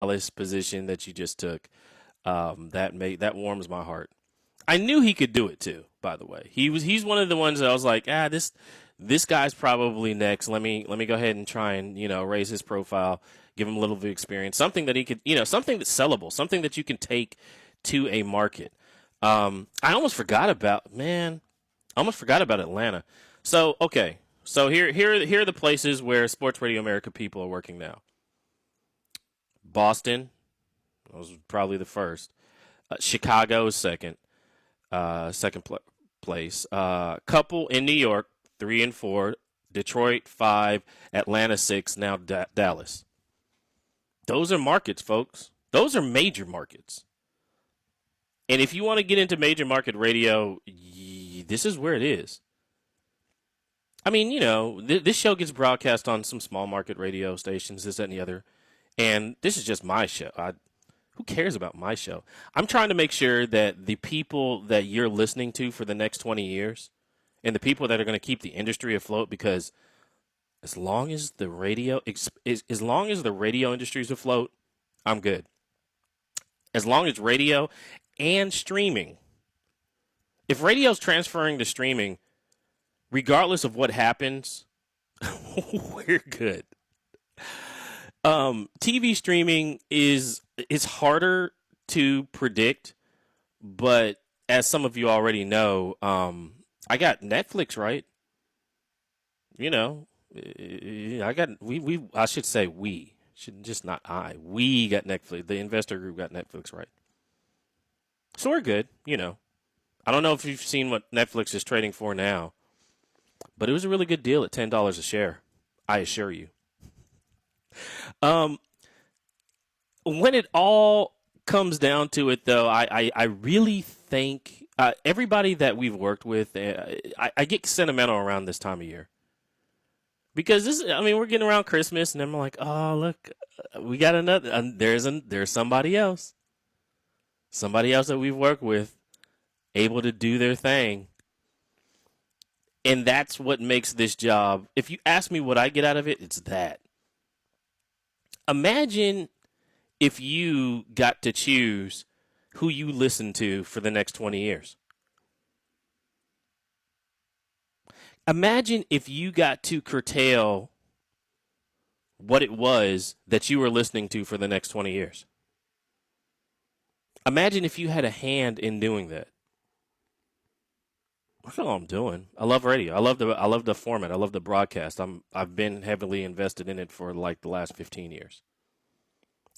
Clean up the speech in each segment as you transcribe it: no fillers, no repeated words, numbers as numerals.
Dallas position that you just took. That warms my heart. I knew he could do it too. By the way, he's one of the ones that I was like, this guy's probably next. Let me go ahead and try and raise his profile, give him a little bit of experience, something that he could something that's sellable, something that you can take to a market. I almost forgot about man, I almost forgot about Atlanta. So okay, so here are the places where Sports Radio America people are working now. Boston was probably the first. Chicago is second. Place. Couple in New York, 3 and 4. Detroit 5. Atlanta 6. Now Dallas. Those are markets, folks. Those are major markets. And if you want to get into major market radio, this is where it is. I mean, this show gets broadcast on some small market radio stations, this, that, and the other. And this is just my show. Who cares about my show? I'm trying to make sure that the people that you're listening to for the next 20 years and the people that are going to keep the industry afloat, because as long as the radio industry is afloat, I'm good. As long as radio and streaming, if radio's transferring to streaming, regardless of what happens, we're good. TV streaming is harder to predict, but as some of you already know, I got Netflix, right? I got I should say we should just not I. We got Netflix. The investor group got Netflix, right? So we're good. I don't know if you've seen what Netflix is trading for now, but it was a really good deal at $10 a share. I assure you. When it all comes down to it, though, I really think everybody that we've worked with, I get sentimental around this time of year. Because we're getting around Christmas, and I'm like, oh, look, we got another, there's somebody else that we've worked with, able to do their thing. And that's what makes this job, if you ask me what I get out of it, it's that. Imagine if you got to choose who you listen to for the next 20 years. Imagine if you got to curtail what it was that you were listening to for the next 20 years. Imagine if you had a hand in doing that. That's all I'm doing. I love radio. I love the format. I love the broadcast. I've been heavily invested in it for like the last 15 years.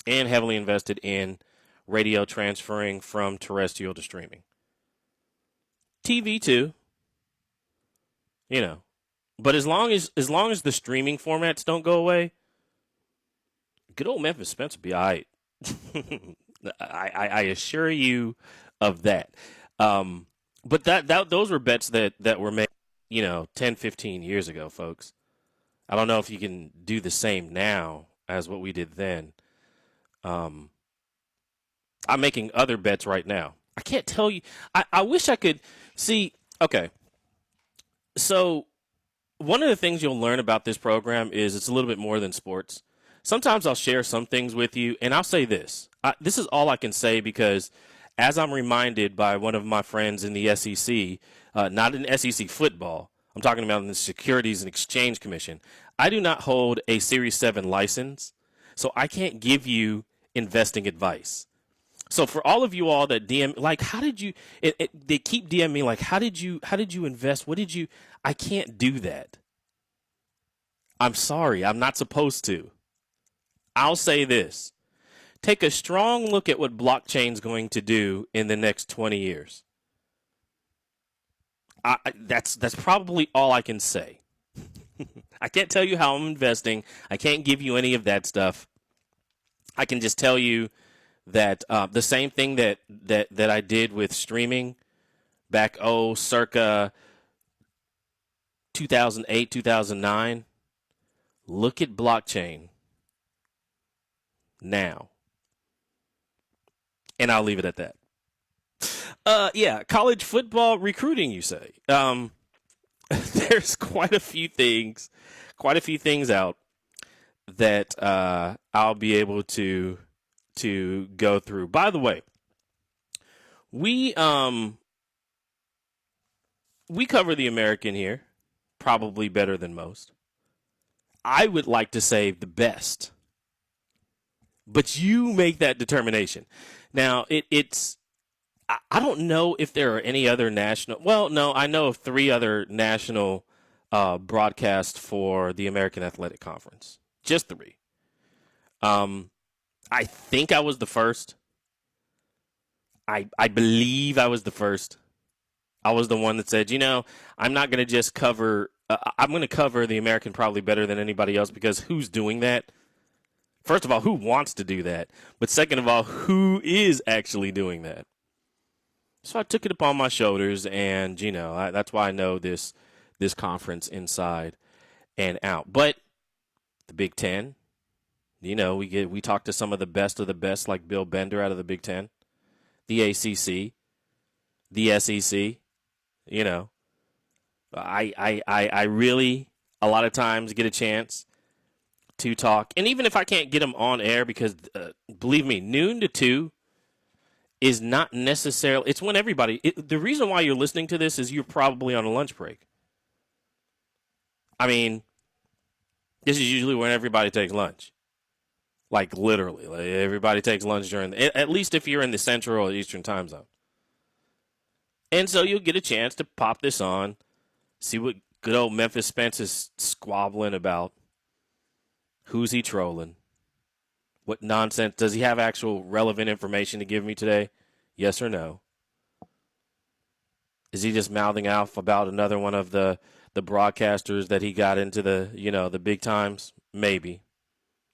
And heavily invested in radio transferring from terrestrial to streaming. TV too. But as long as the streaming formats don't go away, good old Memphis Spence will be all right. I assure you of that. But those were bets that were made, 10, 15 years ago, folks. I don't know if you can do the same now as what we did then. I'm making other bets right now. I can't tell you. I wish I could see. Okay. So one of the things you'll learn about this program is it's a little bit more than sports. Sometimes I'll share some things with you, and I'll say this. This is all I can say because as I'm reminded by one of my friends in the SEC, not in SEC football, I'm talking about in the Securities and Exchange Commission, I do not hold a Series 7 license, so I can't give you investing advice. So for all of you all that DM, like, how did you? They keep DMing me like, how did you invest? What did you? I can't do that. I'm sorry, I'm not supposed to. I'll say this: take a strong look at what blockchain's going to do in the next 20 years. That's probably all I can say. I can't tell you how I'm investing. I can't give you any of that stuff. I can just tell you that the same thing that I did with streaming back, circa 2008, 2009, look at blockchain now. And I'll leave it at that. Yeah, college football recruiting, you say. There's quite a few things out that I'll be able to to go through. By the way, we cover the American here, probably better than most. I would like to say the best, but you make that determination. Now, it's I don't know if there are any other national. Well, no, I know of 3 other national broadcasts for the American Athletic Conference. Just 3. I think I was the first. I believe I was the first. I was the one that said, I'm not going to just cover. I'm going to cover the American probably better than anybody else, because who's doing that? First of all, who wants to do that? But second of all, who is actually doing that? So I took it upon my shoulders, and that's why I know this conference inside and out. But the Big Ten, we talk to some of the best, like Bill Bender out of the Big Ten, the ACC, the SEC. I really a lot of times get a chance to talk, and even if I can't get them on air, because believe me, noon to 2 is not necessarily. It's when everybody. The reason why you're listening to this is you're probably on a lunch break. I mean, this is usually when everybody takes lunch. Like literally, everybody takes lunch during at least if you're in the Central or Eastern time zone. And so you'll get a chance to pop this on, see what good old Memphis Spence is squabbling about. Who's he trolling? What nonsense? Does he have actual relevant information to give me today? Yes or no? Is he just mouthing off about another one of the broadcasters that he got into the big times? Maybe.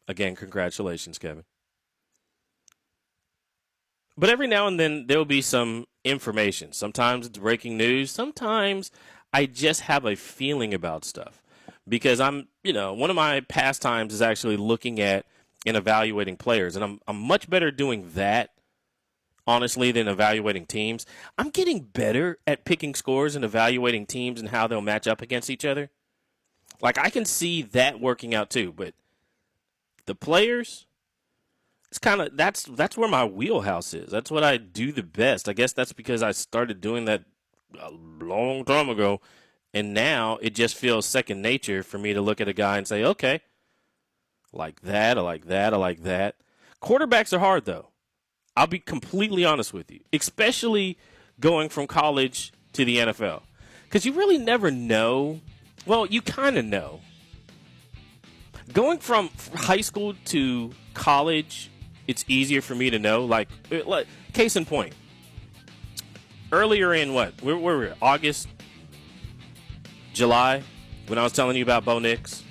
Again, congratulations, Kevin. But every now and then there will be some information. Sometimes it's breaking news. Sometimes I just have a feeling about stuff, because I'm, one of my pastimes is actually looking at and evaluating players, and I'm much better doing that, honestly, than evaluating teams. I'm getting better at picking scores and evaluating teams and how they'll match up against each other. Like, I can see that working out too, but the players, it's kind of that's where my wheelhouse is. That's what I do the best. I guess that's because I started doing that a long time ago, and now it just feels second nature for me to look at a guy and say, okay, like that, I like that, I like that. Quarterbacks are hard, though. I'll be completely honest with you, especially going from college to the NFL, because you really never know. Well, you kind of know. Going from high school to college, it's easier for me to know. Like case in point, earlier in where were we? August, July, when I was telling you about Bo Nix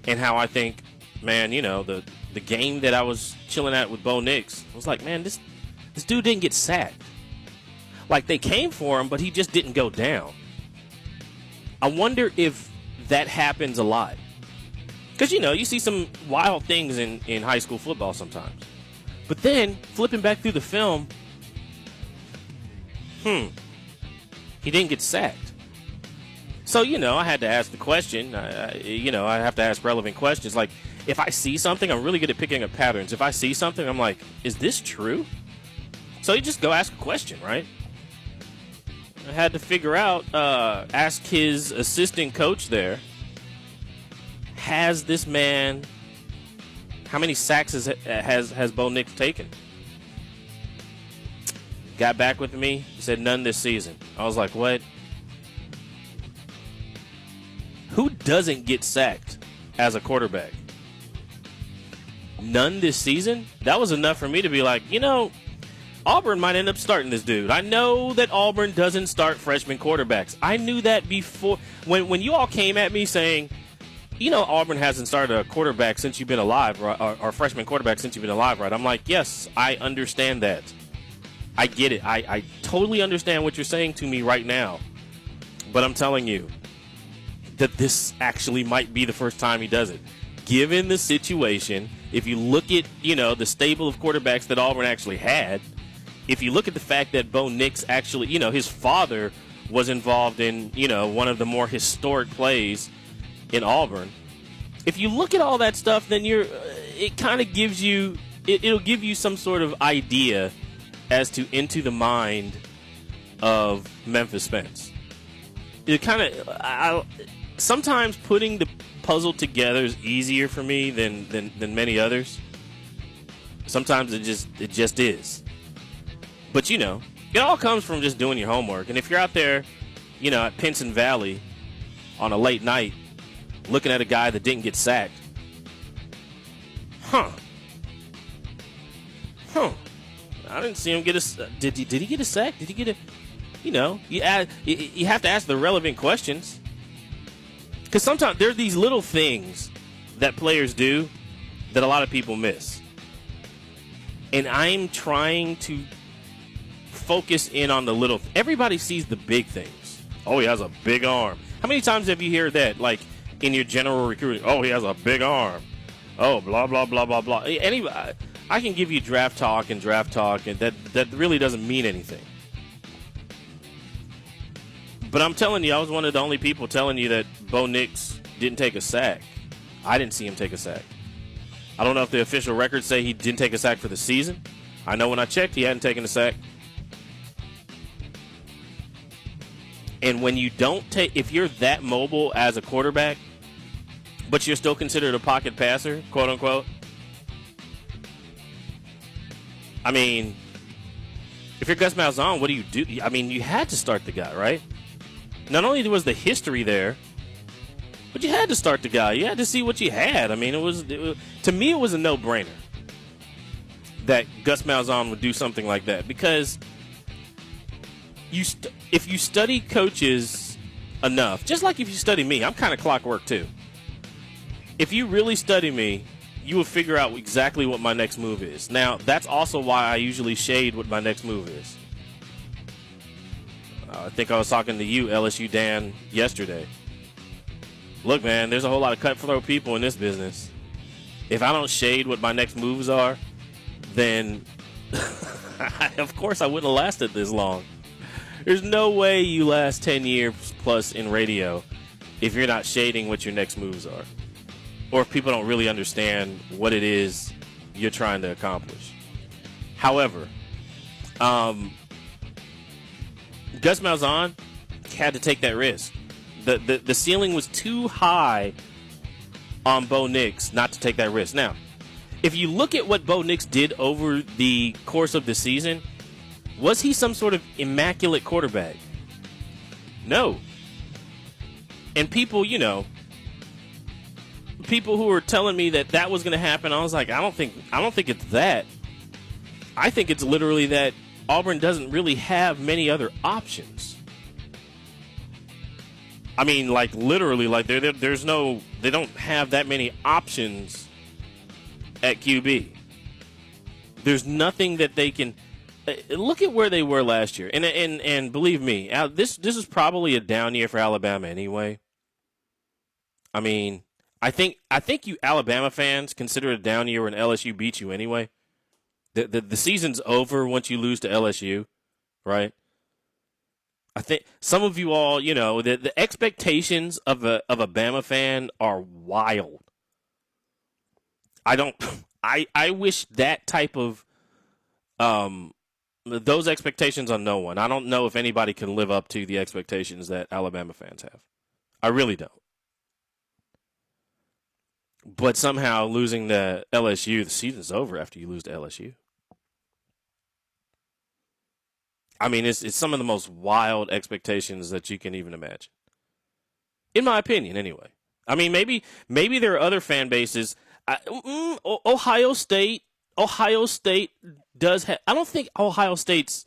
and how I think, man, the game that I was chilling at with Bo Nix, I was like, man, this dude didn't get sacked. Like, they came for him, but he just didn't go down. I wonder if that happens a lot. Because, you see some wild things in high school football sometimes. But then, flipping back through the film, he didn't get sacked. So, I had to ask the question. I have to ask relevant questions. Like, if I see something, I'm really good at picking up patterns. If I see something, I'm like, is this true? So you just go ask a question, right? I had to figure out, ask his assistant coach there, has this man, how many sacks has Bo Nix taken? Got back with me. He said none this season. I was like, what? Who doesn't get sacked as a quarterback? None this season? That was enough for me to be like, Auburn might end up starting this dude. I know that Auburn doesn't start freshman quarterbacks. I knew that before. When you all came at me saying, Auburn hasn't started a quarterback since you've been alive, or freshman quarterback since you've been alive, right? I'm like, yes, I understand that. I get it. I totally understand what you're saying to me right now. But I'm telling you that this actually might be the first time he does it. Given the situation, if you look at, the stable of quarterbacks that Auburn actually had, if you look at the fact that Bo Nix actually, his father was involved in, one of the more historic plays in Auburn. If you look at all that stuff, then it kind of gives you it'll give you some sort of idea as to into the mind of Memphis Spence. It kind of sometimes putting the puzzle together is easier for me than many others. Sometimes it just is. But it all comes from just doing your homework. And if you're out there, at Pinson Valley on a late night looking at a guy that didn't get sacked, I didn't see him get a. Did he get a sack? Did he get a? You have to ask the relevant questions. Because sometimes there are these little things that players do that a lot of people miss. And I'm trying to focus in on the little. Everybody sees the big things. Oh, he has a big arm. How many times have you heard that, like, in your general recruiting? Oh, he has a big arm. Oh, blah, blah, blah, blah, blah. Anybody, I can give you draft talk, and that really doesn't mean anything. But I'm telling you, I was one of the only people telling you that Bo Nix didn't take a sack. I didn't see him take a sack. I don't know if the official records say he didn't take a sack for the season. I know when I checked, he hadn't taken a sack. And when you don't take, if you're that mobile as a quarterback, but you're still considered a pocket passer, quote unquote. I mean, if you're Gus Malzahn, what do you do? I mean, you had to start the guy, right? Not only was the history there, but you had to start the guy. You had to see what you had. I mean, it was to me, it was a no-brainer that Gus Malzahn would do something like that, because if you study coaches enough, just like if you study me, I'm kind of clockwork too. If you really study me, you will figure out exactly what my next move is. Now, that's also why I usually shade what my next move is. I think I was talking to you, LSU Dan, yesterday. Look, man, there's a whole lot of cutthroat people in this business. If I don't shade what my next moves are, then of course I wouldn't have lasted this long. There's no way you last 10 years plus in radio if you're not shading what your next moves are, or if people don't really understand what it is you're trying to accomplish. However, Gus Malzahn had to take that risk. The ceiling was too high on Bo Nix not to take that risk. Now, if you look at what Bo Nix did over the course of the season, was he some sort of immaculate quarterback? No. And people, people who were telling me that was going to happen, I was like, I don't think it's that. I think it's literally that Auburn doesn't really have many other options. I mean, like, literally, like, they don't have that many options at QB. There's nothing that they can. Look at where they were last year, and believe me, this is probably a down year for Alabama anyway. I mean, I think you Alabama fans consider it a down year when LSU beats you anyway. The season's over once you lose to LSU, right? I think some of you all, the expectations of a Bama fan are wild. I wish that type of those expectations on no one. I don't know if anybody can live up to the expectations that Alabama fans have. I really don't. But somehow losing to LSU, the season's over after you lose to LSU. I mean, it's some of the most wild expectations that you can even imagine. In my opinion, anyway. I mean, maybe there are other fan bases. Ohio State does have. I don't think Ohio State.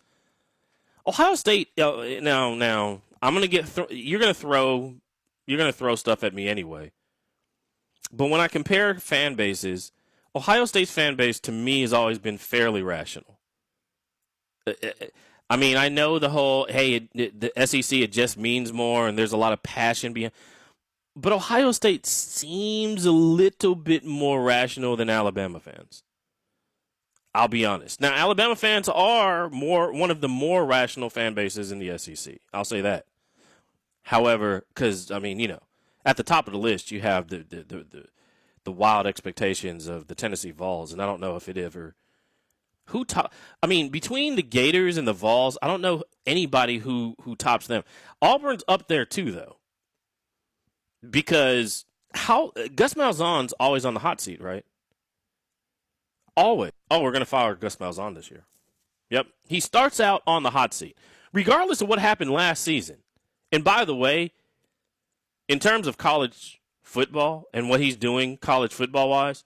Now I'm gonna get. You're gonna throw stuff at me anyway. But when I compare fan bases, Ohio State's fan base to me has always been fairly rational. I mean, I know the whole, hey, the SEC, it just means more, and there's a lot of passion behind. But Ohio State seems a little bit more rational than Alabama fans. I'll be honest. Now, Alabama fans are one of the more rational fan bases in the SEC. I'll say that. However, because, I mean, at the top of the list, you have the the wild expectations of the Tennessee Vols, and I don't know if it ever who top. I mean, between the Gators and the Vols, I don't know anybody who tops them. Auburn's up there too, though, because how Gus Malzahn's always on the hot seat, right? Always. Oh, we're gonna fire Gus Malzahn this year. Yep, he starts out on the hot seat, regardless of what happened last season. And by the way, in terms of college football and what he's doing college football wise,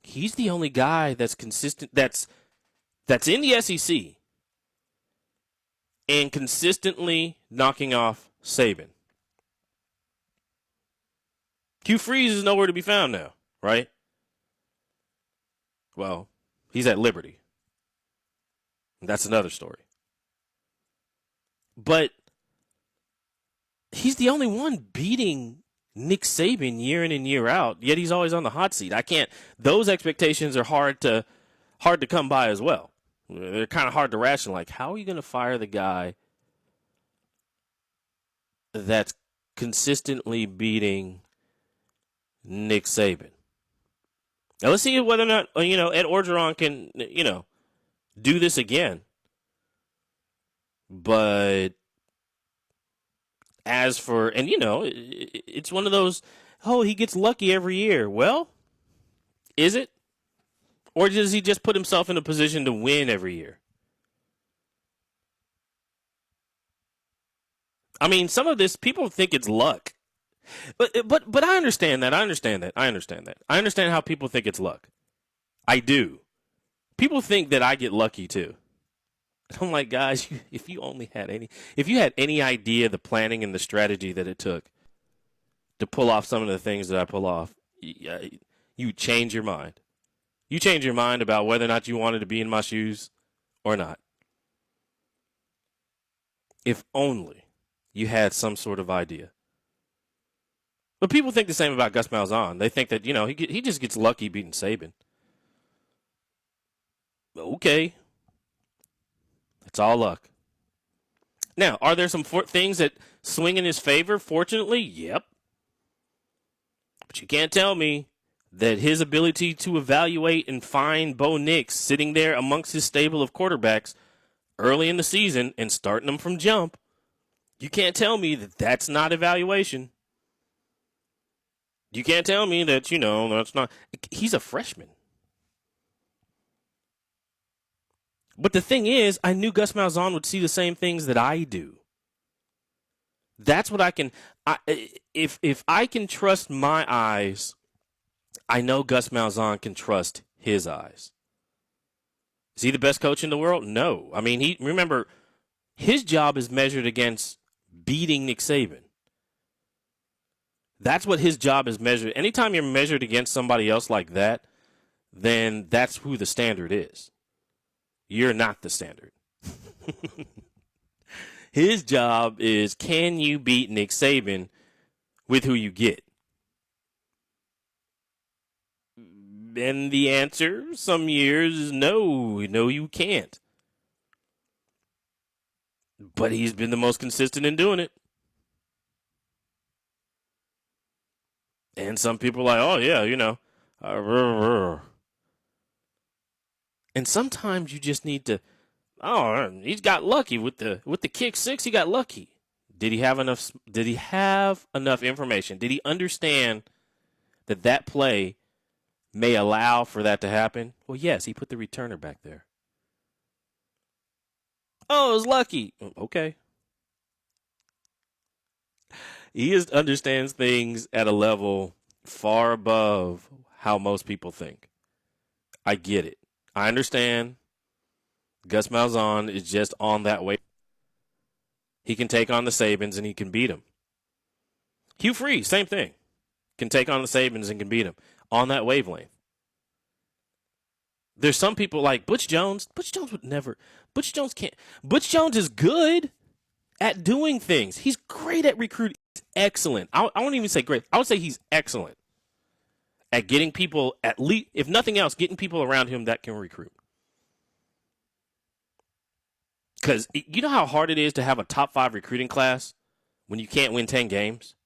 he's the only guy that's consistent that's in the SEC and consistently knocking off Saban. Hugh Freeze is nowhere to be found now, right? Well, he's at Liberty. That's another story. But he's the only one beating Nick Saban year in and year out, yet he's always on the hot seat. I can't. Those expectations are hard to come by as well. They're kind of hard to ration. Like, how are you going to fire the guy that's consistently beating Nick Saban? Now let's see whether or not Ed Orgeron can do this again. But as for, and it's one of those, oh, he gets lucky every year. Well, is it? Or does he just put himself in a position to win every year? I mean, some of this, people think it's luck. But I understand that. I understand how people think it's luck. I do. People think that I get lucky too. I'm like, guys, if you had any idea the planning and the strategy that it took to pull off some of the things that I pull off, you change your mind. You change your mind about whether or not you wanted to be in my shoes or not. If only you had some sort of idea. But people think the same about Gus Malzahn. They think that, he just gets lucky beating Saban. Okay. It's all luck. Now, are there some things that swing in his favor? Fortunately, yep. But you can't tell me that his ability to evaluate and find Bo Nix sitting there amongst his stable of quarterbacks early in the season and starting them from jump, you can't tell me that that's not evaluation. You can't tell me that, that's not. He's a freshman. But the thing is, I knew Gus Malzahn would see the same things that I do. That's what if I can trust my eyes, I know Gus Malzahn can trust his eyes. Is he the best coach in the world? No. I mean, remember, his job is measured against beating Nick Saban. That's what his job is measured. Anytime you're measured against somebody else like that, then that's who the standard is. You're not the standard. His job is, can you beat Nick Saban with who you get? And the answer, some years, is no. No, you can't. But he's been the most consistent in doing it. And some people are like, oh, yeah, and sometimes you just need to, he's got lucky with the kick six. He got lucky. Did he have enough information? Did he understand that play may allow for that to happen? Well, yes, he put the returner back there. Oh, it was lucky. Okay. He understands things at a level far above how most people think. I get it. I understand. Gus Malzahn is just on that way. He can take on the Sabans and he can beat them. Hugh Freeze, same thing. Can take on the Sabans and can beat them on that wavelength. There's some people like Butch Jones. Butch Jones would never. Butch Jones can't. Butch Jones is good at doing things. He's great at recruiting. He's excellent. I won't even say great. I would say he's excellent at getting people, at least, if nothing else, getting people around him that can recruit. Because you know how hard it is to have a top 5 recruiting class when you can't win 10 games?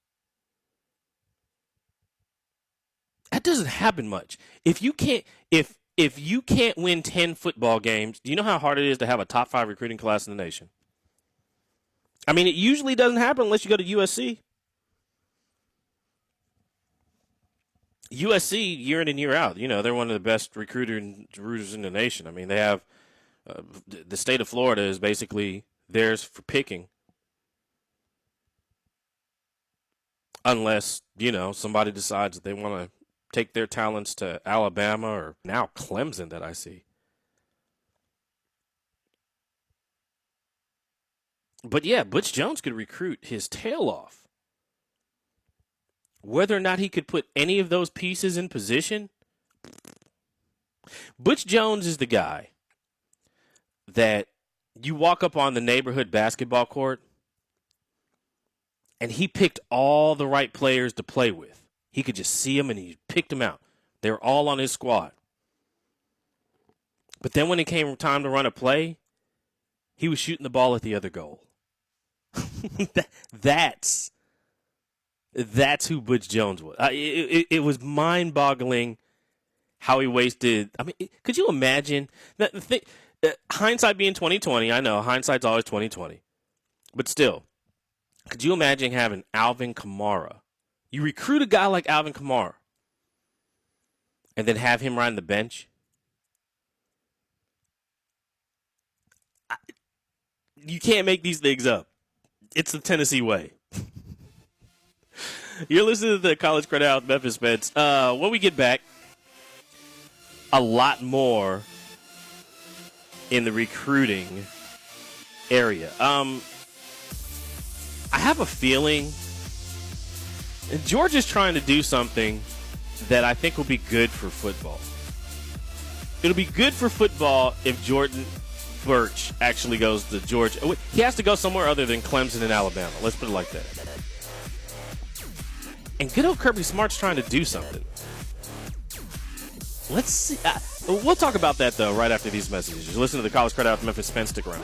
That doesn't happen much. If you can't win 10 football games, do you know how hard it is to have a top 5 recruiting class in the nation? I mean, it usually doesn't happen unless you go to USC. USC, year in and year out, they're one of the best recruiters in the nation. I mean, they have the state of Florida is basically theirs for picking. Unless, somebody decides that they want to take their talents to Alabama or now Clemson that I see. But yeah, Butch Jones could recruit his tail off. Whether or not he could put any of those pieces in position, Butch Jones is the guy that you walk up on the neighborhood basketball court and he picked all the right players to play with. He could just see them and he picked them out. They were all on his squad. But then when it came time to run a play, he was shooting the ball at the other goal. That's who Butch Jones was. It was mind-boggling how he wasted. I mean, could you imagine? Hindsight being 2020, I know hindsight's always 2020, but still, could you imagine having Alvin Kamara? You recruit a guy like Alvin Kamara, and then have him ride the bench. You can't make these things up. It's the Tennessee way. You're listening to the College Credit Hour with Memphis Spence. When we get back, a lot more in the recruiting area. I have a feeling Georgia's trying to do something that I think will be good for football. It'll be good for football if Jordan Burch actually goes to Georgia. He has to go somewhere other than Clemson and Alabama. Let's put it like that. And good old Kirby Smart's trying to do something. Let's see. We'll talk about that, though, right after these messages. Listen to the College Credit Hour with Memphis Spence. Stick around.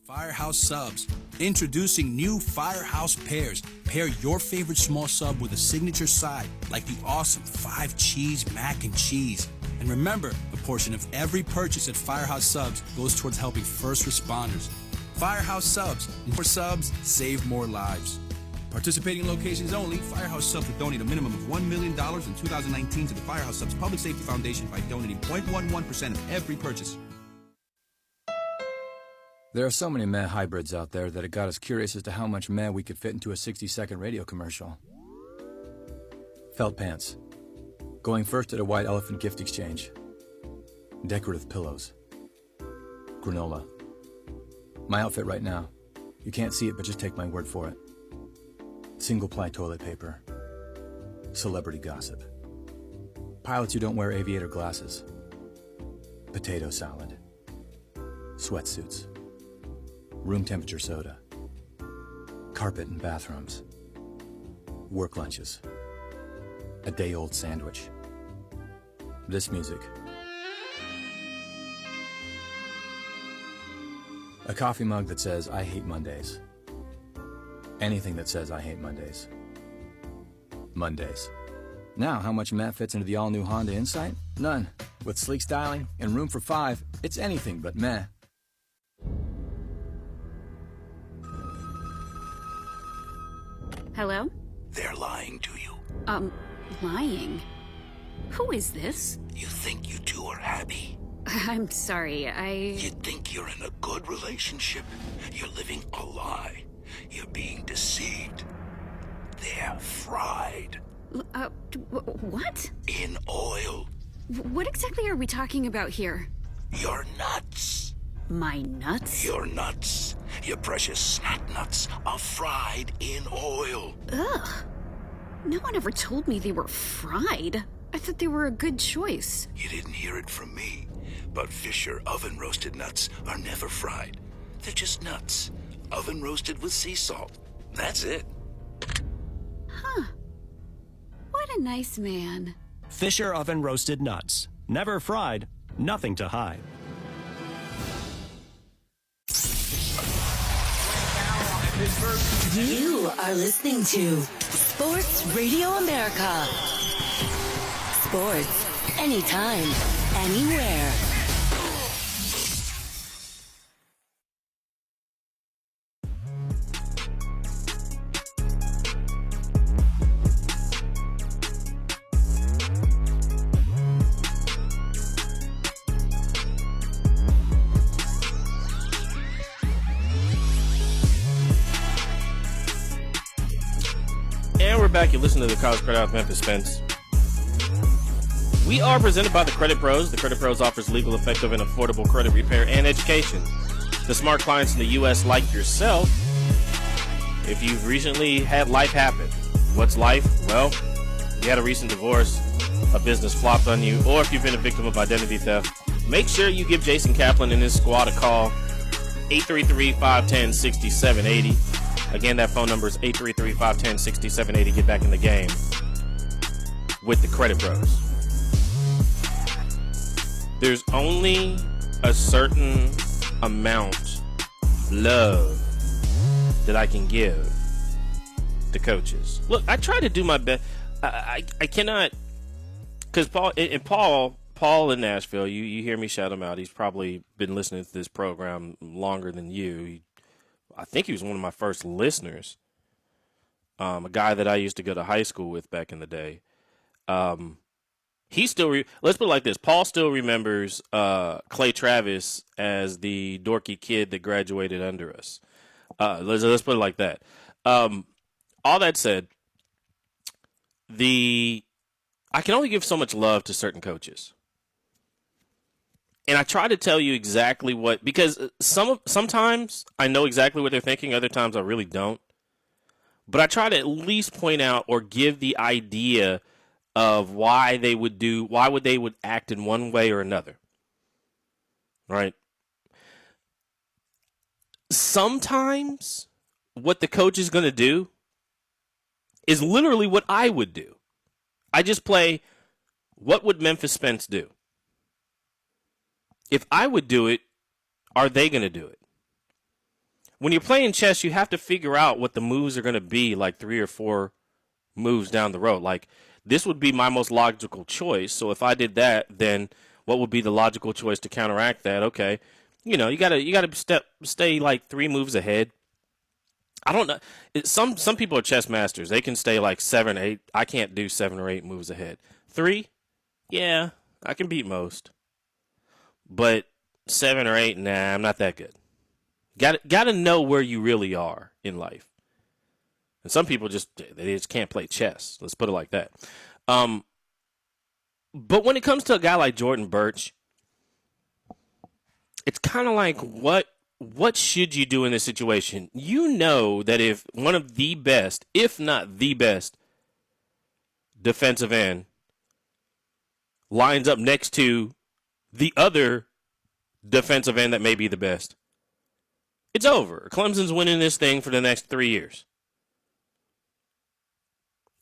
Firehouse Subs. Introducing new Firehouse Pairs. Pair your favorite small sub with a signature side, like the awesome 5-cheese mac and cheese. And remember, a portion of every purchase at Firehouse Subs goes towards helping first responders. Firehouse Subs. More subs, save more lives. Participating locations only. Firehouse Subs will donate a minimum of $1 million in 2019 to the Firehouse Subs Public Safety Foundation by donating 0.11% of every purchase. There are so many meh hybrids out there that it got us curious as to how much meh we could fit into a 60-second radio commercial. Felt pants. Going first at a White Elephant gift exchange. Decorative pillows. Granola. My outfit right now. You can't see it, but just take my word for it. Single-ply toilet paper. Celebrity gossip. Pilots who don't wear aviator glasses. Potato salad. Sweatsuits. Room temperature soda. Carpet in bathrooms. Work lunches. A day-old sandwich. This music. A coffee mug that says, I hate Mondays. Anything that says, I hate Mondays. Mondays. Now, how much meh fits into the all-new Honda Insight? None. With sleek styling and room for 5, it's anything but meh. Hello? They're lying to you. Lying? Who is this? You think you two are happy. I'm sorry, You think you're in a good relationship. You're living a lie. You're being deceived. They're fried. What? In oil. What exactly are we talking about here? Your nuts. My nuts? Your nuts. Your precious snack nuts are fried in oil. Ugh. No one ever told me they were fried. I thought they were a good choice. You didn't hear it from me, But Fisher oven-roasted nuts are never fried. They're just nuts, oven-roasted with sea salt. That's it. What a nice man. Fisher oven roasted nuts. Never fried, nothing to hide. You are listening to Sports Radio America. Sports, anytime, anywhere. And we're back. You listen to the College Credit House Memphis Spence. We are presented by the Credit Pros. The Credit Pros offers legal, effective, and affordable credit repair and education to smart clients in the U.S. like yourself. If you've recently had life happen, what's life? Well, you had a recent divorce, a business flopped on you, or if you've been a victim of identity theft, make sure you give Jason Kaplan and his squad a call, 833-510-6780. Again, that phone number is 833-510-6780. Get back in the game with the Credit Pros. There's only a certain amount of love that I can give to coaches. Look, I try to do my best. I cannot, because Paul in Nashville, you hear me shout him out. He's probably been listening to this program longer than you. I think he was one of my first listeners, a guy that I used to go to high school with back in the day. He still, let's put it like this. Paul still remembers Clay Travis as the dorky kid that graduated under us. Let's put it like that. All that said, I can only give so much love to certain coaches. And I try to tell you exactly what, because sometimes I know exactly what they're thinking, other times I really don't. But I try to at least point out or give the idea of why they would act in one way or another. Right? Sometimes what the coach is going to do is literally what I would do. I just play, what would Memphis Spence do? If I would do it, are they going to do it? When you're playing chess, you have to figure out what the moves are going to be like 3 or 4 moves down the road. Like, this would be my most logical choice. So if I did that, then what would be the logical choice to counteract that? Okay, you gotta stay like 3 moves ahead. I don't know. Some people are chess masters. They can stay like 7, 8. I can't do 7 or 8 moves ahead. 3, yeah, I can beat most. But 7 or 8, nah, I'm not that good. Got to know where you really are in life. And some people they just can't play chess. Let's put it like that. But when it comes to a guy like Jordan Birch, it's kind of like, what should you do in this situation? You know that if one of the best, if not the best, defensive end lines up next to the other defensive end that may be the best, it's over. Clemson's winning this thing for the next 3 years.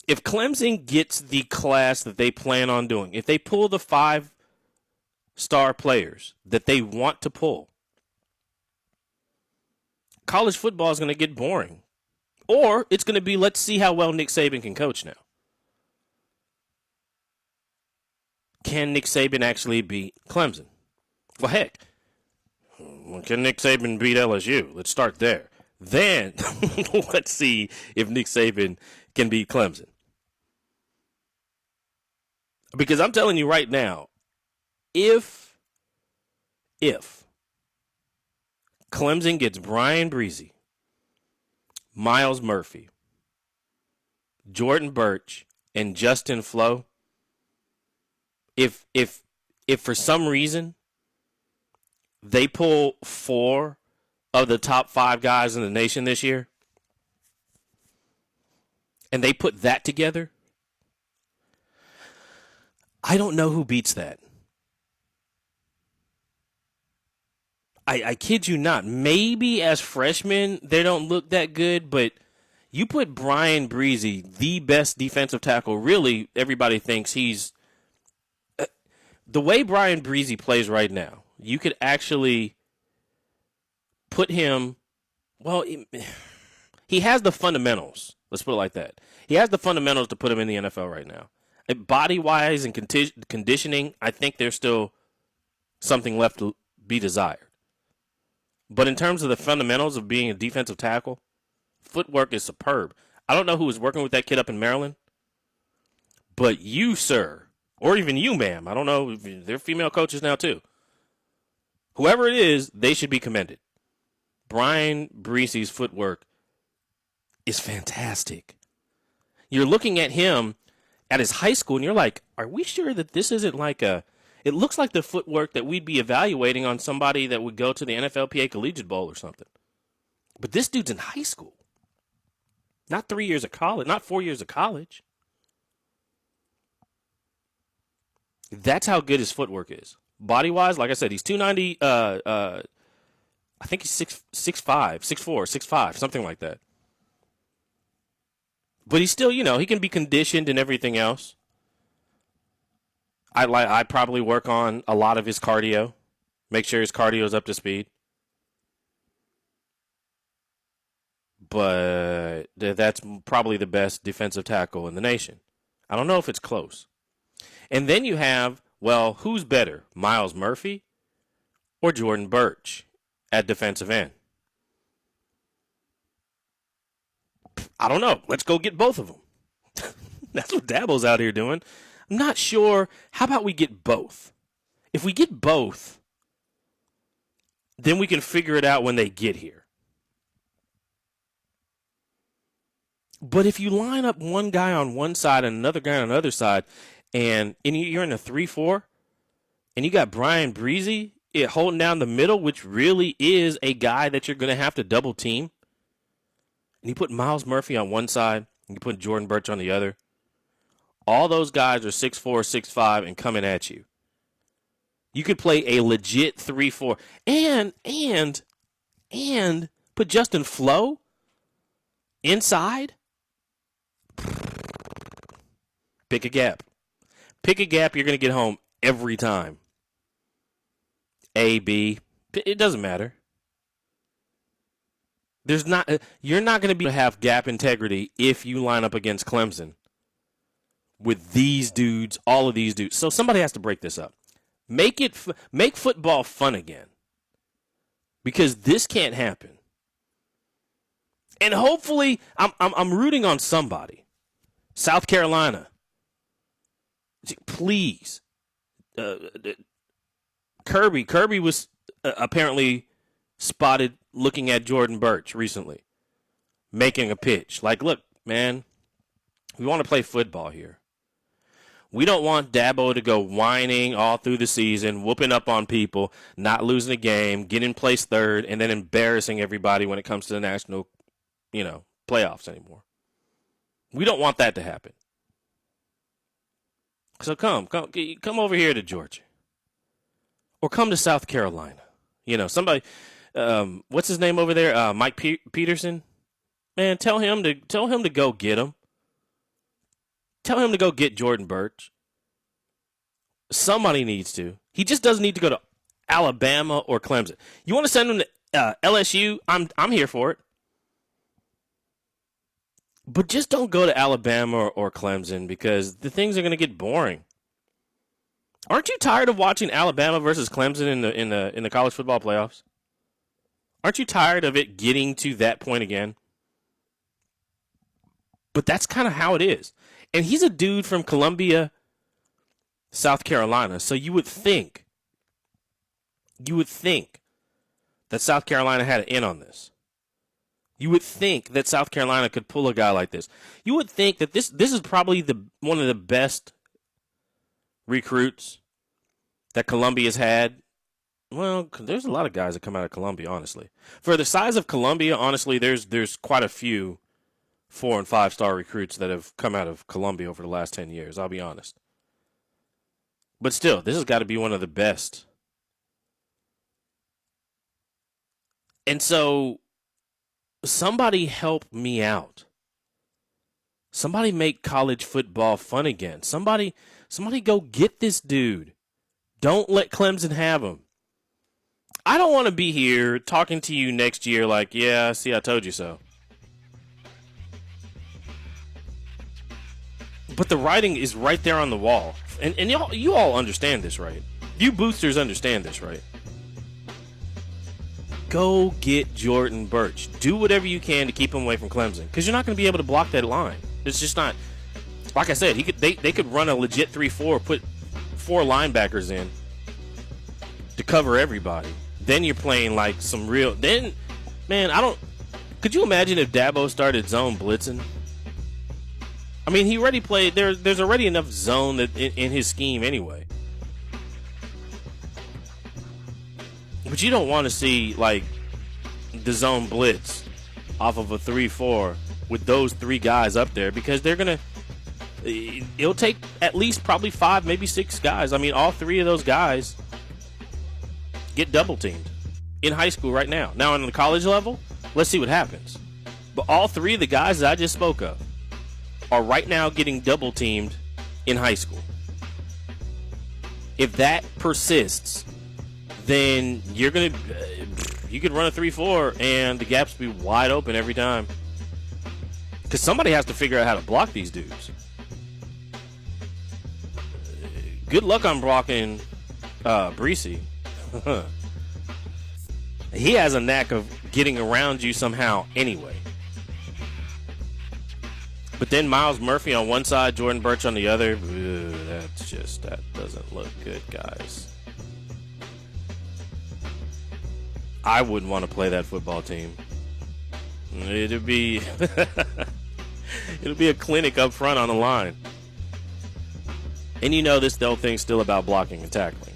If Clemson gets the class that they plan on doing, if they pull the 5-star players that they want to pull, college football is going to get boring. Or it's going to be, let's see how well Nick Saban can coach now. Can Nick Saban actually beat Clemson? Well, heck, can Nick Saban beat LSU? Let's start there. Then let's see if Nick Saban can beat Clemson. Because I'm telling you right now, if Clemson gets Brian Breezy, Miles Murphy, Jordan Birch, and Justin Flo, if for some reason they pull 4 of the top 5 guys in the nation this year, and they put that together, I don't know who beats that. I kid you not. Maybe as freshmen, they don't look that good, but you put Brian Breezy, the best defensive tackle, really, everybody thinks he's the way Brian Breezy plays right now, you could actually put him, well, he has the fundamentals. Let's put it like that. He has the fundamentals to put him in the NFL right now. Body-wise and conditioning, I think there's still something left to be desired. But in terms of the fundamentals of being a defensive tackle, footwork is superb. I don't know who was working with that kid up in Maryland, but you, sir, or even you, ma'am, I don't know, they're female coaches now too. Whoever it is, they should be commended. Brian Breezy's footwork is fantastic. You're looking at him at his high school, and you're like, are we sure that this isn't like it looks like the footwork that we'd be evaluating on somebody that would go to the NFLPA Collegiate Bowl or something. But this dude's in high school. Not 3 years of college, not 4 years of college. That's how good his footwork is. Body-wise, like I said, he's 290, I think he's 6'4", 6'5", something like that. But he's still, he can be conditioned and everything else. I'd probably work on a lot of his cardio, make sure his cardio is up to speed. But that's probably the best defensive tackle in the nation. I don't know if it's close. And then you have, well, who's better, Miles Murphy or Jordan Birch at defensive end? I don't know. Let's go get both of them. That's what Dabo's out here doing. I'm not sure. How about we get both? If we get both, then we can figure it out when they get here. But if you line up one guy on one side and another guy on the other side, and you're in a 3-4, and you got Brian Breezy holding down the middle, which really is a guy that you're going to have to double team, and you put Miles Murphy on one side, and you put Jordan Birch on the other, all those guys are 6'4", 6'5", and coming at you. You could play a legit 3-4, and put Justin Flo inside. Pick a gap. Pick a gap, you're going to get home every time. A, B, it doesn't matter. You're not going to be able to have gap integrity if you line up against Clemson with these dudes, all of these dudes. So somebody has to break this up. Make football fun again. Because this can't happen. And hopefully, I'm rooting on somebody. South Carolina. Please. Kirby was apparently spotted looking at Jordan Birch recently, making a pitch. Like, look, man, we want to play football here. We don't want Dabo to go whining all through the season, whooping up on people, not losing a game, getting placed third, and then embarrassing everybody when it comes to the national, playoffs anymore. We don't want that to happen. So come over here to Georgia. Or come to South Carolina. Somebody, what's his name over there? Mike Peterson. Man, tell him to go get him. Tell him to go get Jordan Birch. Somebody needs to. He just doesn't need to go to Alabama or Clemson. You want to send him to LSU? I'm here for it. But just don't go to Alabama or Clemson because the things are going to get boring. Aren't you tired of watching Alabama versus Clemson in the college football playoffs? Aren't you tired of it getting to that point again? But that's kind of how it is. And he's a dude from Columbia, South Carolina. So you would think that South Carolina had an in on this. You would think that South Carolina could pull a guy like this. You would think that this is probably one of the best recruits that Columbia's had. Well, there's a lot of guys that come out of Columbia, honestly. For the size of Columbia, honestly, there's quite a few 4- and 5-star recruits that have come out of Columbia over the last 10 years, I'll be honest. But still, this has got to be one of the best And so somebody help me out. Somebody make college football fun again. Somebody go get this dude. Don't let Clemson have him. I don't want to be here talking to you next year like, yeah, see, I told you so. But the writing is right there on the wall. And you all understand this, right? You boosters understand this, right? Go get Jordan Burch. Do whatever you can to keep him away from Clemson, because you're not going to be able to block that line. It's just not. Like I said, they could run a legit 3-4, put 4 linebackers in to cover everybody. Then you're playing like some real. Then, man, could you imagine if Dabo started zone blitzing? I mean, he already played. There's already enough zone in his scheme anyway. But you don't want to see like the zone blitz off of a 3-4 with those 3 guys up there, because they're gonna. It'll take at least probably 5, maybe 6 guys. I mean, all 3 of those guys get double teamed in high school right now. Now on the college level, let's see what happens. But all 3 of the guys that I just spoke of are right now getting double teamed in high school. If that persists, then you could run a 3-4 and the gaps be wide open every time. Because somebody has to figure out how to block these dudes. Good luck on blocking Breesy. He has a knack of getting around you somehow anyway. But then Miles Murphy on one side, Jordan Burch on the other. That doesn't look good, guys. I wouldn't want to play that football team. It'd be a clinic up front on the line. And you know this whole thing's still about blocking and tackling.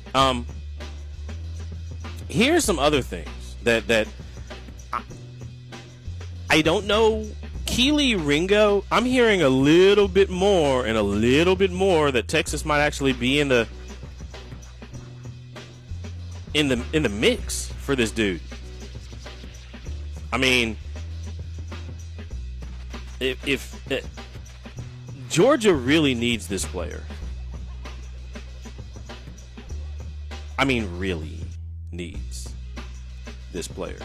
Here's some other things that I don't know. Keely Ringo, I'm hearing a little bit more that Texas might actually be in the mix for this dude. I mean, if Georgia really needs this player, I mean, really needs this player.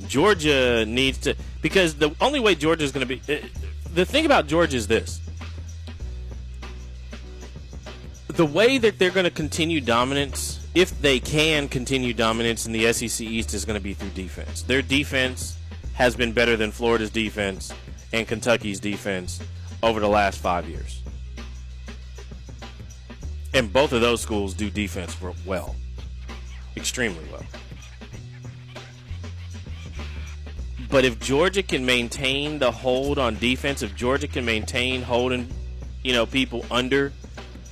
Georgia needs to, because the only way Georgia is going to be, the thing about Georgia is this. The way that they're going to continue dominance, if they can continue dominance in the SEC East, is going to be through defense. Their defense has been better than Florida's defense and Kentucky's defense over the last 5 years. And both of those schools do defense well. Extremely well. But if Georgia can maintain the hold on defense, if Georgia can maintain holding, people under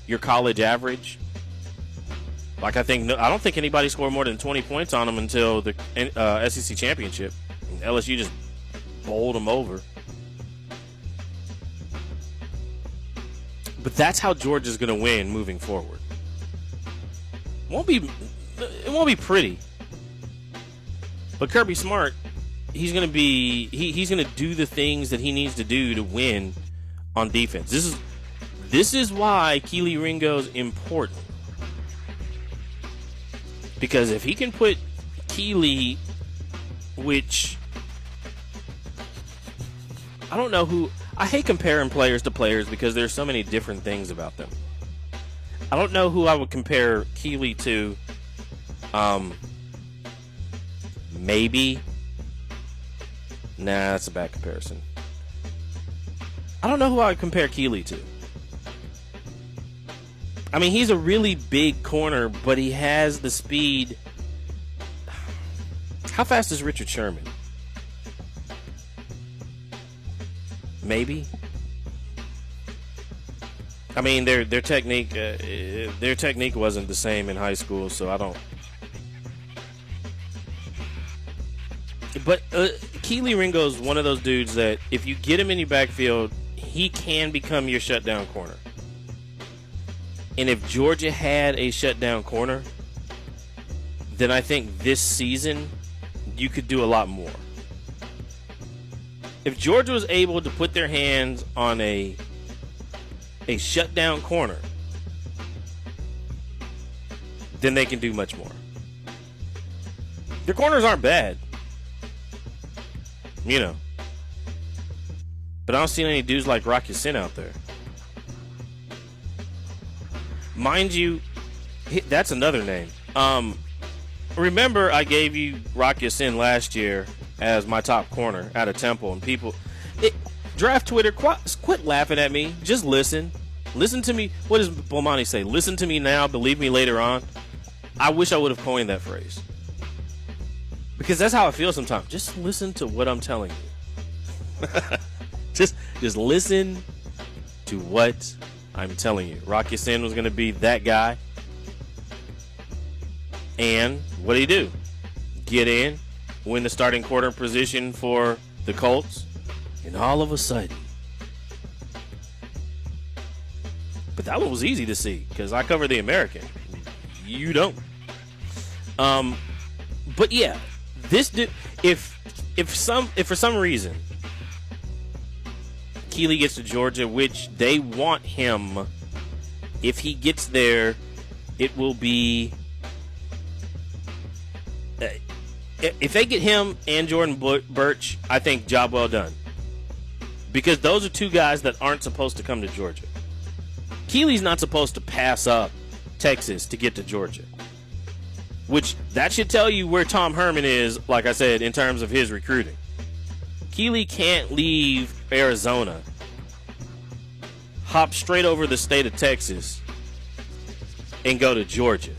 your college average, like I don't think anybody scored more than 20 points on them until the SEC championship. LSU just bowled them over. But that's how Georgia's going to win moving forward. It won't be pretty. But Kirby Smart, he's going to do the things that he needs to do to win on defense. This is why Keely Ringo's important. Because if he can put Keely, which I don't know who, I hate comparing players to players because there's so many different things about them. I don't know who I would compare Keely to. Maybe. Nah, that's a bad comparison. I don't know who I would compare Keely to. I mean, he's a really big corner, but he has the speed. How fast is Richard Sherman? Maybe. I mean, their technique wasn't the same in high school, so I don't. But Keely Ringo is one of those dudes that if you get him in your backfield, he can become your shutdown corner. And if Georgia had a shutdown corner, then I think this season you could do a lot more. If Georgia was able to put their hands on a shutdown corner, then they can do much more. Their corners aren't bad, you know. But I don't see any dudes like Rocky Sin out there. Mind you, that's another name. Remember I gave you Rocky Sin last year as my top corner out of Temple, and people, draft Twitter, quit laughing at me. Just listen. Listen to me. What does Bomani say? Listen to me now, believe me later on. I wish I would have coined that phrase. Because that's how I feel sometimes. Just listen to what I'm telling you. just listen to what I'm telling you. Rocky Sin was going to be that guy. And what did he do? Get in, win the starting quarter position for the Colts, and all of a sudden. But that one was easy to see because I cover the American. You don't. But yeah, this dude. If for some reason Keeley gets to Georgia, which they want him, if he gets there, it will be. If they get him and Jordan Birch, I think job well done. Because those are two guys that aren't supposed to come to Georgia. Keeley's not supposed to pass up Texas to get to Georgia. Which, that should tell you where Tom Herman is, like I said, in terms of his recruiting. Keeley can't leave Arizona, hop straight over the state of Texas, and go to Georgia.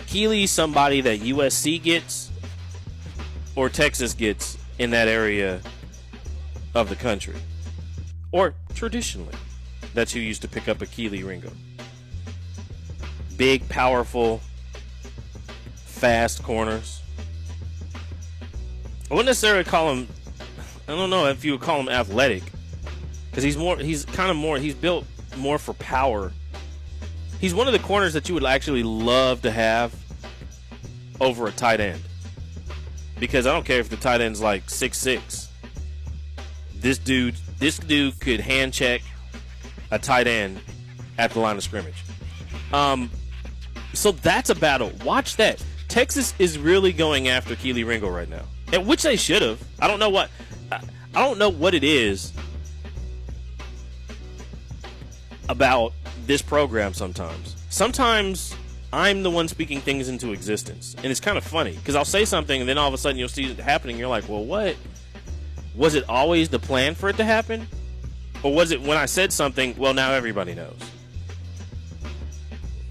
Keeley's somebody that USC gets or Texas gets in that area of the country. Or traditionally, that's who used to pick up a Keeley Ringo. Big, powerful, fast corners. I wouldn't necessarily call him, I don't know if you would call him athletic, because he's built more for power. He's one of the corners that you would actually love to have over a tight end. Because I don't care if the tight end's like 6'6". This dude could hand check a tight end at the line of scrimmage. So that's a battle. Watch that. Texas is really going after Keeley Ringo right now. And which they should have. I don't know what it is about this program sometimes. Sometimes I'm the one speaking things into existence. And it's kind of funny because I'll say something and then all of a sudden you'll see it happening. You're like, well, what? Was it always the plan for it to happen? Or was it when I said something, well, now everybody knows?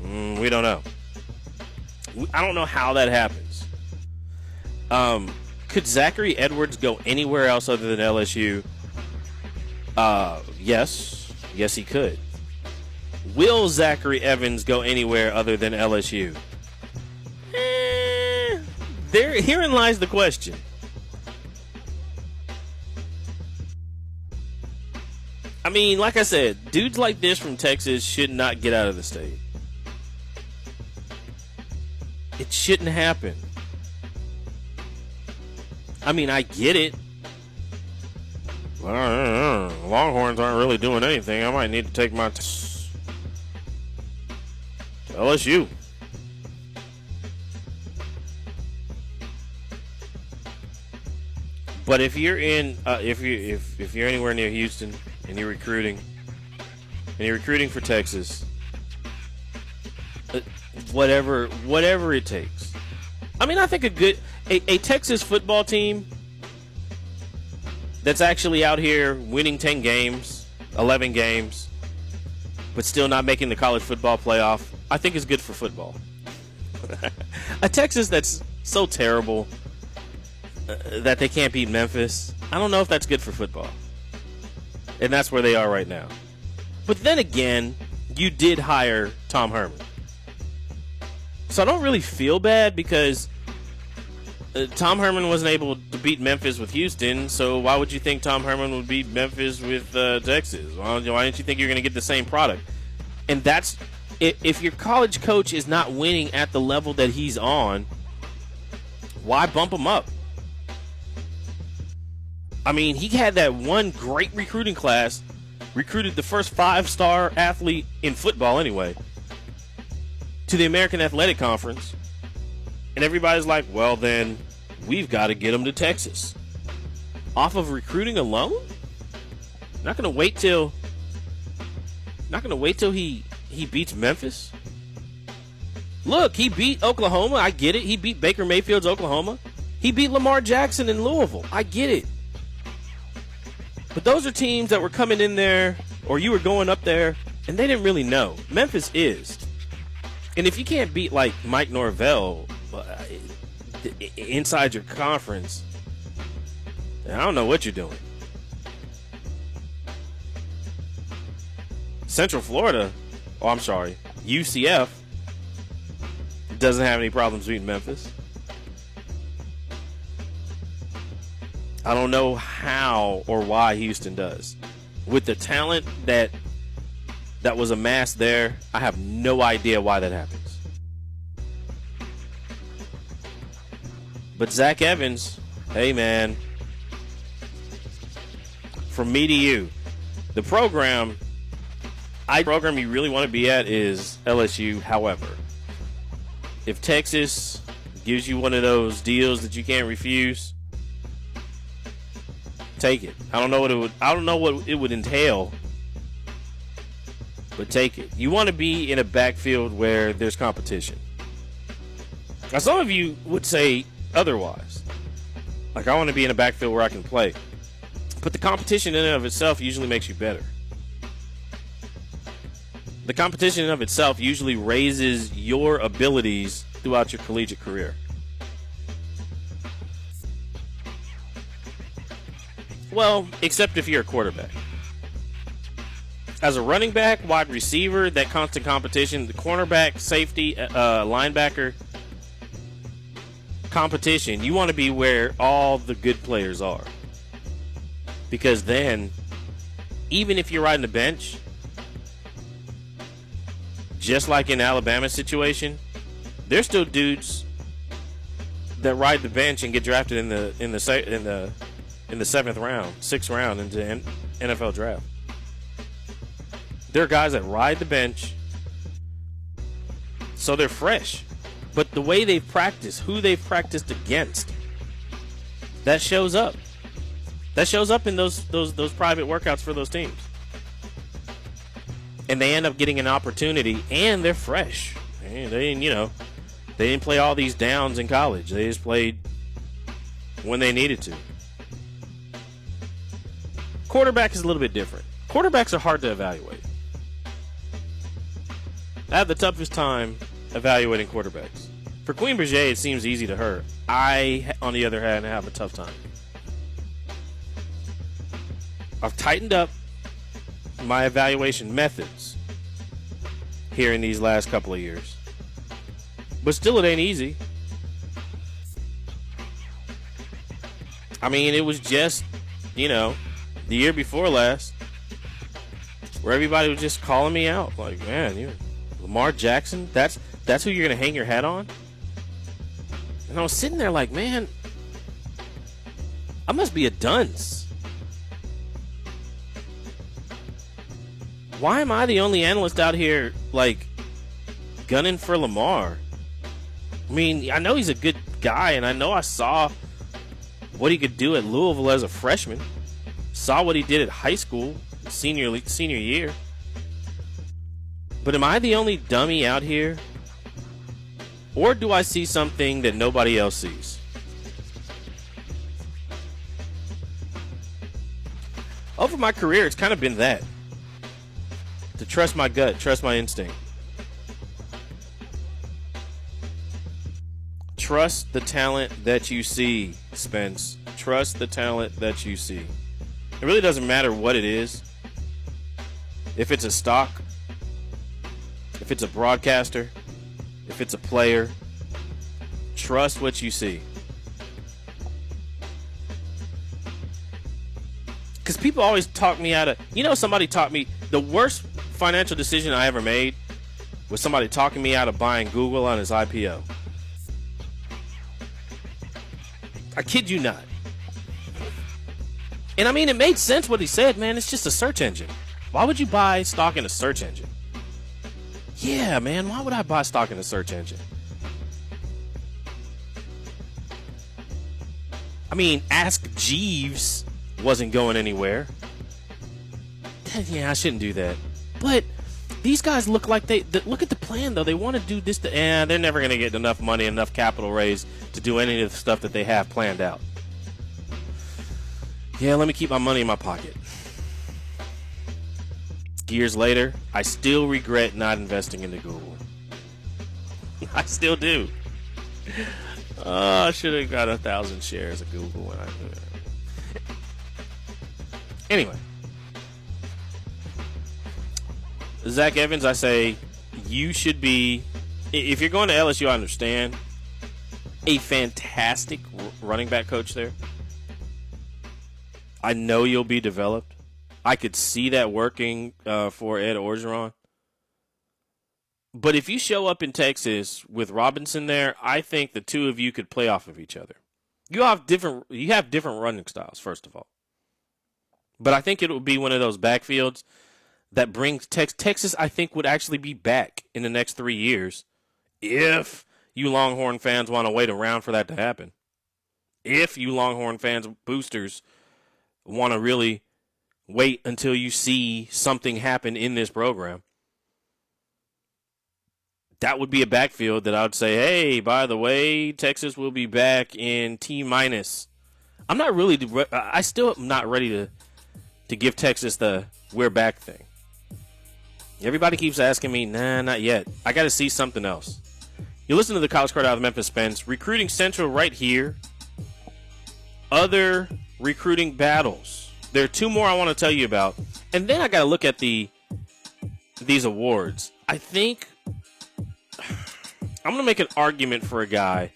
We don't know. I don't know how that happens. Could Zachary Edwards go anywhere else other than LSU? Yes. Yes, he could. Will Zachary Evans go anywhere other than LSU? Herein lies the question. I mean, like I said, dudes like this from Texas should not get out of the state. It shouldn't happen. I mean, I get it. Well, Longhorns aren't really doing anything. I might need to take my to LSU. But if you're in, if you're anywhere near Houston and you're recruiting for Texas, whatever it takes. I mean, I think a Texas football team that's actually out here winning 10 games, 11 games, but still not making the college football playoff, I think is good for football. A Texas that's so terrible that they can't beat Memphis, I don't know if that's good for football. And that's where they are right now. But then again, you did hire Tom Herman. So I don't really feel bad because Tom Herman wasn't able to beat Memphis with Houston, so why would you think Tom Herman would beat Memphis with Texas? Why didn't you think you're going to get the same product? And that's if your college coach is not winning at the level that he's on, why bump him up? I mean, he had that one great recruiting class, recruited the first 5-star athlete in football anyway, to the American Athletic Conference. And everybody's like, well, then we've got to get him to Texas. Off of recruiting alone? Not going to wait till he beats Memphis? Look, he beat Oklahoma. I get it. He beat Baker Mayfield's Oklahoma. He beat Lamar Jackson in Louisville. I get it. But those are teams that were coming in there, or you were going up there, and they didn't really know. Memphis is. And if you can't beat, like, Mike Norvell inside your conference, I don't know what you're doing. Central Florida, UCF, doesn't have any problems beating Memphis. I don't know how or why Houston does. With the talent that was amassed there, I have no idea why that happens. But Zach Evans, hey man, from me to you, the program you really want to be at is LSU. However, if Texas gives you one of those deals that you can't refuse, take it. I don't know what it would entail, but take it. You want to be in a backfield where there's competition. Now, some of you would say otherwise. Like, I want to be in a backfield where I can play. But the competition in and of itself usually makes you better. The competition in and of itself usually raises your abilities throughout your collegiate career. Well, except if you're a quarterback. As a running back, wide receiver, that constant competition, the cornerback, safety, linebacker, competition, you want to be where all the good players are. Because then, even if you're riding the bench, just like in Alabama's situation, there's still dudes that ride the bench and get drafted in the 7th round, 6th round into NFL draft. There are guys that ride the bench, so they're fresh. But the way they've practiced, who they've practiced against, that shows up. That shows up in those private workouts for those teams. And they end up getting an opportunity, and they're fresh. And they didn't play all these downs in college. They just played when they needed to. Quarterback is a little bit different. Quarterbacks are hard to evaluate. I have the toughest time evaluating quarterbacks. For Queen Berger, it seems easy to her. I, on the other hand, have a tough time. I've tightened up my evaluation methods here in these last couple of years. But still, it ain't easy. I mean, it was just, the year before last where everybody was just calling me out. Like, man, Lamar Jackson, that's who you're going to hang your hat on? And I was sitting there like, man, I must be a dunce. Why am I the only analyst out here, like, gunning for Lamar? I mean, I know he's a good guy, and I know I saw what he could do at Louisville as a freshman. Saw what he did at high school, senior year. But am I the only dummy out here? Or do I see something that nobody else sees? Over my career, it's kind of been that. To trust my gut, trust my instinct. Trust the talent that you see, Spence. Trust the talent that you see. It really doesn't matter what it is. If it's a stock, if it's a broadcaster, if it's a player, trust what you see. Because people always talk me out of... somebody taught me the worst financial decision I ever made with somebody talking me out of buying Google on his IPO. I kid you not. And I mean, it made sense what he said, man. It's just a search engine. Why would you buy stock in a search engine? Yeah, man, why would I buy stock in a search engine? I mean, Ask Jeeves wasn't going anywhere. Yeah, I shouldn't do that. But these guys look like look at the plan, though. They want to do this. They're never going to get enough money, enough capital raised to do any of the stuff that they have planned out. Yeah, let me keep my money in my pocket. Years later, I still regret not investing into Google. I still do. I should have got 1,000 shares of Google when I. Anyway, Zach Evans, I say you should be. If you're going to LSU, I understand. A fantastic running back coach there. I know you'll be developed. I could see that working for Ed Orgeron. But if you show up in Texas with Robinson there, I think the two of you could play off of each other. You have different running styles, first of all. But I think it will be one of those backfields that brings Texas, I think, would actually be back in the next 3 years if you Longhorn fans want to wait around for that to happen. If you Longhorn fans, boosters, want to really wait until you see something happen in this program. That would be a backfield that I would say, hey, by the way, Texas will be back in T-minus. I still am not ready to give Texas the we're back thing. Everybody keeps asking me, nah, not yet. I got to see something else. You listen to the College Card out of Memphis Spence. Recruiting Central right here. Other recruiting battles. There are two more I want to tell you about. And then I got to look at these awards. I think I'm going to make an argument for a guy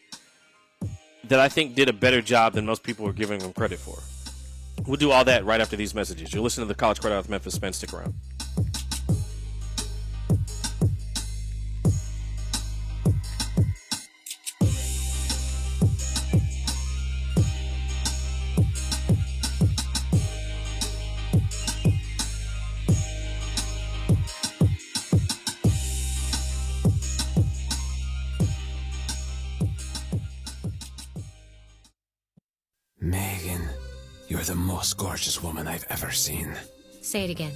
that I think did a better job than most people are giving him credit for. We'll do all that right after these messages. You'll listen to the College Card out of Memphis Spence. Stick around. Megan, you're the most gorgeous woman I've ever seen. Say it again.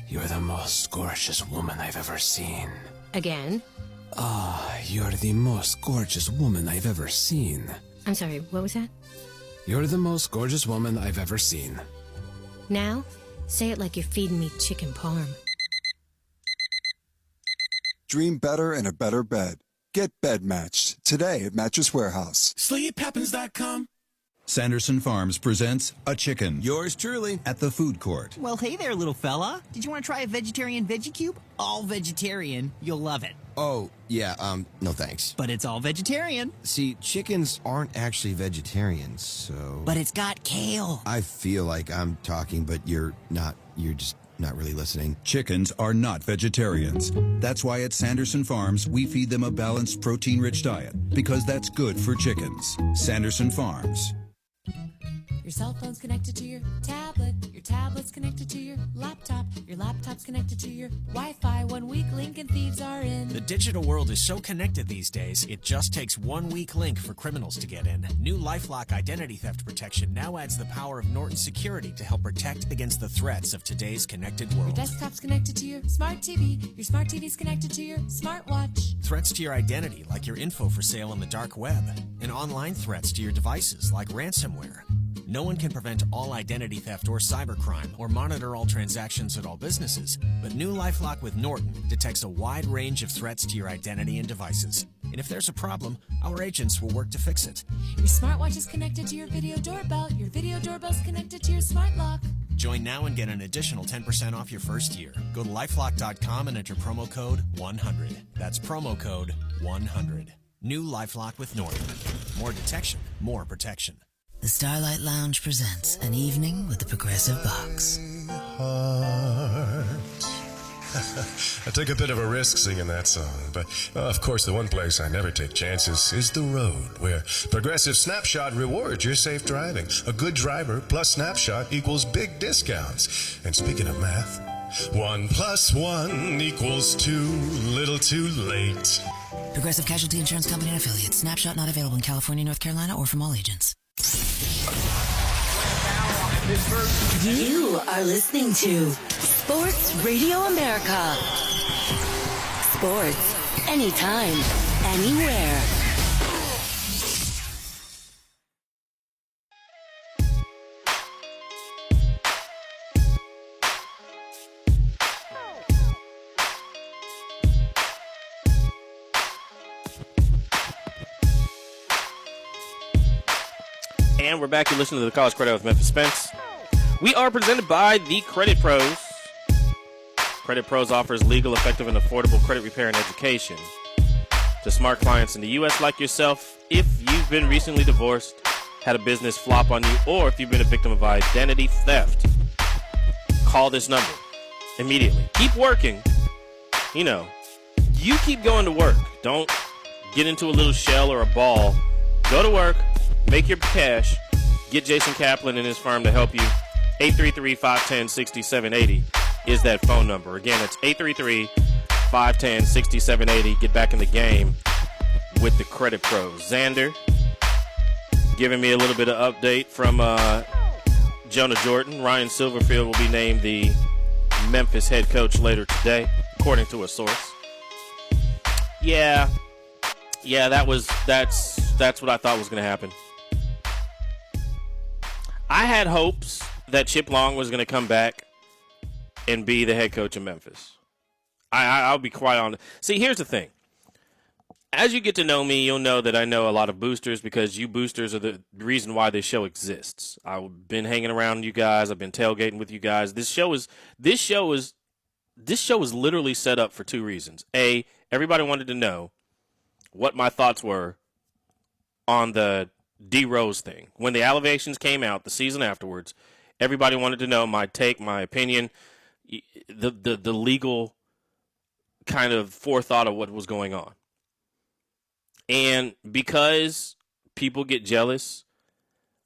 You're the most gorgeous woman I've ever seen. Again? You're the most gorgeous woman I've ever seen. I'm sorry, what was that? You're the most gorgeous woman I've ever seen. Now, say it like you're feeding me chicken parm. Dream better in a better bed. Get bed matched today at Mattress Warehouse. SleepHappens.com. Sanderson Farms presents A Chicken. Yours truly. At the food court. Well, hey there, little fella. Did you want to try a vegetarian veggie cube? All vegetarian. You'll love it. Oh, yeah, no thanks. But it's all vegetarian. See, chickens aren't actually vegetarians, so... But it's got kale. I feel like I'm talking, but you're just not really listening. Chickens are not vegetarians. That's why at Sanderson Farms, we feed them a balanced, protein-rich diet, because that's good for chickens. Sanderson Farms. Your cell phone's connected to your tablet's connected to your laptop's connected to your Wi-Fi. 1 weak link and thieves are in. The digital world is so connected these days, it just takes 1 weak link for criminals to get in. New LifeLock identity theft protection now adds the power of Norton Security to help protect against the threats of today's connected world. Your desktop's connected to your smart TV. Your smart TV's connected to your smartwatch. Threats to your identity, like your info for sale on the dark web. And online threats to your devices, like ransomware. No one can prevent all identity theft or cybercrime or monitor all transactions at all businesses, but new LifeLock with Norton detects a wide range of threats to your identity and devices. And if there's a problem, our agents will work to fix it. Your smartwatch is connected to your video doorbell. Your video doorbell's connected to your smart lock. Join now and get an additional 10% off your first year. Go to lifelock.com and enter promo code 100. That's promo code 100. New LifeLock with Norton. More detection, more protection. The Starlight Lounge presents An Evening with the Progressive Box. I took a bit of a risk singing that song, but of course the one place I never take chances is the road, where Progressive Snapshot rewards your safe driving. A good driver plus Snapshot equals big discounts. And speaking of math, 1 + 1 = 2, little too late. Progressive Casualty Insurance Company and Affiliates. Snapshot not available in California, North Carolina, or from all agents. You are listening to Sports Radio America. Sports, anytime, anywhere. And we're back. You're listening to the College Credit with Memphis Spence. We are presented by the Credit Pros. Credit Pros offers legal, effective, and affordable credit repair and education to smart clients in the U.S. like yourself. If you've been recently divorced, had a business flop on you, or if you've been a victim of identity theft, call this number immediately. Keep working. You keep going to work. Don't get into a little shell or a ball. Go to work. Make your cash. Get Jason Kaplan and his firm to help you. 833-510-6780 is that phone number. Again, it's 833-510-6780. Get back in the game with the Credit Pros. Xander giving me a little bit of update from Jonah Jordan. Ryan Silverfield will be named the Memphis head coach later today, according to a source. Yeah, that's what I thought was going to happen. I had hopes that Chip Long was going to come back and be the head coach of Memphis. I'll be quite honest. See, here's the thing. As you get to know me, you'll know that I know a lot of boosters, because you boosters are the reason why this show exists. I've been hanging around you guys. I've been tailgating with you guys. This show is literally set up for two reasons. A, everybody wanted to know what my thoughts were on the D Rose thing. When the allegations came out the season afterwards, everybody wanted to know my take, my opinion, the legal kind of forethought of what was going on. And because people get jealous,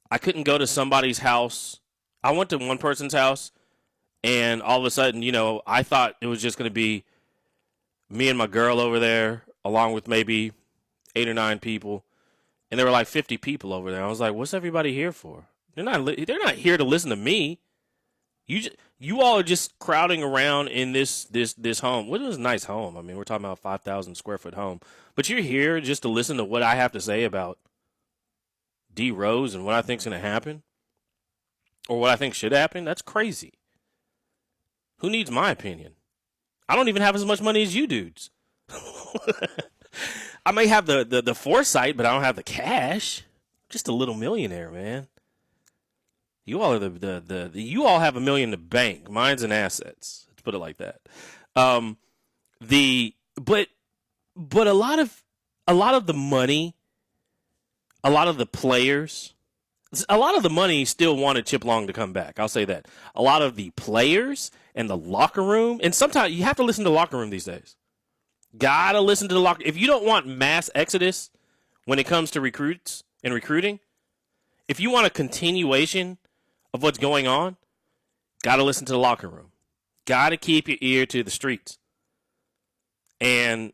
I couldn't go to somebody's house. I went to one person's house, and all of a sudden, I thought it was just going to be me and my girl over there, along with maybe 8 or 9 people. And there were like 50 people over there. I was like, what's everybody here for? They're not here to listen to me. You all are just crowding around in this home. What is a nice home? I mean, we're talking about a 5,000 square foot home. But you're here just to listen to what I have to say about D Rose and what I think's going to happen, or what I think should happen. That's crazy. Who needs my opinion? I don't even have as much money as you dudes. I may have the foresight, but I don't have the cash. Just a little millionaire, man. You all are you all have $1 million in the bank. Mine's in assets. Let's put it like that. But a lot of the money, a lot of the players, a lot of the money still wanted Chip Long to come back. I'll say that. A lot of the players and the locker room, and sometimes you have to listen to the locker room these days. Gotta listen to the locker. If you don't want mass exodus when it comes to recruits and recruiting, if you want a continuation of what's going on, gotta listen to the locker room. Gotta keep your ear to the streets. And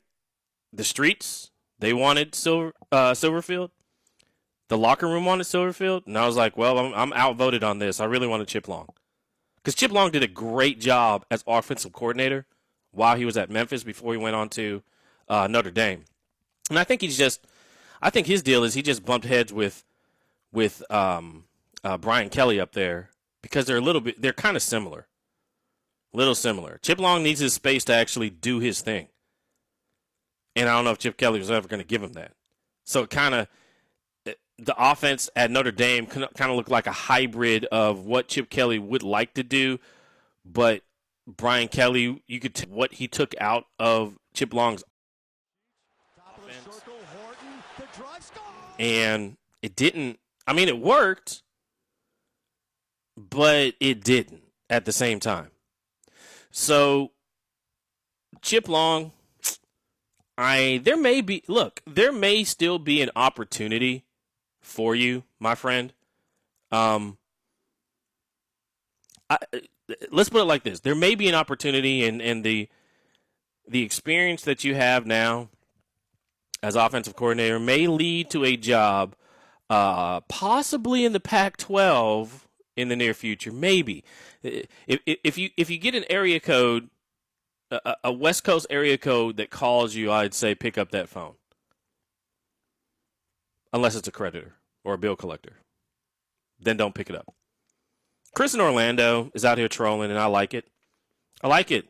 the streets, they wanted Silverfield. The locker room wanted Silverfield. And I was like, well, I'm outvoted on this. I really wanted Chip Long. Because Chip Long did a great job as offensive coordinator while he was at Memphis before he went on to Notre Dame. And I think his deal is he just bumped heads with Brian Kelly up there, because they're kind of similar. Little similar. Chip Long needs his space to actually do his thing. And I don't know if Chip Kelly was ever going to give him that. So the offense at Notre Dame kind of looked like a hybrid of what Chip Kelly would like to do, but Brian Kelly, you could tell what he took out of Chip Long's offense. And it didn't. I mean, it worked, but it didn't at the same time. So Chip Long, there may still be an opportunity for you, my friend. Let's put it like this. There may be an opportunity, and the experience that you have now as offensive coordinator may lead to a job possibly in the Pac-12 in the near future. Maybe. If you get an area code, a West Coast area code that calls you, I'd say pick up that phone. Unless it's a creditor or a bill collector. Then don't pick it up. Chris in Orlando is out here trolling, and I like it. I like it.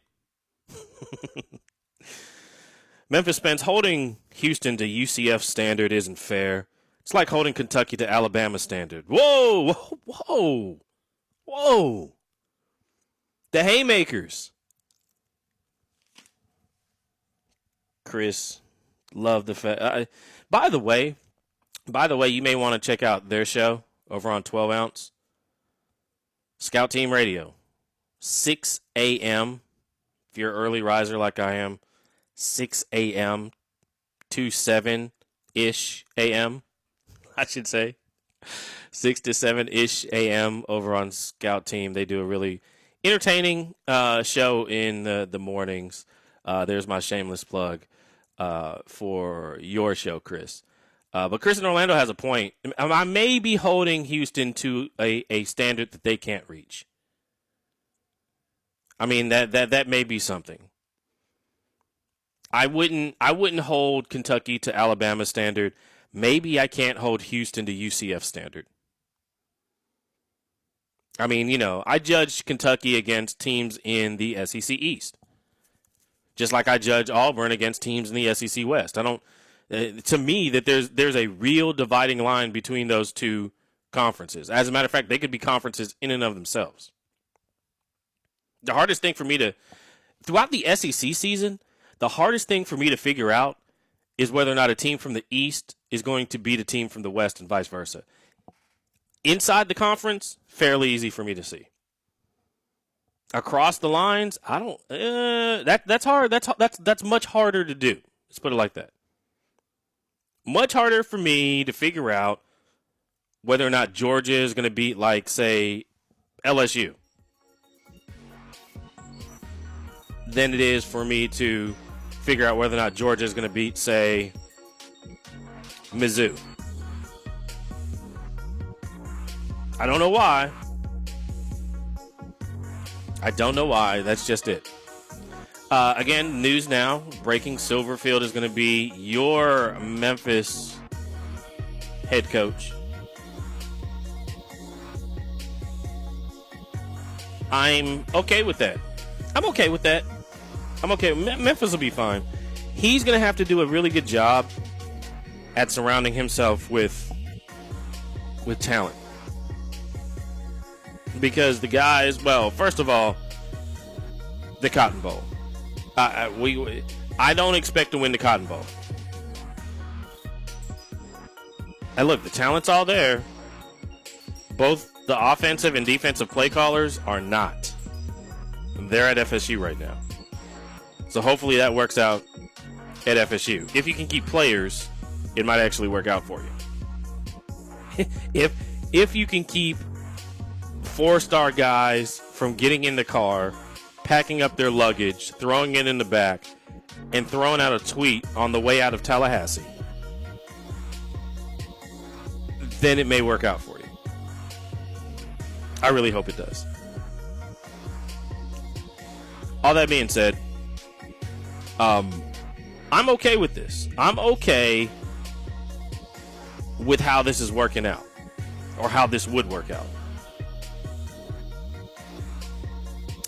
Memphis Spence, holding Houston to UCF standard isn't fair. It's like holding Kentucky to Alabama standard. Whoa, whoa, whoa, whoa. The haymakers. Chris, love the fact. By the way, you may want to check out their show over on 12 Ounce. Scout Team Radio, 6 a.m. If you're an early riser like I am, 6 a.m. to 7-ish a.m., I should say. 6 to 7-ish a.m. over on Scout Team. They do a really entertaining show in the mornings. There's my shameless plug for your show, Chris. But Chris in Orlando has a point. I may be holding Houston to a standard that they can't reach. I mean, that may be something. I wouldn't hold Kentucky to Alabama standard. Maybe I can't hold Houston to UCF standard. I mean, I judge Kentucky against teams in the SEC East. Just like I judge Auburn against teams in the SEC West. I don't. To me, that there's a real dividing line between those two conferences. As a matter of fact, they could be conferences in and of themselves. The hardest thing for me throughout the SEC season, the hardest thing for me to figure out is whether or not a team from the East is going to beat a team from the West and vice versa. Inside the conference, fairly easy for me to see. Across the lines, I don't. That's hard. That's much harder to do. Let's put it like that. Much harder for me to figure out whether or not Georgia is going to beat, like, say, LSU, than it is for me to figure out whether or not Georgia is going to beat, say, Mizzou. I don't know why. That's just it. Again, news now. Breaking: Silverfield is going to be your Memphis head coach. I'm okay with that. Memphis will be fine. He's going to have to do a really good job at surrounding himself with talent. Because the guys, well, first of all, the Cotton Bowl. I don't expect to win the Cotton Bowl. And look, the talent's all there. Both the offensive and defensive play callers are not. They're at FSU right now. So hopefully that works out at FSU. If you can keep players, it might actually work out for you. If you can keep 4-star guys from getting in the car, packing up their luggage, throwing it in the back, and throwing out a tweet on the way out of Tallahassee, then it may work out for you. I really hope it does. All that being said, I'm okay with this. I'm okay with how this is working out, or how this would work out.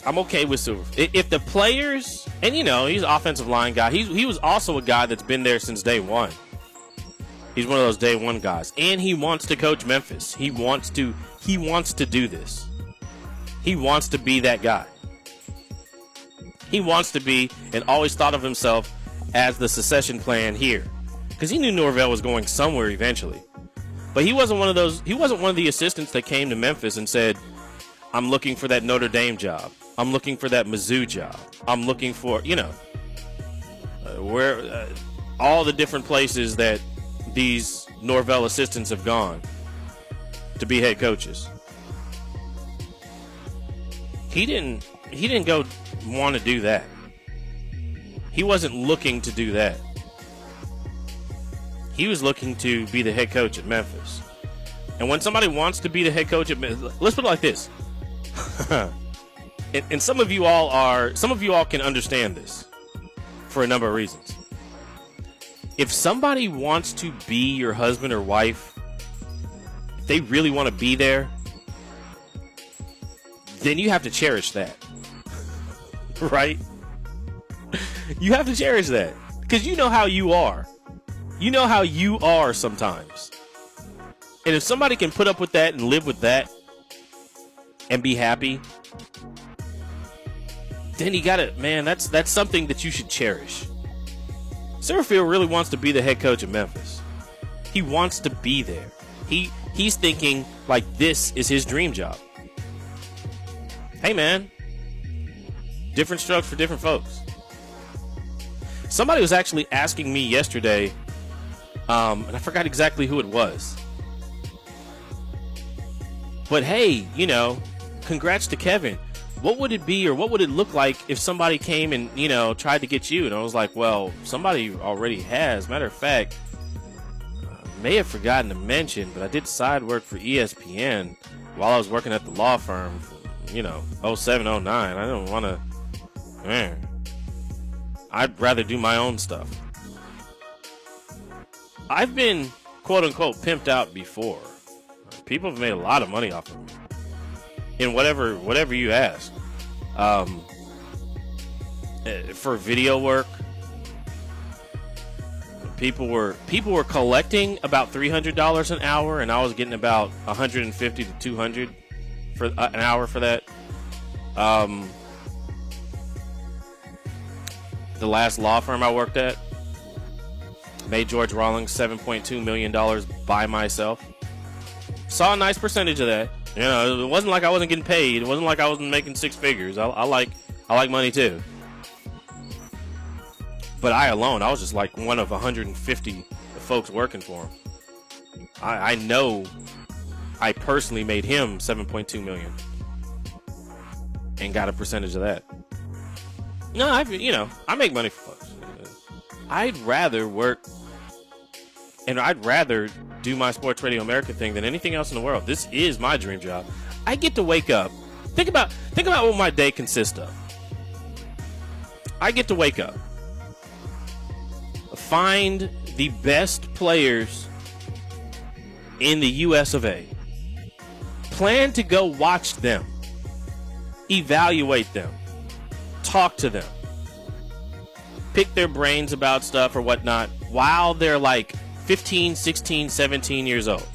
I'm okay with Silver. If the players, and he's an offensive line guy. He was also a guy that's been there since day one. He's one of those day one guys, and he wants to coach Memphis. He wants to do this. He wants to be that guy. He wants to be, and always thought of himself as the succession plan here, because he knew Norvell was going somewhere eventually. But he wasn't one of those. He wasn't one of the assistants that came to Memphis and said, "I'm looking for that Notre Dame job. I'm looking for that Mizzou job. I'm looking for," where all the different places that these Norvell assistants have gone to be head coaches. He didn't go want to do that. He wasn't looking to do that. He was looking to be the head coach at Memphis. And when somebody wants to be the head coach at Memphis, let's put it like this. and some of you all can understand this for a number of reasons. If somebody wants to be your husband or wife, if they really want to be there, then you have to cherish that. Right? You have to cherish that. Because you know how you are. You know how you are sometimes. And if somebody can put up with that and live with that and be happy, then you gotta, man, that's something that you should cherish. Summerfield really wants to be the head coach of Memphis. He wants to be there. He's thinking like this is his dream job. Hey, man, different strokes for different folks. Somebody was actually asking me yesterday, and I forgot exactly who it was. But hey, congrats to Kevin. What would it be, or what would it look like if somebody came and, tried to get you? And I was like, well, somebody already has. Matter of fact, I may have forgotten to mention, but I did side work for ESPN while I was working at the law firm, 07, 09. I don't want to, man. I'd rather do my own stuff. I've been, quote unquote, pimped out before. People have made a lot of money off of me in whatever you ask. For video work, people were collecting about $300 an hour, and I was getting about $150 to $200 for an hour for that. The last law firm I worked at made George Rawlings $7.2 million by myself. Saw a nice percentage of that. It wasn't like I wasn't getting paid. It wasn't like I wasn't making six figures. I like money too. But I was just like one of 150 folks working for him. I know I personally made him $7.2 million and got a percentage of that. No, I make money for folks. I'd rather work, and I'd rather do my Sports Radio America thing than anything else in the world. This is my dream job. I get to wake up. Think about what my day consists of. I get to wake up, find the best players in the US of A, plan to go watch them, evaluate them, talk to them, pick their brains about stuff or whatnot while they're like 15, 16, 17 years old.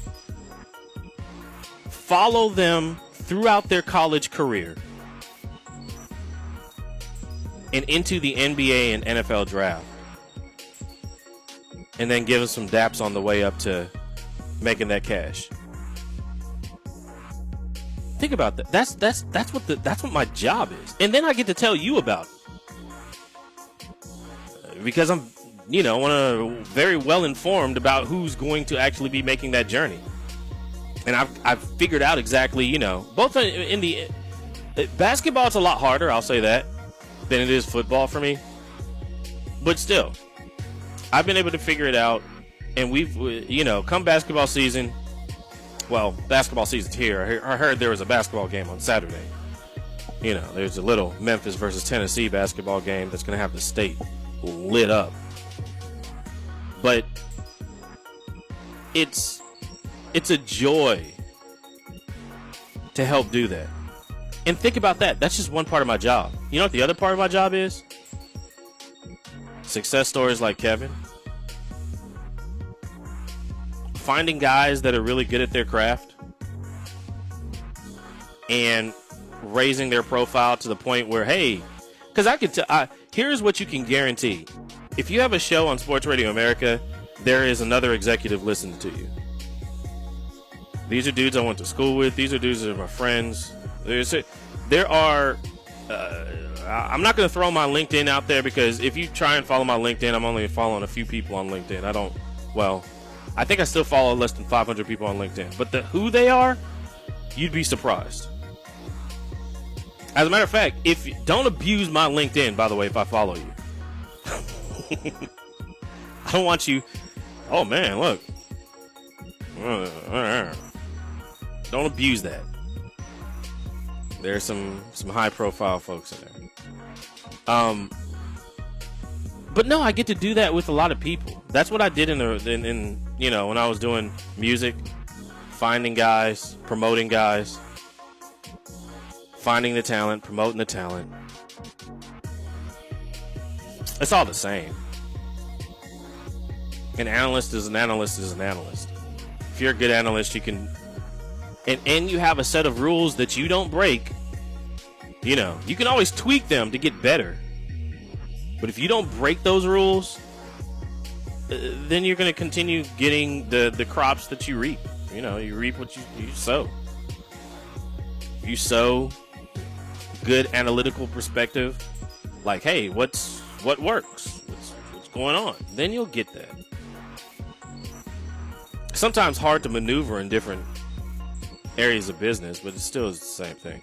Follow them throughout their college career and into the NBA and NFL draft. And then give us some daps on the way up to making that cash. Think about that. That's what my job is. And then I get to tell you about it. Because I'm, very well informed about who's going to actually be making that journey. And I've figured out exactly, both in the basketball, it's a lot harder, I'll say that, than it is football for me. But still, I've been able to figure it out. And we've, come basketball season. Well, basketball season's here. I heard there was a basketball game on Saturday. There's a little Memphis versus Tennessee basketball game that's going to have the state lit up. But it's a joy to help do that. And think about that. That's just one part of my job. You know what the other part of my job is? Success stories like Kevin. Finding guys that are really good at their craft and raising their profile to the point where, hey, because I could here's what you can guarantee. If you have a show on Sports Radio America, there is another executive listening to you. These are dudes I went to school with. These are dudes that are my friends. There are I'm not going to throw my LinkedIn out there because if you try and follow my LinkedIn, I'm only following a few people on LinkedIn. I think I still follow less than 500 people on LinkedIn. But who they are, you'd be surprised. As a matter of fact, don't abuse my LinkedIn, by the way, if I follow you. I don't want you. Oh, man, look. Don't abuse that. There's some high-profile folks in there. But no, I get to do that with a lot of people. That's what I did in when I was doing music, finding guys, promoting guys, finding the talent, promoting the talent. It's all the same. An analyst is an analyst is an analyst. If you're a good analyst, you can, and you have a set of rules that you don't break. You can always tweak them to get better. But if you don't break those rules, then you're going to continue getting the crops that you reap. You reap what you sow. You sow good analytical perspective, like, hey, what works? What's going on? Then you'll get that. Sometimes hard to maneuver in different areas of business, but it still is the same thing.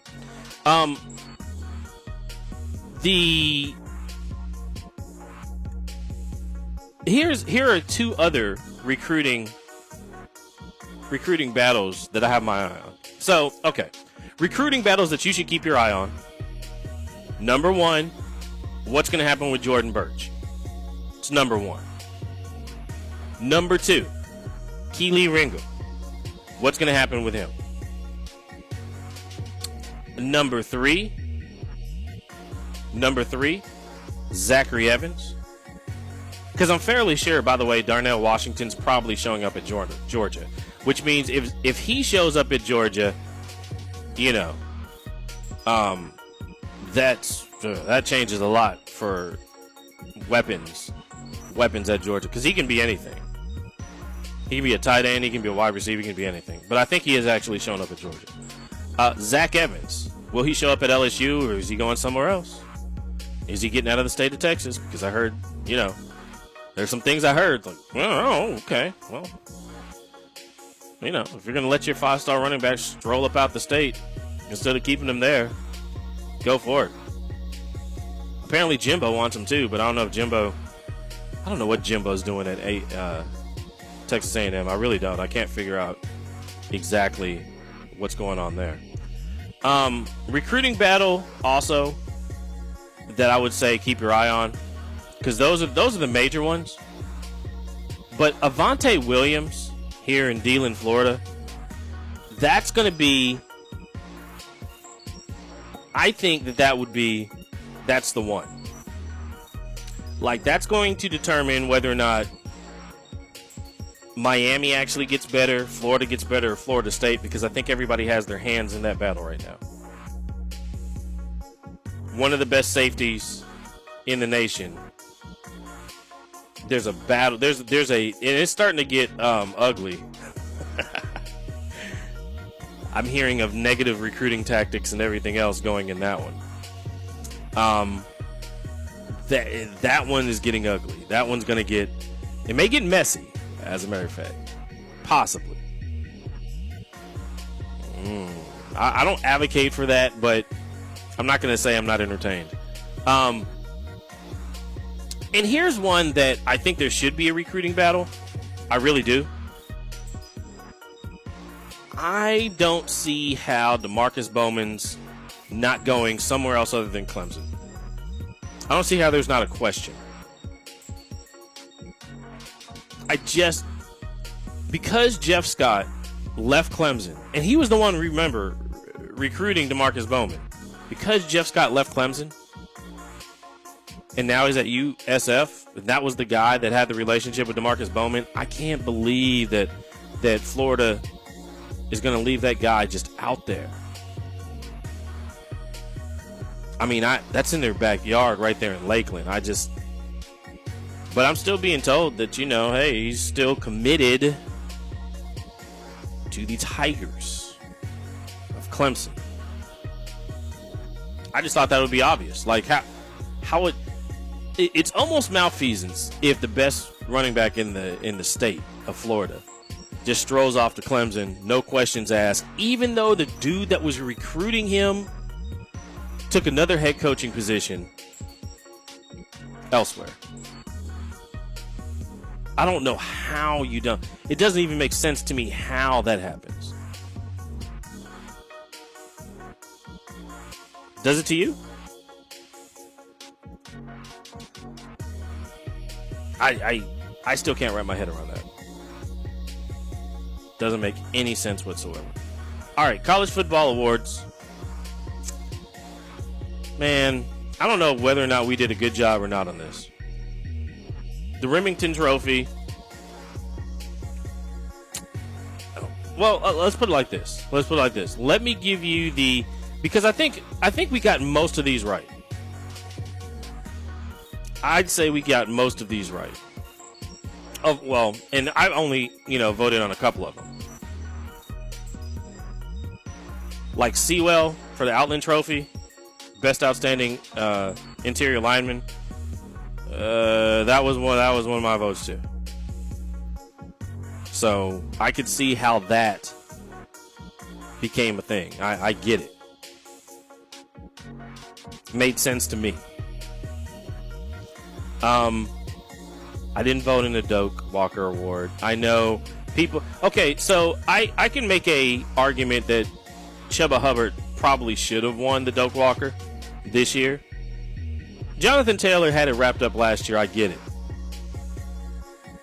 Here are two other recruiting battles that I have my eye on. So, okay. Recruiting battles that you should keep your eye on. Number one, what's going to happen with Jordan Birch? It's number one. Number two, Keely Ringo. What's going to happen with him? Number three, Zachary Evans. Because I'm fairly sure, by the way, Darnell Washington's probably showing up at Georgia. Which means if he shows up at Georgia, that changes a lot for weapons at Georgia. Because he can be anything. He can be a tight end, he can be a wide receiver, he can be anything. But I think he has actually shown up at Georgia. Zach Evans, will he show up at LSU or is he going somewhere else? Is he getting out of the state of Texas? Because I heard, there's some things I heard, like, oh, okay, well, if you're going to let your 5-star running back stroll up out the state instead of keeping him there, go for it. Apparently Jimbo wants him too, but I don't know what Jimbo's doing at Texas A&M. I really don't. I can't figure out exactly what's going on there. Recruiting battle also that I would say keep your eye on, because those are the major ones. But Avante Williams here in Deland, Florida, that's going to be, I think that's the one. Like, that's going to determine whether or not Miami actually gets better, Florida gets better, or Florida State, because I think everybody has their hands in that battle right now. One of the best safeties in the nation. There's a battle. And it's starting to get ugly. I'm hearing of negative recruiting tactics and everything else going in that one. That one is getting ugly. That one's going to get, it may get messy, as a matter of fact. Possibly. I don't advocate for that, but I'm not going to say I'm not entertained. And here's one that I think there should be a recruiting battle. I really do. I don't see how DeMarcus Bowman's not going somewhere else other than Clemson. I don't see how there's not a question. Because Jeff Scott left Clemson, and he was the one, remember, recruiting DeMarcus Bowman. Because Jeff Scott left Clemson, and now he's at USF, and that was the guy that had the relationship with DeMarcus Bowman, I can't believe that Florida is going to leave that guy just out there. I mean, that's in their backyard right there in Lakeland. But I'm still being told that, hey, he's still committed to the Tigers of Clemson. I just thought that would be obvious. Like it's almost malfeasance if the best running back in the state of Florida just strolls off to Clemson, no questions asked, even though the dude that was recruiting him took another head coaching position elsewhere. I don't know how you don't. It doesn't even make sense to me how that happens. Does it to you? I still can't wrap my head around that. Doesn't make any sense whatsoever. All right, college football awards. Man, I don't know whether or not we did a good job or not on this. The Remington Trophy. Well, let's put it like this. Let me give you because I think we got most of these right. I'd say we got most of these right. And I only, voted on a couple of them. Like Sewell for the Outland Trophy, best outstanding interior lineman. That was one of my votes too. So I could see how that became a thing. I get it. Made sense to me. I didn't vote in the Doak Walker Award. I know people. Okay, so I can make a argument that Chuba Hubbard probably should have won the Doak Walker this year. Jonathan Taylor had it wrapped up last year. I get it.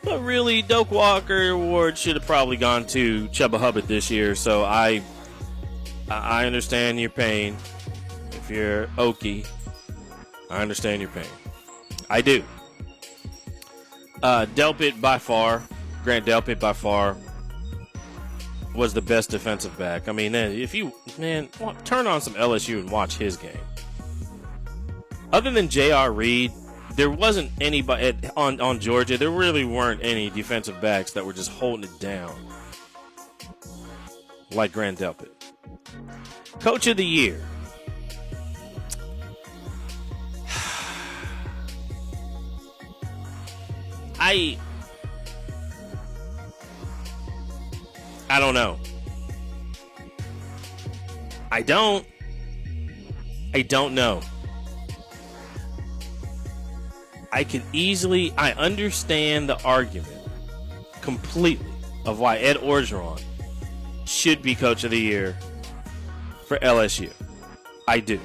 But really, Doak Walker Award should have probably gone to Chuba Hubbard this year. So I understand your pain. If you're Okie, I understand your pain. I do. Delpit by far, Grant Delpit by far was the best defensive back. I mean, if you, turn on some LSU and watch his game. Other than J.R. Reed, there wasn't anybody on Georgia. There really weren't any defensive backs that were just holding it down like Grant Delpit. Coach of the Year. I don't know. I don't know. I understand the argument completely of why Ed Orgeron should be Coach of the Year for LSU. I do.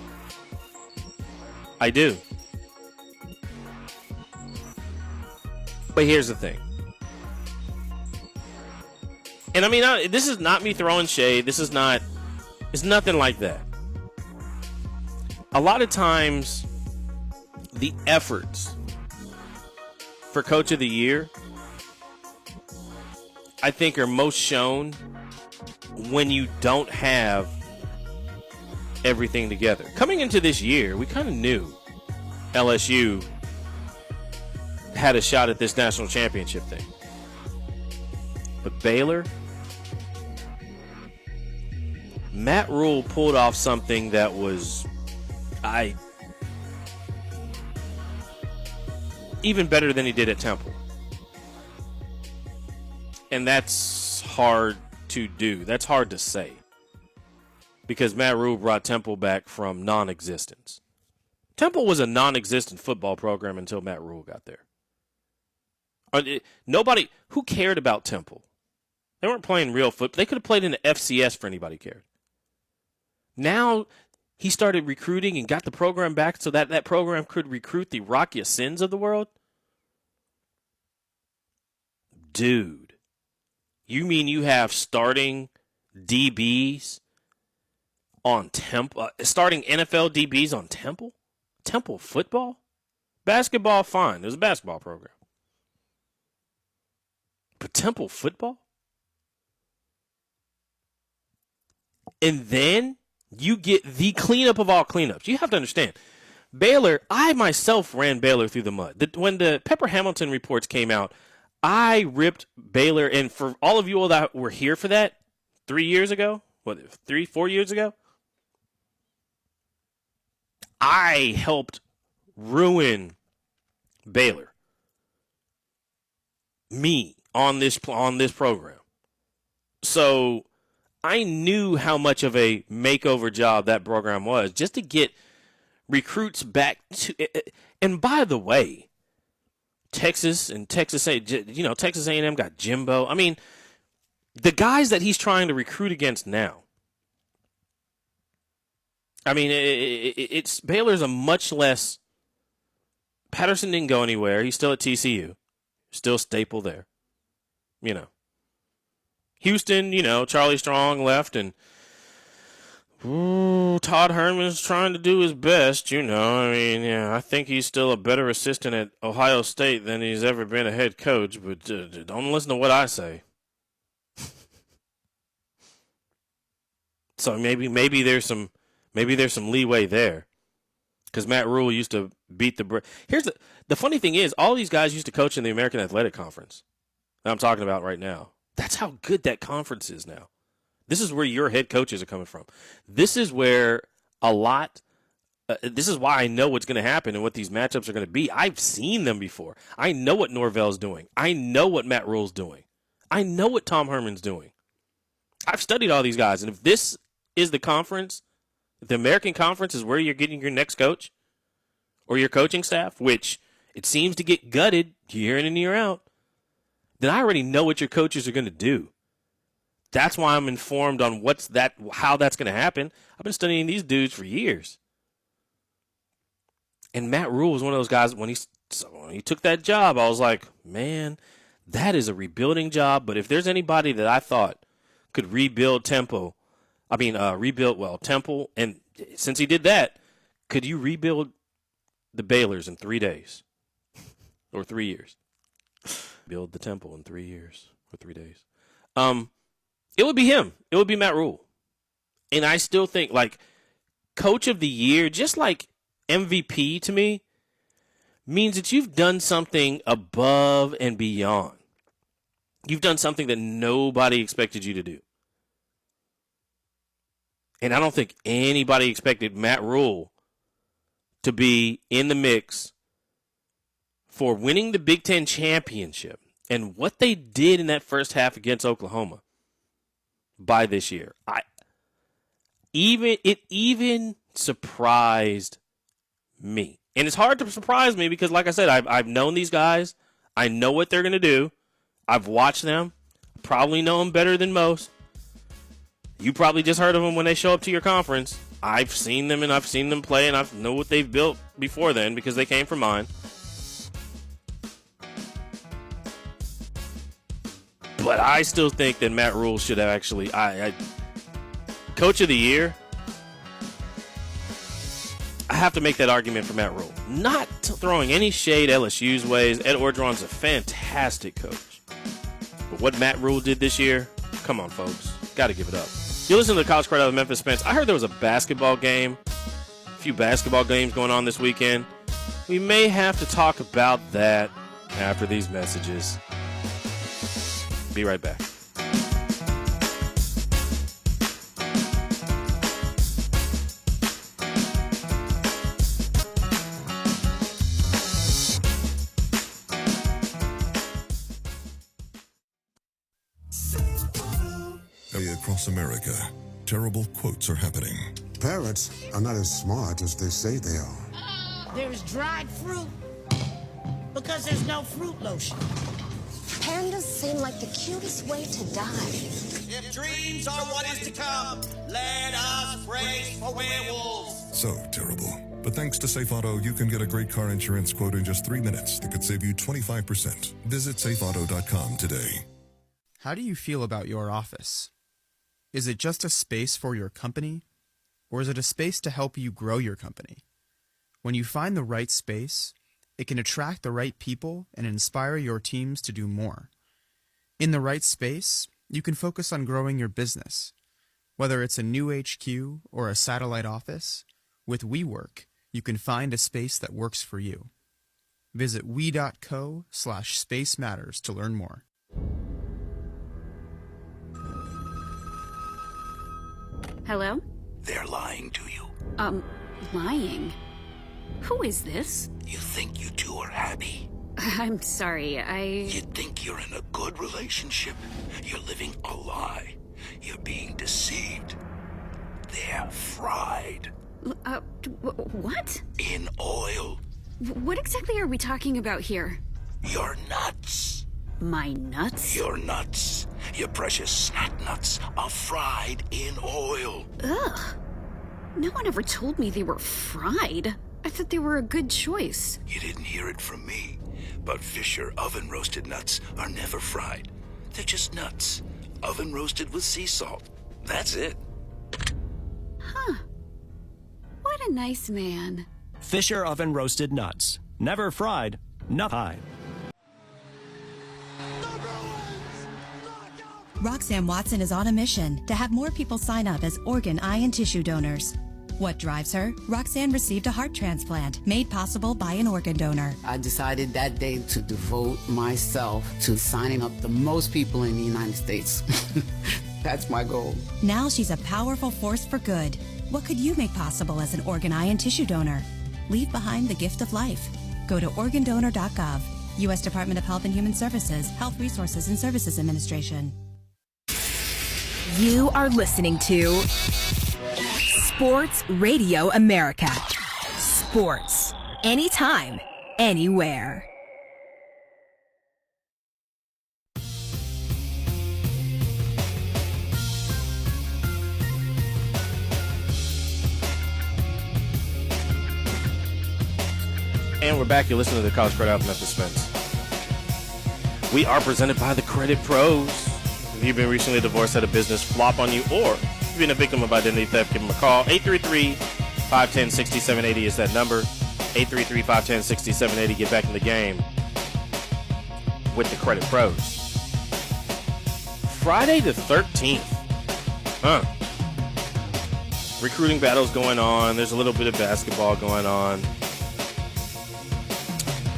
But here's the thing. And I mean, this is not me throwing shade. It's nothing like that. A lot of times, the efforts for Coach of the Year, I think, are most shown when you don't have everything together. Coming into this year, we kind of knew LSU had a shot at this national championship thing. But Baylor, Matt Rule pulled off something that was even better than he did at Temple. And that's hard to do. That's hard to say. Because Matt Rule brought Temple back from non-existence. Temple was a non-existent football program until Matt Rule got there. Nobody who cared about Temple. They weren't playing real football. They could have played in the FCS for anybody cared. Now he started recruiting and got the program back so that program could recruit the Rocky Sins of the world. Dude, you mean you have starting DBs on Temple? Starting NFL DBs on Temple? Temple football? Basketball, fine. There's a basketball program. But Temple football? And then you get the cleanup of all cleanups. You have to understand, Baylor, I myself ran Baylor through the mud. When the Pepper Hamilton reports came out, I ripped Baylor, and for all of you all that were here for that 3 years ago, 4 years ago, I helped ruin Baylor. Me on this program. So I knew how much of a makeover job that program was just to get recruits back to. And by the way, Texas A&M got Jimbo. I mean, the guys that he's trying to recruit against now. I mean, it's Baylor's a much less. Patterson didn't go anywhere. He's still at TCU, still staple there. Houston, Charlie Strong left, and Todd Herman's trying to do his best. I think he's still a better assistant at Ohio State than he's ever been a head coach. But don't listen to what I say. So maybe there's some leeway there, because Matt Rule used to beat the. Here's the funny thing is, all these guys used to coach in the American Athletic Conference that I'm talking about right now. That's how good that conference is now. This is where your head coaches are coming from. This is where this is why I know what's going to happen and what these matchups are going to be. I've seen them before. I know what Norvell's doing. I know what Matt Rule's doing. I know what Tom Herman's doing. I've studied all these guys, and if this is the conference, if the American Conference is where you're getting your next coach or your coaching staff, which it seems to get gutted year in and year out, then I already know what your coaches are going to do. That's why I'm informed on how that's going to happen. I've been studying these dudes for years. And Matt Rule was one of those guys, when he took that job, I was like, man, that is a rebuilding job. But if there's anybody that I thought could rebuild Temple, and since he did that, could you rebuild the Baylors in 3 days or 3 years? Build the Temple in 3 years or 3 days. It would be him. It would be Matt Rule. And I still think, like, Coach of the Year, just like MVP to me, means that you've done something above and beyond. You've done something that nobody expected you to do. And I don't think anybody expected Matt Rule to be in the mix for winning the Big Ten championship. And what they did in that first half against Oklahoma by this year, it even surprised me. And it's hard to surprise me because, like I said, I've known these guys. I know what they're going to do. I've watched them. Probably know them better than most. You probably just heard of them when they show up to your conference. I've seen them, and I've seen them play, and I know what they've built before then because they came from mine. But I still think that Matt Rule should have actually, Coach of the Year, I have to make that argument for Matt Rule. Not throwing any shade LSU's ways. Ed Orgeron's a fantastic coach. But what Matt Rule did this year, come on, folks. Got to give it up. You listen to the College Credit of Memphis Spence. I heard there was a basketball game, a few basketball games going on this weekend. We may have to talk about that after these messages. Be right back. Across America, terrible quotes are happening. Parrots are not as smart as they say they are. There's dried fruit because there's no fruit lotion. Pandas seem like the cutest way to die. If dreams are what is to come, let us brace for werewolves. So terrible. But thanks to Safe Auto, you can get a great car insurance quote in just 3 minutes that could save you 25%. Visit safeauto.com today. How do you feel about your office? Is it just a space for your company, or is it a space to help you grow your company? When you find the right space, it can attract the right people and inspire your teams to do more. In the right space, you can focus on growing your business. Whether it's a new HQ or a satellite office, with WeWork, you can find a space that works for you. Visit we.co/Space Matters to learn more. Hello? They're lying to you. Lying? Who is this? You think you two are happy? I'm sorry, You think you're in a good relationship? You're living a lie. You're being deceived. They're fried. What? In oil. What exactly are we talking about here? Your nuts. My nuts? Your nuts. Your precious snack nuts are fried in oil. Ugh. No one ever told me they were fried. I thought they were a good choice. You didn't hear it from me, but Fisher oven-roasted nuts are never fried. They're just nuts, oven-roasted with sea salt. That's it. Huh. What a nice man. Fisher oven roasted nuts. Never fried, not fried. Roxanne Watson is on a mission to have more people sign up as organ, eye, and tissue donors. What drives her? Roxanne received a heart transplant made possible by an organ donor. I decided that day to devote myself to signing up the most people in the United States. That's my goal. Now she's a powerful force for good. What could you make possible as an organ, eye, and tissue donor? Leave behind the gift of life. Go to organdonor.gov. U.S. Department of Health and Human Services, Health Resources and Services Administration. You are listening to Sports Radio America. Sports. Anytime, anywhere. And we're back. You're listening to the College Credit Out Memphis Spence. We are presented by the Credit Pros. If you've been recently divorced, had a business flop on you, or you've been a victim of identity theft, give them a call. 833-510-6780 is that number. 833-510-6780. Get back in the game with the Credit Pros. Friday the 13th. Recruiting battles going on. There's a little bit of basketball going on.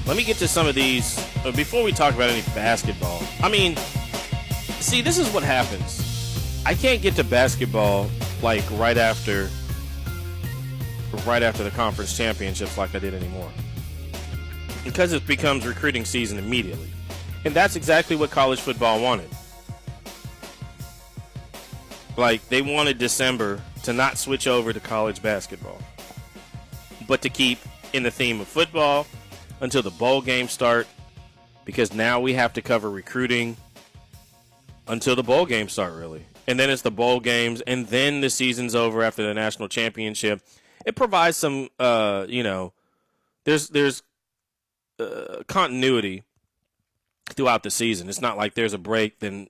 Let me get to some of these before we talk about any basketball. I mean, see, this is what happens. I can't get to basketball like right after the conference championships like I did anymore, because it becomes recruiting season immediately. And that's exactly what college football wanted. Like, they wanted December to not switch over to college basketball, but to keep in the theme of football until the bowl games start, because now we have to cover recruiting until the bowl games start, really. And then it's the bowl games, and then the season's over after the national championship. It provides some, there's continuity throughout the season. It's not like there's a break, then,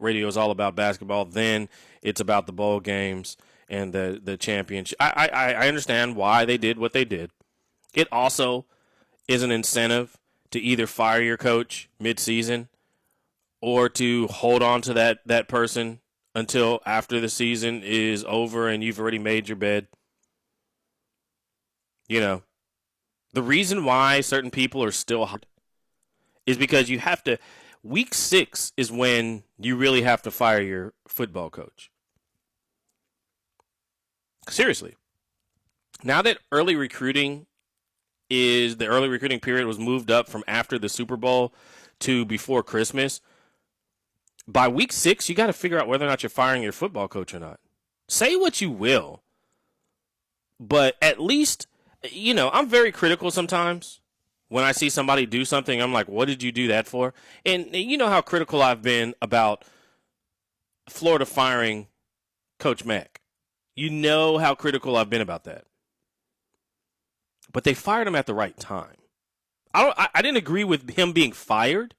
radio is all about basketball, then it's about the bowl games and the championship. I understand why they did what they did. It also is an incentive to either fire your coach mid-season or to hold on to that person until after the season is over and you've already made your bed. The reason why certain people are still hot is because you have to. Week 6 is when you really have to fire your football coach. Seriously. Now that the early recruiting period was moved up from after the Super Bowl to before Christmas, by week 6, you got to figure out whether or not you're firing your football coach or not. Say what you will, but at least, I'm very critical sometimes. When I see somebody do something, I'm like, what did you do that for? And you know how critical I've been about Florida firing Coach Mack. You know how critical I've been about that. But they fired him at the right time. I didn't agree with him being fired,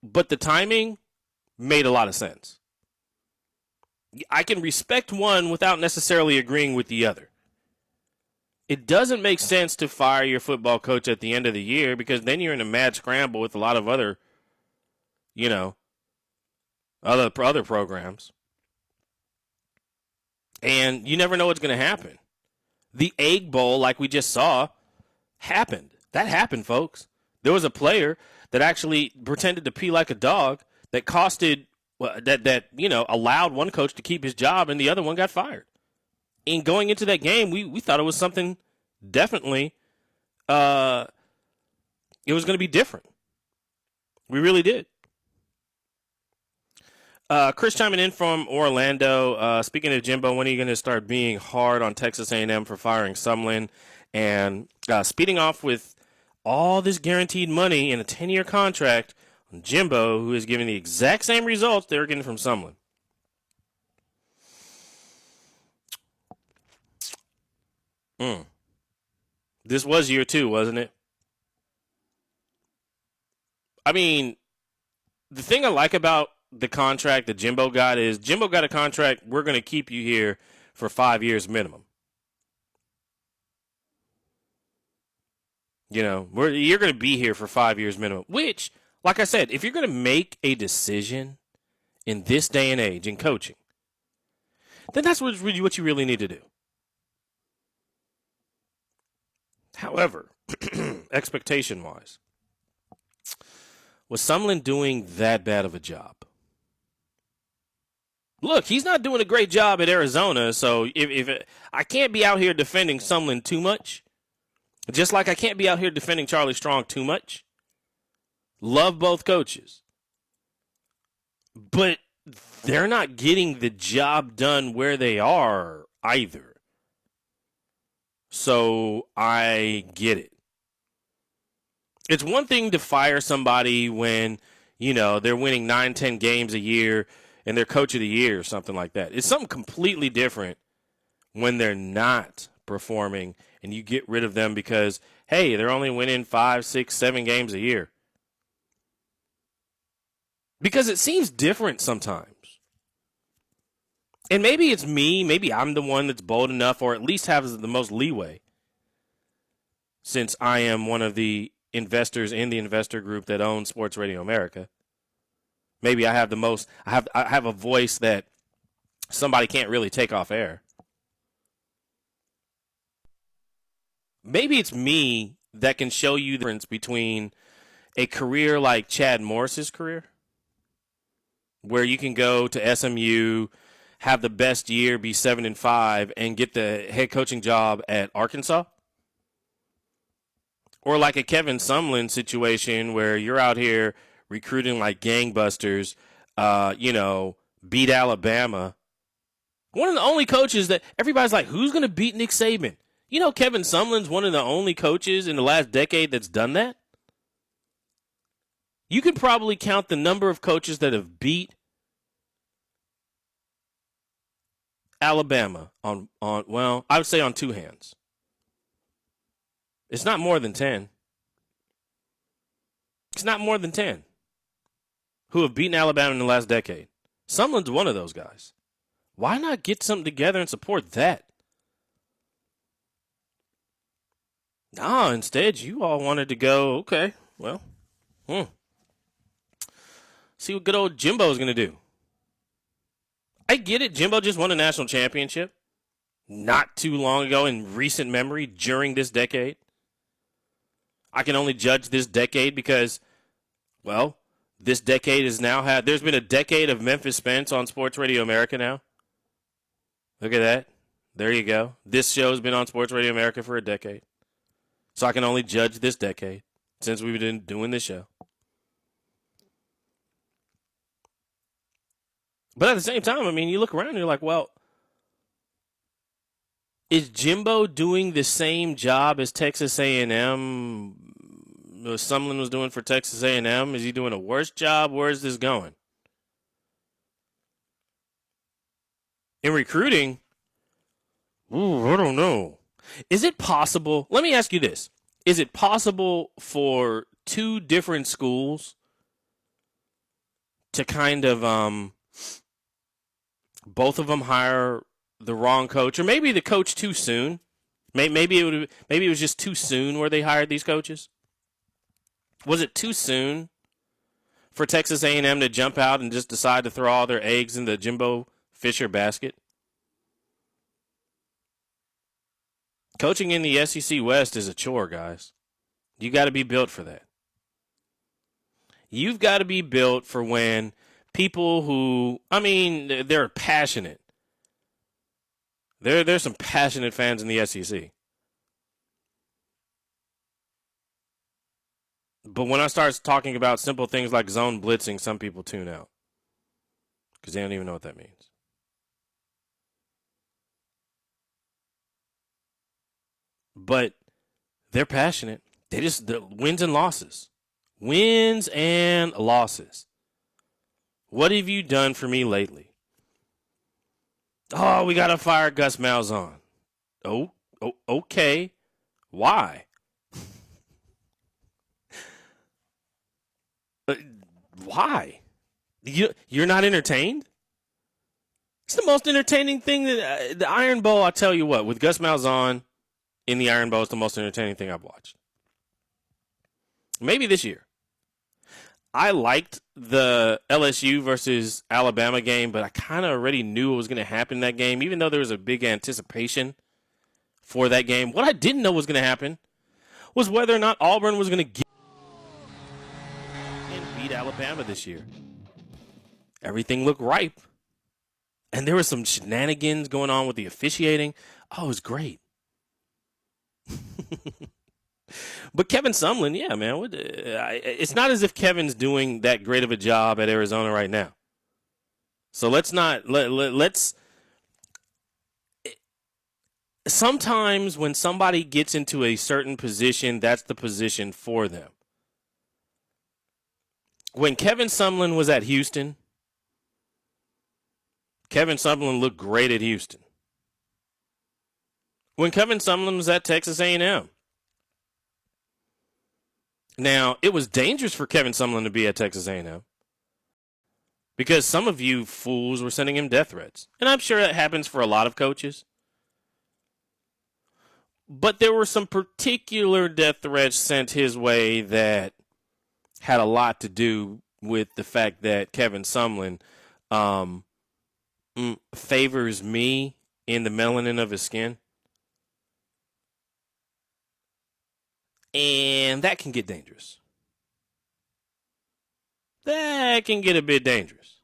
but the timing made a lot of sense. I can respect one without necessarily agreeing with the other. It doesn't make sense to fire your football coach at the end of the year, because then you're in a mad scramble with a lot of other, other programs. And you never know what's going to happen. The Egg Bowl, like we just saw, happened. That happened, folks. There was a player that actually pretended to pee like a dog that allowed one coach to keep his job and the other one got fired. And going into that game, we thought it was something definitely it was going to be different. We really did. Chris chiming in from Orlando. Speaking of Jimbo, when are you going to start being hard on Texas A&M for firing Sumlin and speeding off with all this guaranteed money in a 10-year contract on Jimbo, who is giving the exact same results they were getting from Sumlin? This was year 2, wasn't it? I mean, the thing I like about the contract that Jimbo got is Jimbo got a contract, we're going to keep you here for 5 years minimum. You know, you're going to be here for 5 years minimum, which, like I said, if you're going to make a decision in this day and age in coaching, then that's what you really need to do. However, expectation-wise, was Sumlin doing that bad of a job? Look, he's not doing a great job at Arizona, so if I can't be out here defending Sumlin too much, just like I can't be out here defending Charlie Strong too much. Love both coaches. But they're not getting the job done where they are either. So I get it. It's one thing to fire somebody when, you know, they're winning 9, 10 games a year and they're coach of the year or something like that. It's something completely different when they're not performing and you get rid of them because, hey, they're only winning 5, 6, 7 games a year. Because it seems different sometimes. And maybe it's me. Maybe I'm the one that's bold enough or at least has the most leeway, since I am one of the investors in the investor group that owns Sports Radio America. Maybe I have the most. I have a voice that somebody can't really take off air. Maybe it's me that can show you the difference between a career like Chad Morris's career, where you can go to SMU, have the best year, be 7-5, and get the head coaching job at Arkansas. Or like a Kevin Sumlin situation where you're out here recruiting like gangbusters, beat Alabama. One of the only coaches that everybody's like, who's going to beat Nick Saban? You know, Kevin Sumlin's one of the only coaches in the last decade that's done that. You could probably count the number of coaches that have beat Alabama on I would say on 2 hands. It's not more than 10. It's not more than 10 who have beaten Alabama in the last decade. Sumlin's one of those guys. Why not get something together and support that? Nah, instead, you all wanted to go, okay, well, see what good old Jimbo's going to do. I get it. Jimbo just won a national championship not too long ago in recent memory during this decade. I can only judge this decade because, well, this decade has now had, there's been a decade of Memphis Spence on Sports Radio America now. Look at that. There you go. This show's been on Sports Radio America for a decade. So I can only judge this decade since we've been doing this show. But at the same time, I mean, you look around and you're like, well, is Jimbo doing the same job as Texas A&M, Sumlin was doing for Texas A&M? Is he doing a worse job? Where is this going? In recruiting, I don't know. Is it possible? Let me ask you this. Is it possible for 2 different schools to kind of both of them hire the wrong coach, or maybe the coach too soon? Maybe it was just too soon where they hired these coaches. Was it too soon for Texas A&M to jump out and just decide to throw all their eggs in the Jimbo Fisher basket? Coaching in the SEC West is a chore, guys. You got to be built for that. You've got to be built for when people who, I mean, they're passionate. There's some passionate fans in the SEC. But when I start talking about simple things like zone blitzing, some people tune out because they don't even know what that means. But they're passionate. The wins and losses. Wins and losses. What have you done for me lately? Oh, we got to fire Gus Malzahn. Oh, okay. Why? Why? You're not entertained? It's the most entertaining thing that the Iron Bowl, I'll tell you what, with Gus Malzahn in the Iron Bowl, it's the most entertaining thing I've watched. Maybe this year. I liked the LSU versus Alabama game, but I kind of already knew what was going to happen in that game, even though there was a big anticipation for that game. What I didn't know was going to happen was whether or not Auburn was going to get and beat Alabama this year. Everything looked ripe. And there were some shenanigans going on with the officiating. Oh, it was great. But Kevin Sumlin, yeah, man. It's not as if Kevin's doing that great of a job at Arizona right now. So let's not let's. Sometimes when somebody gets into a certain position, that's the position for them. When Kevin Sumlin was at Houston, Kevin Sumlin looked great at Houston. When Kevin Sumlin was at Texas A&M. Now, it was dangerous for Kevin Sumlin to be at Texas A&M because some of you fools were sending him death threats. And I'm sure that happens for a lot of coaches. But there were some particular death threats sent his way that had a lot to do with the fact that Kevin Sumlin favors me in the melanin of his skin. And that can get dangerous. That can get a bit dangerous.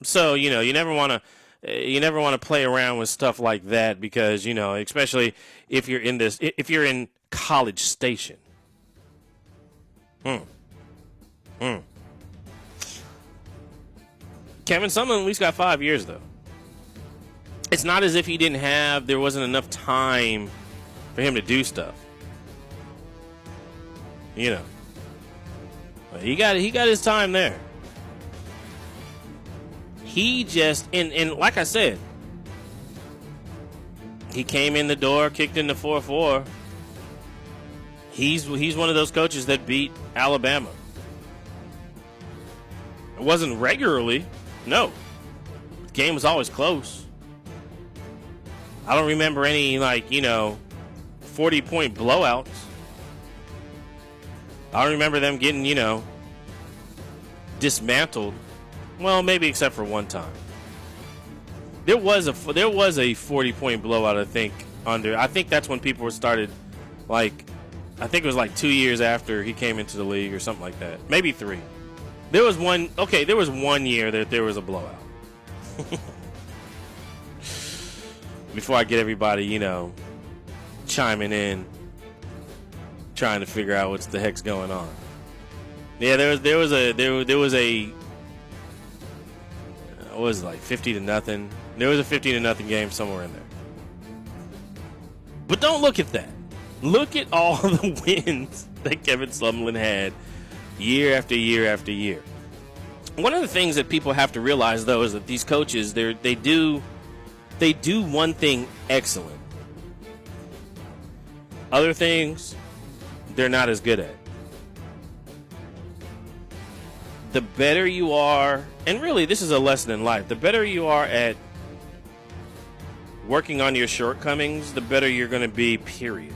So, you never want to play around with stuff like that because, especially if you're in College Station. Kevin Sumlin at least got 5 years, though. It's not as if there wasn't enough time for him to do stuff. He got his time there. He just, and like I said, he came in the door, kicked in the 4-4. He's one of those coaches that beat Alabama. It wasn't regularly, no. The game was always close. I don't remember any 40-point blowouts. I don't remember them getting, dismantled. Well, maybe except for one time. There was a 40-point blowout, I think that's when people started, I think it was 2 years after he came into the league or something like that. Maybe 3. There was one year that there was a blowout. Before I get everybody, chiming in, trying to figure out what the heck's going on. Yeah, there was a what was it, 50-0? There was a 50-0 game somewhere in there. But don't look at that. Look at all the wins that Kevin Sumlin had year after year after year. One of the things that people have to realize, though, is that these coaches, they do one thing excellent. Other things, they're not as good at. The better you are, and really this is a lesson in life, the better you are at working on your shortcomings, the better you're going to be, period.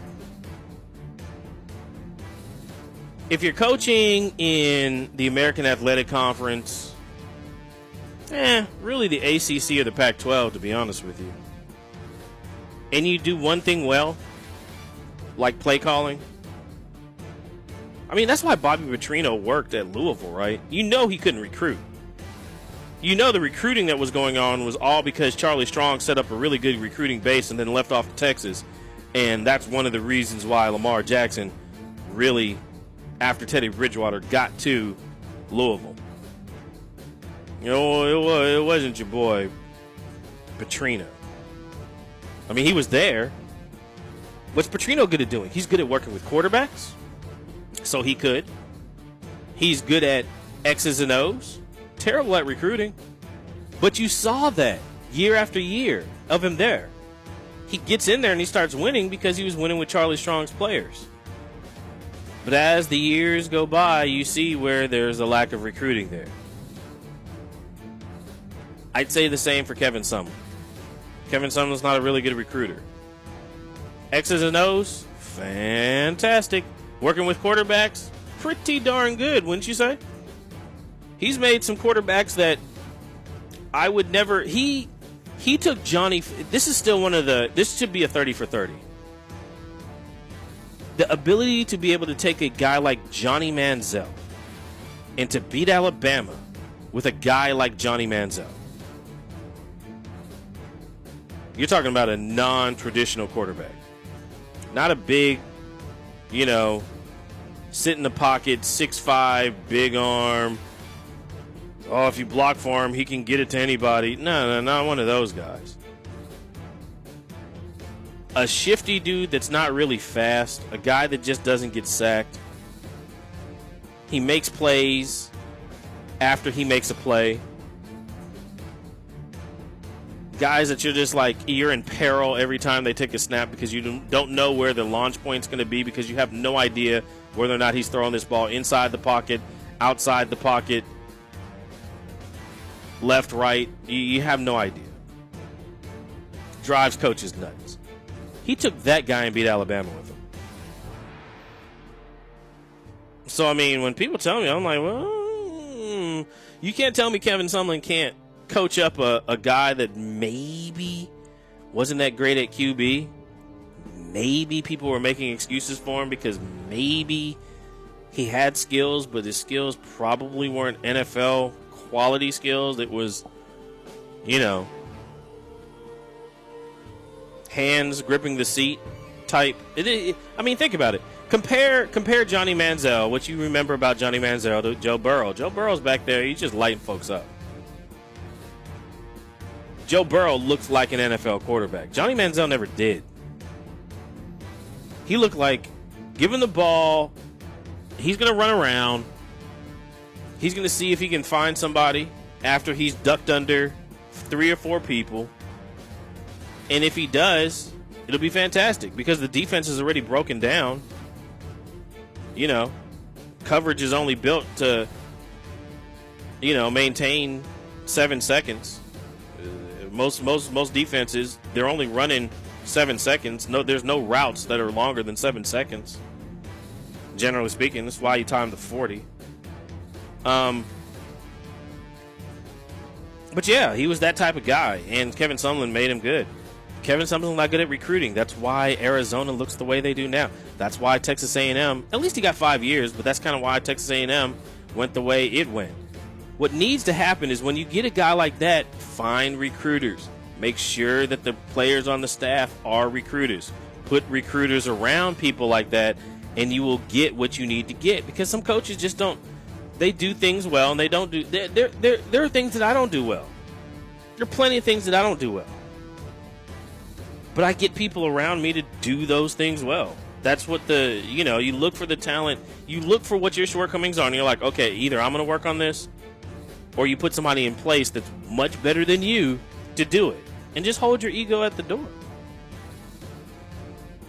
If you're coaching in the American Athletic Conference, really the ACC or the Pac-12, to be honest with you, and you do one thing well, like play calling. I mean, that's why Bobby Petrino worked at Louisville, right? He couldn't recruit. The recruiting that was going on was all because Charlie Strong set up a really good recruiting base and then left off to Texas. And that's one of the reasons why Lamar Jackson really after Teddy Bridgewater got to Louisville. You know, it wasn't your boy Petrino. I mean, he was there. What's Petrino good at doing? He's good at working with quarterbacks, so he could. He's good at X's and O's. Terrible at recruiting. But you saw that year after year of him there. He gets in there and he starts winning because he was winning with Charlie Strong's players. But as the years go by, you see where there's a lack of recruiting there. I'd say the same for Kevin Sumlin. Kevin Sumlin's not a really good recruiter. X's and O's, fantastic. Working with quarterbacks, pretty darn good, wouldn't you say? He's made some quarterbacks that I would never... He took Johnny... This is still one of the... This should be a 30 for 30. The ability to be able to take a guy like Johnny Manziel and to beat Alabama with a guy like Johnny Manziel. You're talking about a non-traditional quarterback. Not a big, sit in the pocket, 6'5", big arm. Oh, if you block for him, he can get it to anybody. No, not one of those guys. A shifty dude that's not really fast. A guy that just doesn't get sacked. He makes plays after he makes a play. Guys that you're just like, you're in peril every time they take a snap because you don't know where the launch point's going to be because you have no idea whether or not he's throwing this ball inside the pocket, outside the pocket, left, right. You have no idea. Drives coaches nuts. He took that guy and beat Alabama with him. So, I mean, when people tell me, I'm like, well, you can't tell me Kevin Sumlin can't coach up a guy that maybe wasn't that great at QB. Maybe people were making excuses for him because maybe he had skills, but his skills probably weren't NFL quality skills. It was, hands gripping the seat type. I mean, think about it. Compare Johnny Manziel, what you remember about Johnny Manziel, to Joe Burrow. Joe Burrow's back there. He's just lighting folks up. Joe Burrow looks like an NFL quarterback. Johnny Manziel never did. He looked like, given the ball, he's going to run around. He's going to see if he can find somebody after he's ducked under 3 or 4 people. And if he does, it'll be fantastic because the defense is already broken down. Coverage is only built to, maintain 7 seconds. Most defenses, they're only running 7 seconds. There's no routes that are longer than 7 seconds. Generally speaking, that's why you time to 40. But yeah, he was that type of guy, and Kevin Sumlin made him good. Kevin Sumlin's not good at recruiting. That's why Arizona looks the way they do now. That's why Texas A&M, at least he got 5 years, but that's kind of why Texas A&M went the way it went. What needs to happen is when you get a guy like that, find recruiters. Make sure that the players on the staff are recruiters. Put recruiters around people like that, and you will get what you need to get. Because some coaches just don't. They do things well, and they don't do. There are things that I don't do well. There are plenty of things that I don't do well. But I get people around me to do those things well. That's what you look for the talent. You look for what your shortcomings are, and you're like, okay, either I'm going to work on this, or you put somebody in place that's much better than you to do it. And just hold your ego at the door.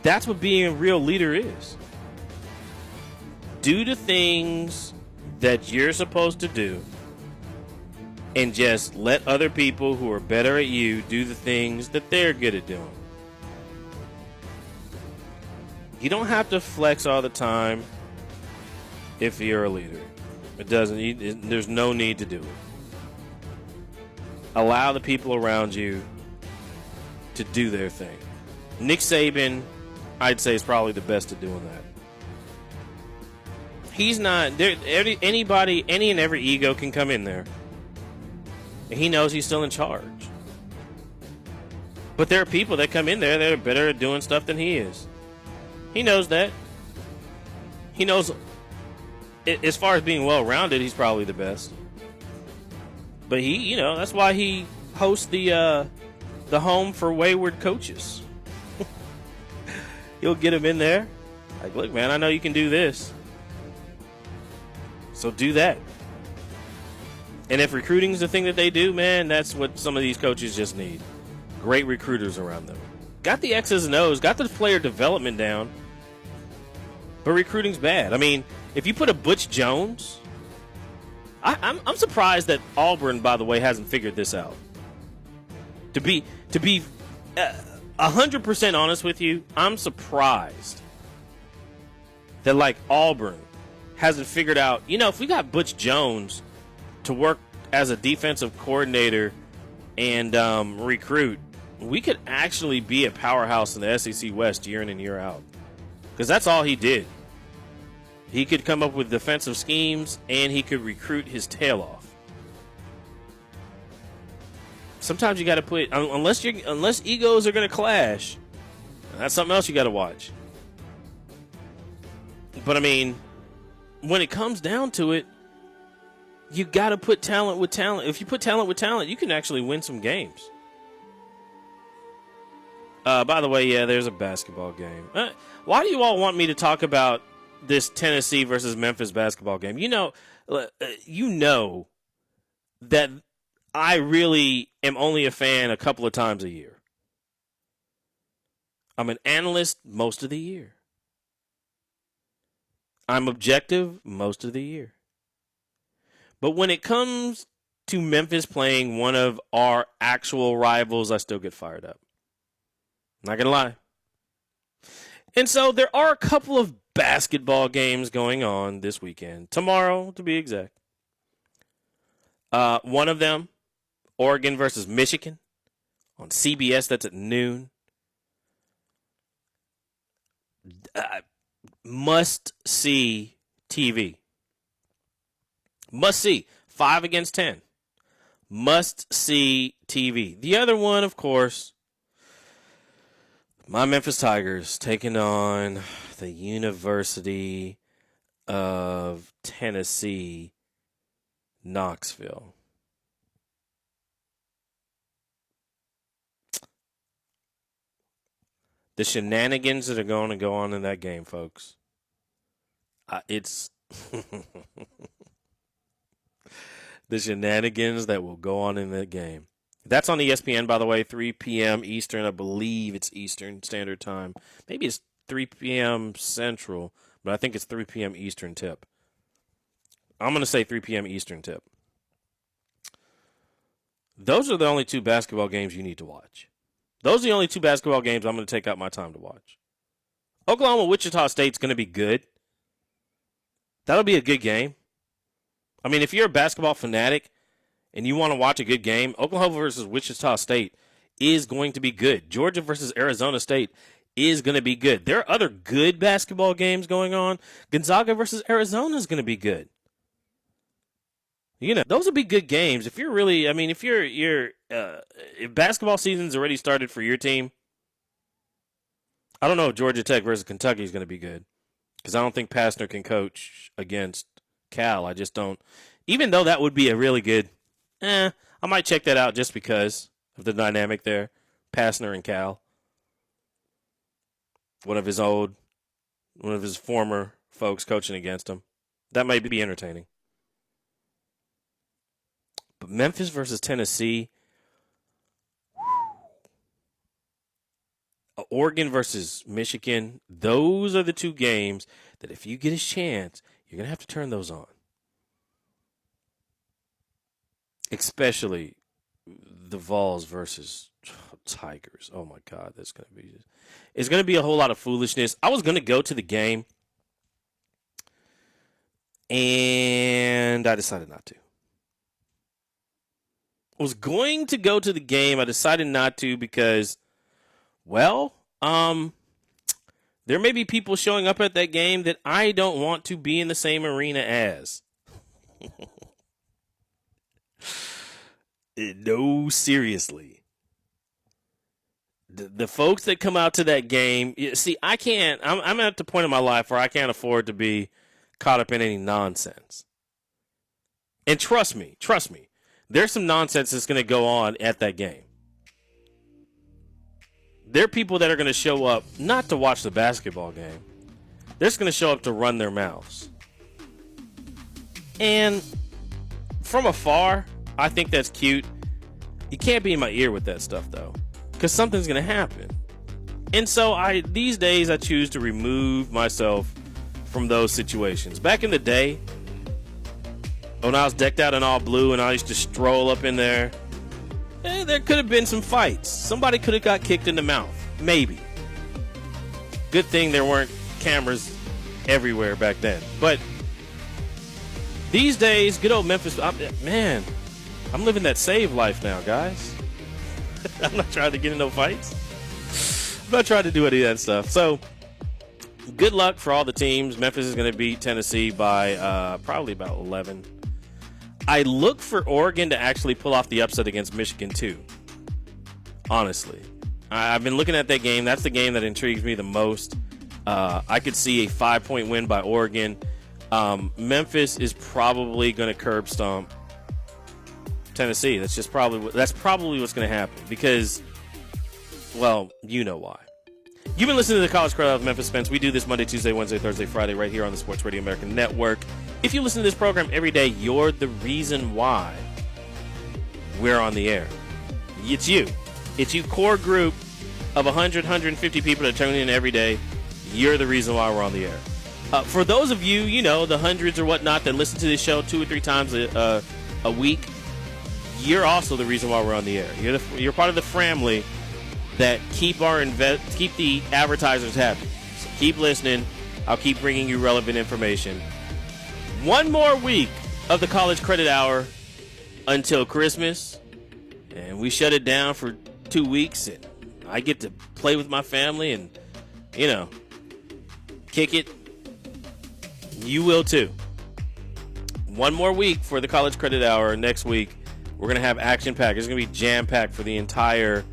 That's what being a real leader is. Do the things that you're supposed to do and just let other people who are better at you do the things that they're good at doing. You don't have to flex all the time if you're a leader. There's no need to do it. Allow the people around you to do their thing. Nick Saban, I'd say, is probably the best at doing that. He's not there. Anybody, any and every ego can come in there, and he knows he's still in charge. But there are people that come in there that are better at doing stuff than he is. He knows that. He knows as far as being well-rounded, he's probably the best. But that's why he hosts the home for wayward coaches. He'll get him in there. Like, look, man, I know you can do this. So do that. And if recruiting is the thing that they do, man, that's what some of these coaches just need. Great recruiters around them. Got the X's and O's, got the player development down. But recruiting's bad. I mean, if you put a Butch Jones, I'm surprised that Auburn, by the way, hasn't figured this out. To be 100% honest with you, I'm surprised that like Auburn hasn't figured out. If we got Butch Jones to work as a defensive coordinator and recruit, we could actually be a powerhouse in the SEC West year in and year out. Because that's all he did. He could come up with defensive schemes, and he could recruit his tail off. Sometimes you got to put, unless egos are going to clash, that's something else you got to watch. But I mean, when it comes down to it, you got to put talent with talent. If you put talent with talent, you can actually win some games. By the way, yeah, there's a basketball game. Why do you all want me to talk about this Tennessee versus Memphis basketball game? You know that I really am only a fan a couple of times a year. I'm an analyst most of the year. I'm objective most of the year. But when it comes to Memphis playing one of our actual rivals, I still get fired up. Not going to lie. And so there are a couple of basketball games going on this weekend. Tomorrow, to be exact. One of them, Oregon versus Michigan on CBS. That's at noon. Must see TV. Must see. 5 against 10. Must see TV. The other one, of course, my Memphis Tigers taking on the University of Tennessee, Knoxville. The shenanigans that are going to go on in that game, folks. It's the shenanigans that will go on in that game. That's on ESPN, by the way, 3 p.m. Eastern. I believe it's Eastern Standard Time. Maybe it's 3 p.m. Central, but I think it's 3 p.m. Eastern tip. I'm going to say 3 p.m. Eastern tip. Those are the only 2 basketball games you need to watch. Those are the only 2 basketball games I'm going to take out my time to watch. Oklahoma-Wichita State's going to be good. That'll be a good game. I mean, if you're a basketball fanatic and you want to watch a good game, Oklahoma versus Wichita State is going to be good. Georgia versus Arizona State is going to be good. There are other good basketball games going on. Gonzaga versus Arizona is going to be good. Those will be good games. If you're really, if basketball season's already started for your team, I don't know if Georgia Tech versus Kentucky is going to be good. Because I don't think Pastner can coach against Cal. I just don't. Even though that would be a really good, I might check that out just because of the dynamic there. Pastner and Cal. One of his former folks coaching against him. That might be entertaining. But Memphis versus Tennessee. Oregon versus Michigan. Those are the 2 games that if you get a chance, you're going to have to turn those on. Especially the Vols versus Tigers. Oh, my God. It's going to be a whole lot of foolishness. I was going to go to the game, and I decided not to. I was going to go to the game. I decided not to because, well, there may be people showing up at that game that I don't want to be in the same arena as. No, seriously. The folks that come out to that game, see, I can't, I'm at the point in my life where I can't afford to be caught up in any nonsense. And trust me, there's some nonsense that's going to go on at that game. There are people that are going to show up not to watch the basketball game. They're just going to show up to run their mouths. And from afar, I think that's cute. You can't be in my ear with that stuff, though, because something's going to happen. And so these days, I choose to remove myself from those situations. Back in the day, when I was decked out in all blue and I used to stroll up in there, there could have been some fights. Somebody could have got kicked in the mouth. Maybe. Good thing there weren't cameras everywhere back then. But these days, good old Memphis, man, I'm living that save life now, guys. I'm not trying to get in no fights. I'm not trying to do any of that stuff. So, good luck for all the teams. Memphis is going to beat Tennessee by probably about 11. I look for Oregon to actually pull off the upset against Michigan, too. Honestly. I've been looking at that game. That's the game that intrigues me the most. I could see a 5-point win by Oregon. Memphis is probably going to curb stomp Tennessee. That's probably what's going to happen because, well, you know why. You've been listening to the College Credit Hour with Memphis Spence. We do this Monday, Tuesday, Wednesday, Thursday, Friday right here on the Sports Radio American Network. If you listen to this program every day, you're the reason why we're on the air. It's you. It's you, core group of 100, 150 people that tune in every day. You're the reason why we're on the air. For those of you, the hundreds or whatnot that listen to this show 2 or 3 times a week, you're also the reason why we're on the air. You're part of the family that keep the advertisers happy. So keep listening. I'll keep bringing you relevant information. One more week of the College Credit Hour until Christmas, and we shut it down for 2 weeks, and I get to play with my family and, kick it. You will too. One more week for the College Credit Hour. Next week, we're going to have action-packed. It's going to be jam-packed for the entire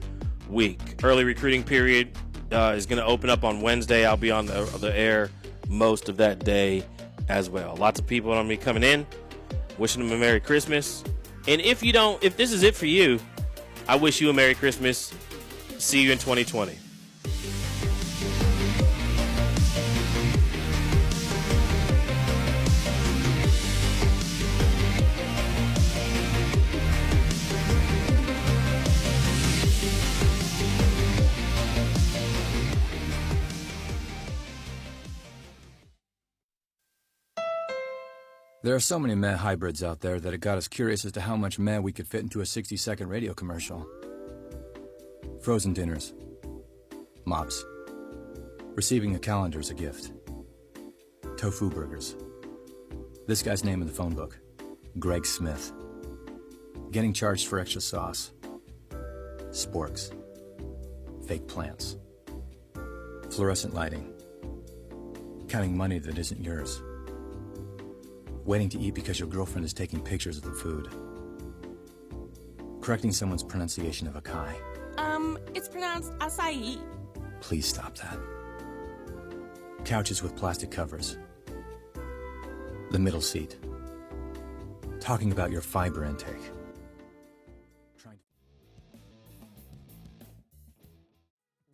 week. Early recruiting period is going to open up on Wednesday. I'll be on the air most of that day as well. Lots of people are going to be coming in, wishing them a Merry Christmas. And if this is it for you, I wish you a Merry Christmas. See you in 2020. There are so many meh hybrids out there that it got us curious as to how much meh we could fit into a 60-second radio commercial. Frozen dinners. Mops. Receiving a calendar as a gift. Tofu burgers. This guy's name in the phone book. Greg Smith. Getting charged for extra sauce. Sporks. Fake plants. Fluorescent lighting. Counting money that isn't yours. Waiting to eat because your girlfriend is taking pictures of the food. Correcting someone's pronunciation of acai. It's pronounced acai. Please stop that. Couches with plastic covers. The middle seat. Talking about your fiber intake.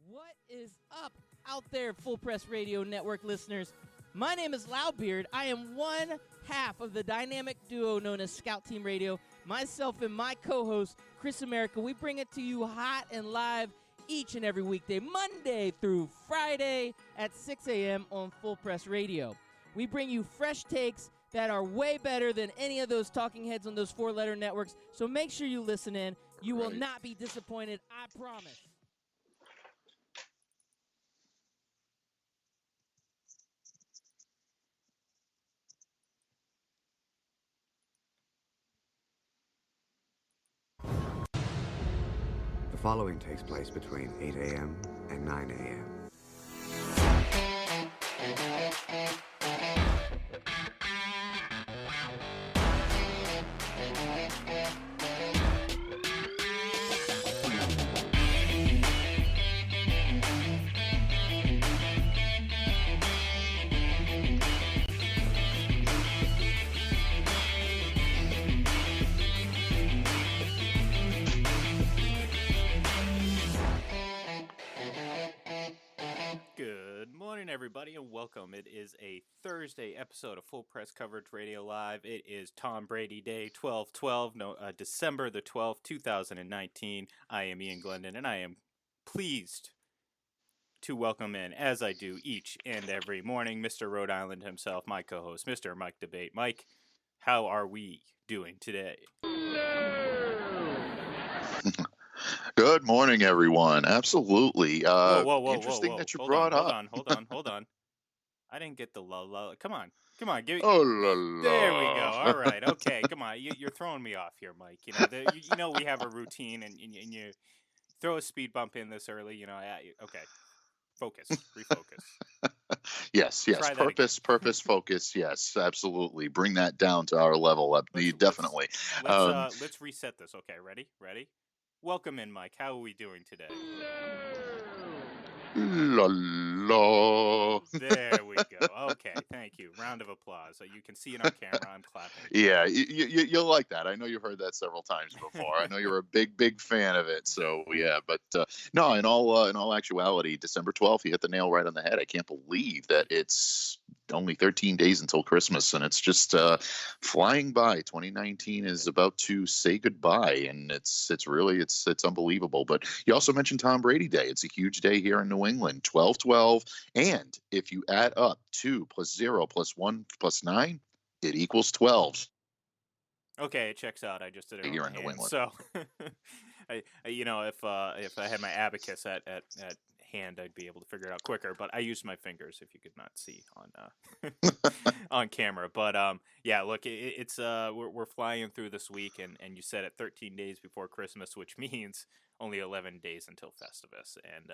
What is up out there, Full Press Radio Network listeners? My name is Loudbeard. I am one half of the dynamic duo known as Scout Team Radio. Myself and my co-host, Chris America, we bring it to you hot and live each and every weekday, Monday through Friday at 6 a.m. on Full Press Radio. We bring you fresh takes that are way better than any of those talking heads on those 4-letter networks, so make sure you listen in. You will not be disappointed, I promise. The following takes place between 8 a.m. and 9 a.m. morning, everybody, and welcome. It is a Thursday episode of Full Press Coverage Radio Live. It is Tom Brady Day 12/12, December the 12th, 2019. I am Ian Glendon, and I am pleased to welcome in, as I do each and every morning, Mr. Rhode Island himself, my co-host, Mr. Mike Debate. Mike, how are we doing today? Good morning, everyone. Absolutely. Whoa, Interesting that you hold brought up. on. I didn't get the la. Come on, give me. Oh la la. There we go. All right, okay. Come on, you're throwing me off here, Mike. You know we have a routine, and you throw a speed bump in this early. Okay. Focus, refocus. Yes. Try that Purpose, focus. Yes, absolutely. Bring that down to our level. Definitely. Let's reset this. Okay, ready. Welcome in, Mike. How are we doing today? La la. There we go. Okay, thank you. Round of applause. You can see it on camera. I'm clapping. Yeah, you'll like that. I know you've heard that several times before. I know you're a big fan of it. So yeah, but no, in all actuality, December 12th, you hit the nail right on the head. I can't believe that it's only 13 days until Christmas, and it's just flying by. 2019 is about to say goodbye, and it's unbelievable. But you also mentioned Tom Brady Day. It's a huge day here in New England. 12/12, and if you add up 2 plus 0 plus 1 plus 9, it equals 12. Okay, it checks out. I just did it here on in my New hand. England. So, if I had my abacus at hand, I'd be able to figure it out quicker. But I used my fingers, if you could not see on on camera. But yeah, look, we're flying through this week, and you said it 13 days before Christmas, which means only 11 days until Festivus, and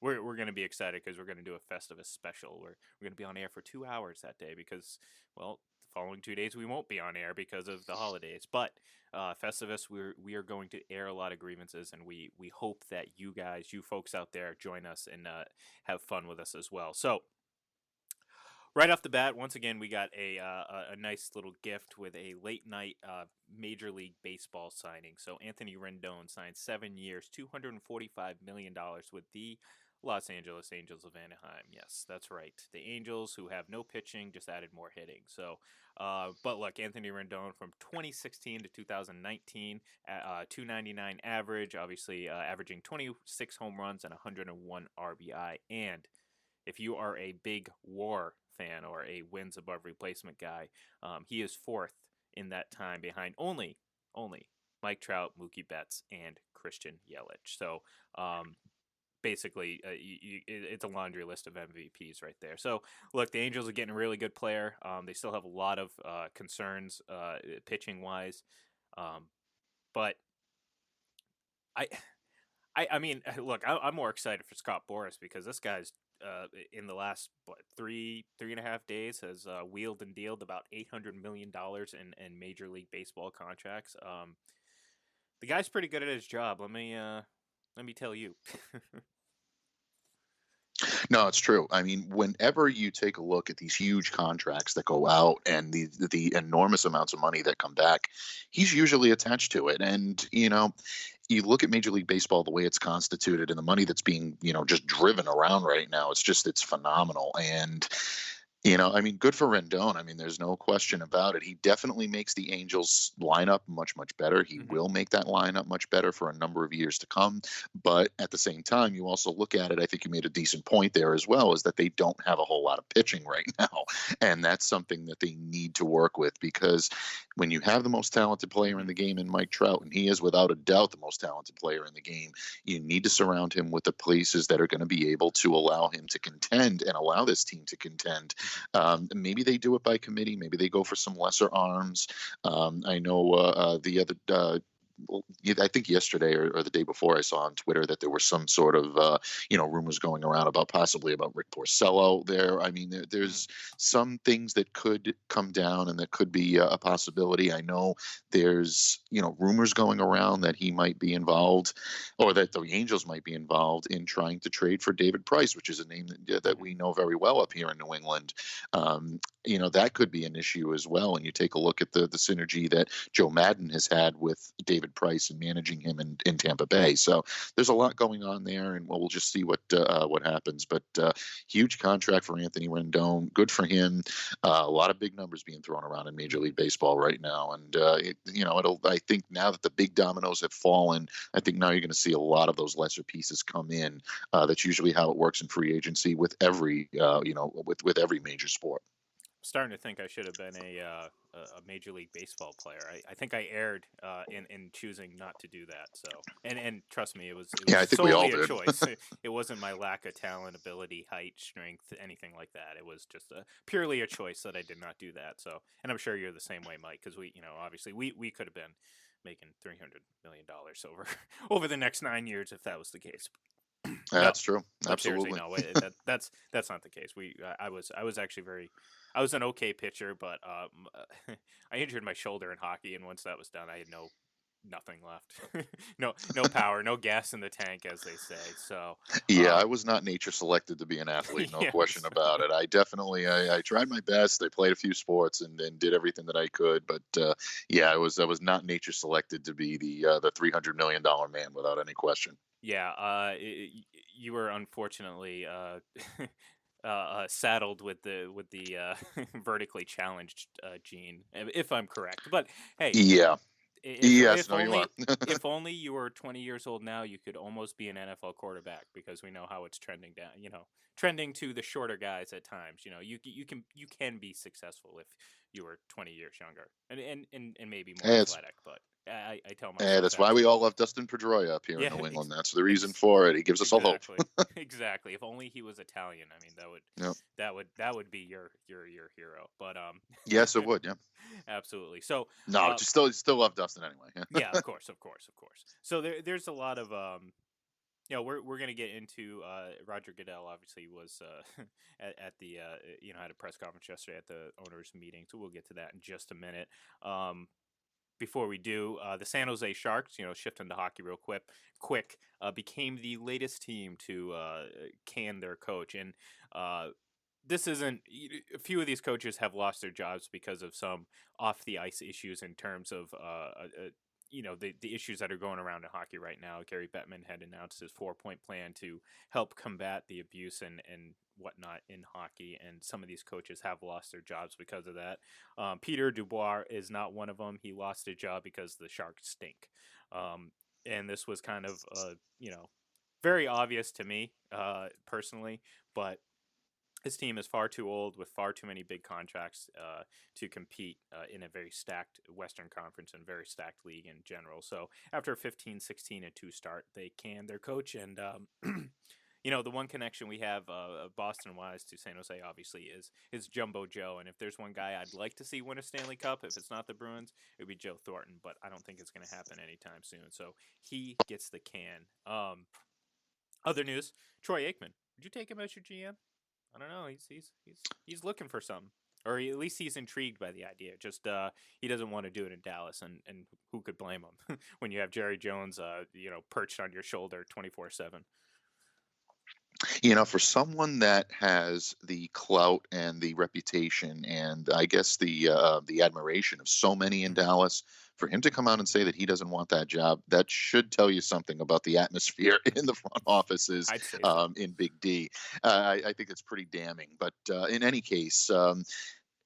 we're going to be excited because we're going to do a Festivus special. We're going to be on air for 2 hours that day because, well, the following 2 days we won't be on air because of the holidays. But Festivus, we are going to air a lot of grievances, and we hope that you folks out there, join us and have fun with us as well. So, right off the bat, once again, we got a nice little gift with a late night Major League Baseball signing. So Anthony Rendon signed 7 years, $245 million with the Los Angeles Angels of Anaheim. Yes, that's right. The Angels, who have no pitching, just added more hitting. So, but look, Anthony Rendon from 2016 to 2019, 299 average, obviously averaging 26 home runs and 101 RBI. And if you are a big WAR fan or a wins above replacement guy, he is fourth in that time behind only Mike Trout, Mookie Betts, and Christian Yelich. So basically, it's a laundry list of MVPs right there. So look, the Angels are getting a really good player. They still have a lot of concerns pitching wise, but I mean, look, I'm more excited for Scott Boras because this guy's in the last three and a half days has wheeled and dealed about $800 million in Major League Baseball contracts. The guy's pretty good at his job. Let me tell you. No, it's true. I mean, whenever you take a look at these huge contracts that go out and the enormous amounts of money that come back, he's usually attached to it. And, you look at Major League Baseball, the way it's constituted and the money that's being, just driven around right now, it's phenomenal. And, I mean, good for Rendon. I mean, there's no question about it. He definitely makes the Angels lineup much, much better. He will make that lineup much better for a number of years to come. But at the same time, you also look at it, I think you made a decent point there as well, is that they don't have a whole lot of pitching right now. And that's something that they need to work with, because when you have the most talented player in the game in Mike Trout, and he is without a doubt the most talented player in the game, you need to surround him with the pieces that are going to be able to allow him to contend and allow this team to contend. Maybe they do it by committee. Maybe they go for some lesser arms. I know the other I think yesterday or the day before, I saw on Twitter that there were some sort of, rumors going around about Rick Porcello there. I mean, there's some things that could come down and that could be a possibility. I know there's, rumors going around that he might be involved, or that the Angels might be involved in trying to trade for David Price, which is a name that we know very well up here in New England. That could be an issue as well. And you take a look at the synergy that Joe Madden has had with David David Price and managing him in Tampa Bay. So there's a lot going on there, and we'll just see what happens. But huge contract for Anthony Rendon. Good for him. A lot of big numbers being thrown around in Major League Baseball right now, and I think now that the big dominoes have fallen, I think now you're going to see a lot of those lesser pieces come in. That's usually how it works in free agency with every with every major sport. I'm starting to think I should have been a Major League Baseball player. I think I erred in choosing not to do that. So and trust me, it was I think we all solely a did. choice. It wasn't my lack of talent, ability, height, strength, anything like that. It was just purely a choice that I did not do that. So, and I'm sure you're the same way, Mike, because obviously we could have been making $300 million over the next 9 years if that was the case. That's true. Absolutely. No, that's not the case. I was actually I was an okay pitcher, but I injured my shoulder in hockey, and once that was done, I had nothing left. no power, no gas in the tank, as they say. So yeah, I was not nature selected to be an athlete, no question about it. I definitely I tried my best. I played a few sports and did everything that I could, but I was not nature selected to be the $300 million man without any question. Yeah, you were unfortunately saddled with the vertically challenged gene, if I'm correct. But hey, yeah. If only you were 20 years old now, you could almost be an NFL quarterback, because we know how it's trending down. Trending to the shorter guys at times. You can be successful if you were 20 years younger and maybe more athletic. But I tell myself that's why we all love Dustin Pedroia up here in New England. That's the reason for it. He gives us all hope. Exactly. If only he was Italian. I mean, that would be your hero. But yes, it would. Yeah. Absolutely. So no, still love Dustin anyway. Yeah, of course. So there's a lot of we're gonna get into Roger Goodell. Obviously, was at the had a press conference yesterday at the owners' meeting. So we'll get to that in just a minute. Before we do, the San Jose Sharks, shifting to hockey real quick, became the latest team to can their coach. And this isn't, a few of these coaches have lost their jobs because of some off the ice issues in terms of, the issues that are going around in hockey right now. Gary Bettman had announced his 4-point plan to help combat the abuse and whatnot in hockey, and some of these coaches have lost their jobs because of that. Peter Dubois is not one of them. He lost his job because the Sharks stink, and this was kind of very obvious to me personally, but his team is far too old with far too many big contracts to compete in a very stacked Western Conference and very stacked league in general. So after a 15-16-2 start, they canned their coach, and the one connection we have Boston-wise to San Jose, obviously, is Jumbo Joe. And if there's one guy I'd like to see win a Stanley Cup, if it's not the Bruins, it would be Joe Thornton. But I don't think it's going to happen anytime soon. So he gets the can. Other news, Troy Aikman. Would you take him as your GM? I don't know. He's looking for something. Or at least he's intrigued by the idea. Just he doesn't want to do it in Dallas, and who could blame him when you have Jerry Jones, perched on your shoulder 24/7. For someone that has the clout and the reputation and I guess the admiration of so many in Dallas, for him to come out and say that he doesn't want that job, that should tell you something about the atmosphere in the front offices in Big D. I think it's pretty damning. But in any case,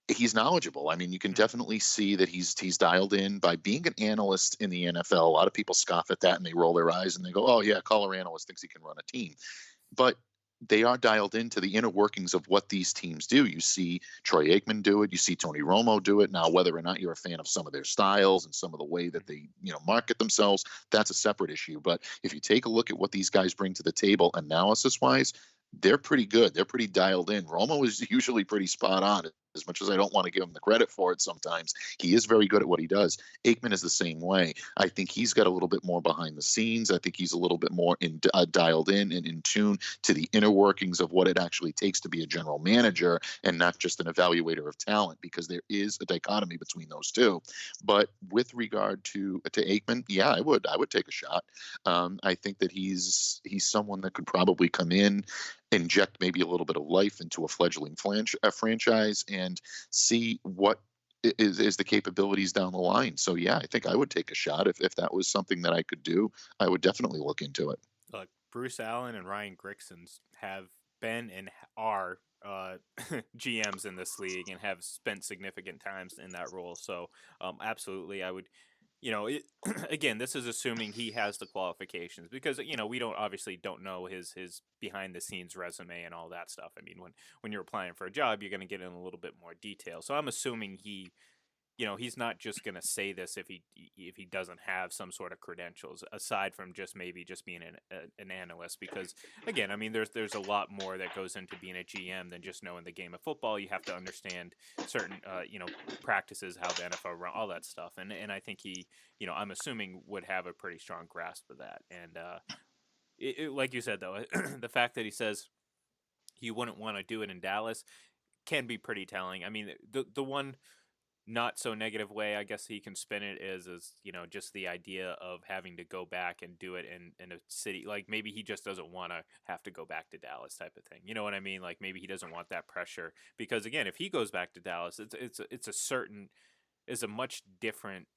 he's knowledgeable. I mean, you can definitely see that he's dialed in by being an analyst in the NFL. A lot of people scoff at that and they roll their eyes and they go, "Oh yeah, color analyst thinks he can run a team." But they are dialed into the inner workings of what these teams do. You see Troy Aikman do it. You see Tony Romo do it. Now, whether or not you're a fan of some of their styles and some of the way that they, market themselves, that's a separate issue. But if you take a look at what these guys bring to the table analysis-wise, they're pretty good. They're pretty dialed in. Romo is usually pretty spot on. As much as I don't want to give him the credit for it sometimes, he is very good at what he does. Aikman is the same way. I think he's got a little bit more behind the scenes. I think he's a little bit more dialed in and in tune to the inner workings of what it actually takes to be a general manager and not just an evaluator of talent, because there is a dichotomy between those two. But with regard to Aikman, yeah, I would take a shot. I think that he's someone that could probably come in, inject maybe a little bit of life into a fledgling franchise and see what is the capabilities down the line. So yeah, I think I would take a shot if that was something that I could do. I would definitely look into it. Look, Bruce Allen and Ryan Grigson have been and are GMs in this league and have spent significant times in that role. So, absolutely, I would. Again, this is assuming he has the qualifications because we don't know his behind the scenes resume and all that stuff. I mean, when you're applying for a job, you're going to get in a little bit more detail. So I'm assuming he's not just going to say this if he doesn't have some sort of credentials aside from maybe just being an analyst. Because again, I mean, there's a lot more that goes into being a GM than just knowing the game of football. You have to understand certain practices, how the NFL run, all that stuff. And I think I'm assuming would have a pretty strong grasp of that. And like you said though, the fact that he says he wouldn't want to do it in Dallas can be pretty telling. I mean, the one not so negative way I guess he can spin it is just the idea of having to go back and do it in a city like maybe he just doesn't want to have to go back to Dallas type of thing. You know what I mean? Like maybe he doesn't want that pressure because again, if he goes back to Dallas, it's a much different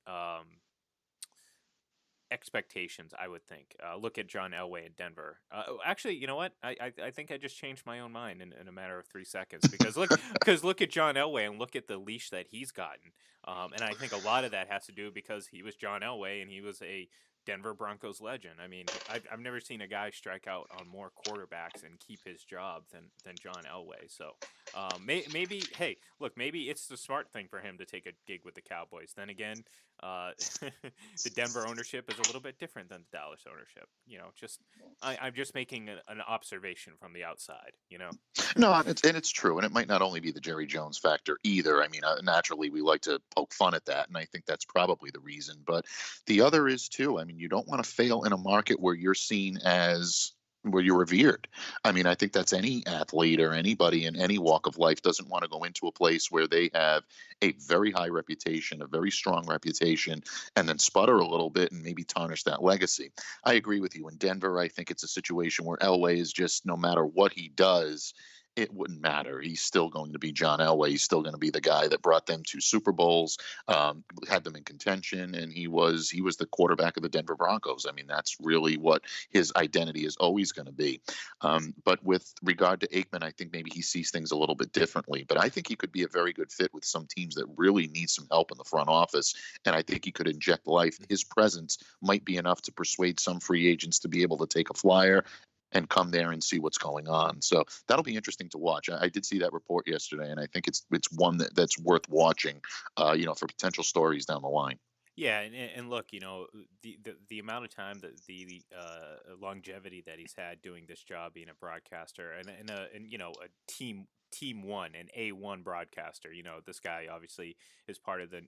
expectations, I would think. Look at John Elway in Denver. Actually, you know what? I think I just changed my own mind in a matter of 3 seconds because look at John Elway and look at the leash that he's gotten. And I think a lot of that has to do because he was John Elway and he was a Denver Broncos legend. I mean, I've never seen a guy strike out on more quarterbacks and keep his job than John Elway. So maybe, hey, look, maybe it's the smart thing for him to take a gig with the Cowboys. Then again, the Denver ownership is a little bit different than the Dallas ownership. I'm just making an observation from the outside. No, it's true, and it might not only be the Jerry Jones factor either. I mean, naturally, we like to poke fun at that, and I think that's probably the reason. But the other is too. I mean, you don't want to fail in a market where you're seen as where you're revered. I mean, I think that's any athlete or anybody in any walk of life doesn't want to go into a place where they have a very high reputation, a very strong reputation, and then sputter a little bit and maybe tarnish that legacy. I agree with you. In Denver, I think it's a situation where Elway is just no matter what he does, it wouldn't matter. He's still going to be John Elway. He's still going to be the guy that brought them to Super Bowls, had them in contention, and he was the quarterback of the Denver Broncos. I mean, that's really what his identity is always going to be. But with regard to Aikman, I think maybe he sees things a little bit differently. But I think he could be a very good fit with some teams that really need some help in the front office, and I think he could inject life. His presence might be enough to persuade some free agents to be able to take a flyer and come there and see what's going on. So that'll be interesting to watch. I did see that report yesterday, and I think it's one that's worth watching, for potential stories down the line. Yeah, and look, the amount of time that the longevity that he's had doing this job, being a broadcaster, and a team one, an A1 broadcaster. This guy obviously is part of the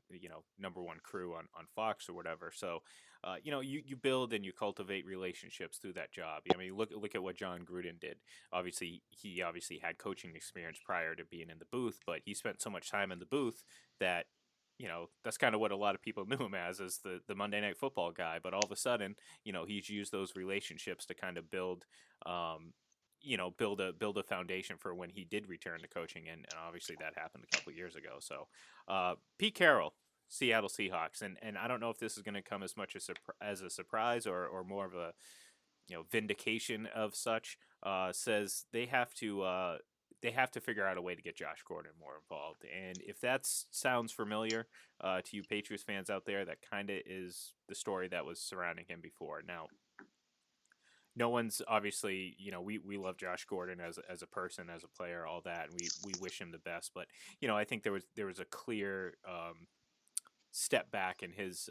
number one crew on Fox or whatever. So, you build and you cultivate relationships through that job. I mean, look at what John Gruden did. Obviously, he had coaching experience prior to being in the booth, but he spent so much time in the booth that that's kind of what a lot of people knew him as the Monday Night Football guy. But all of a sudden, he's used those relationships to kind of build a foundation for when he did return to coaching. And obviously that happened a couple years ago. So Pete Carroll, Seattle Seahawks. And I don't know if this is going to come as much as a surprise or more of a, vindication of such, says they have to figure out a way to get Josh Gordon more involved. And if that sounds familiar to you Patriots fans out there, that kind of is the story that was surrounding him before. Now, no one's obviously, we love Josh Gordon as a person, as a player, all that, and we wish him the best. But, I think there was a clear step back in his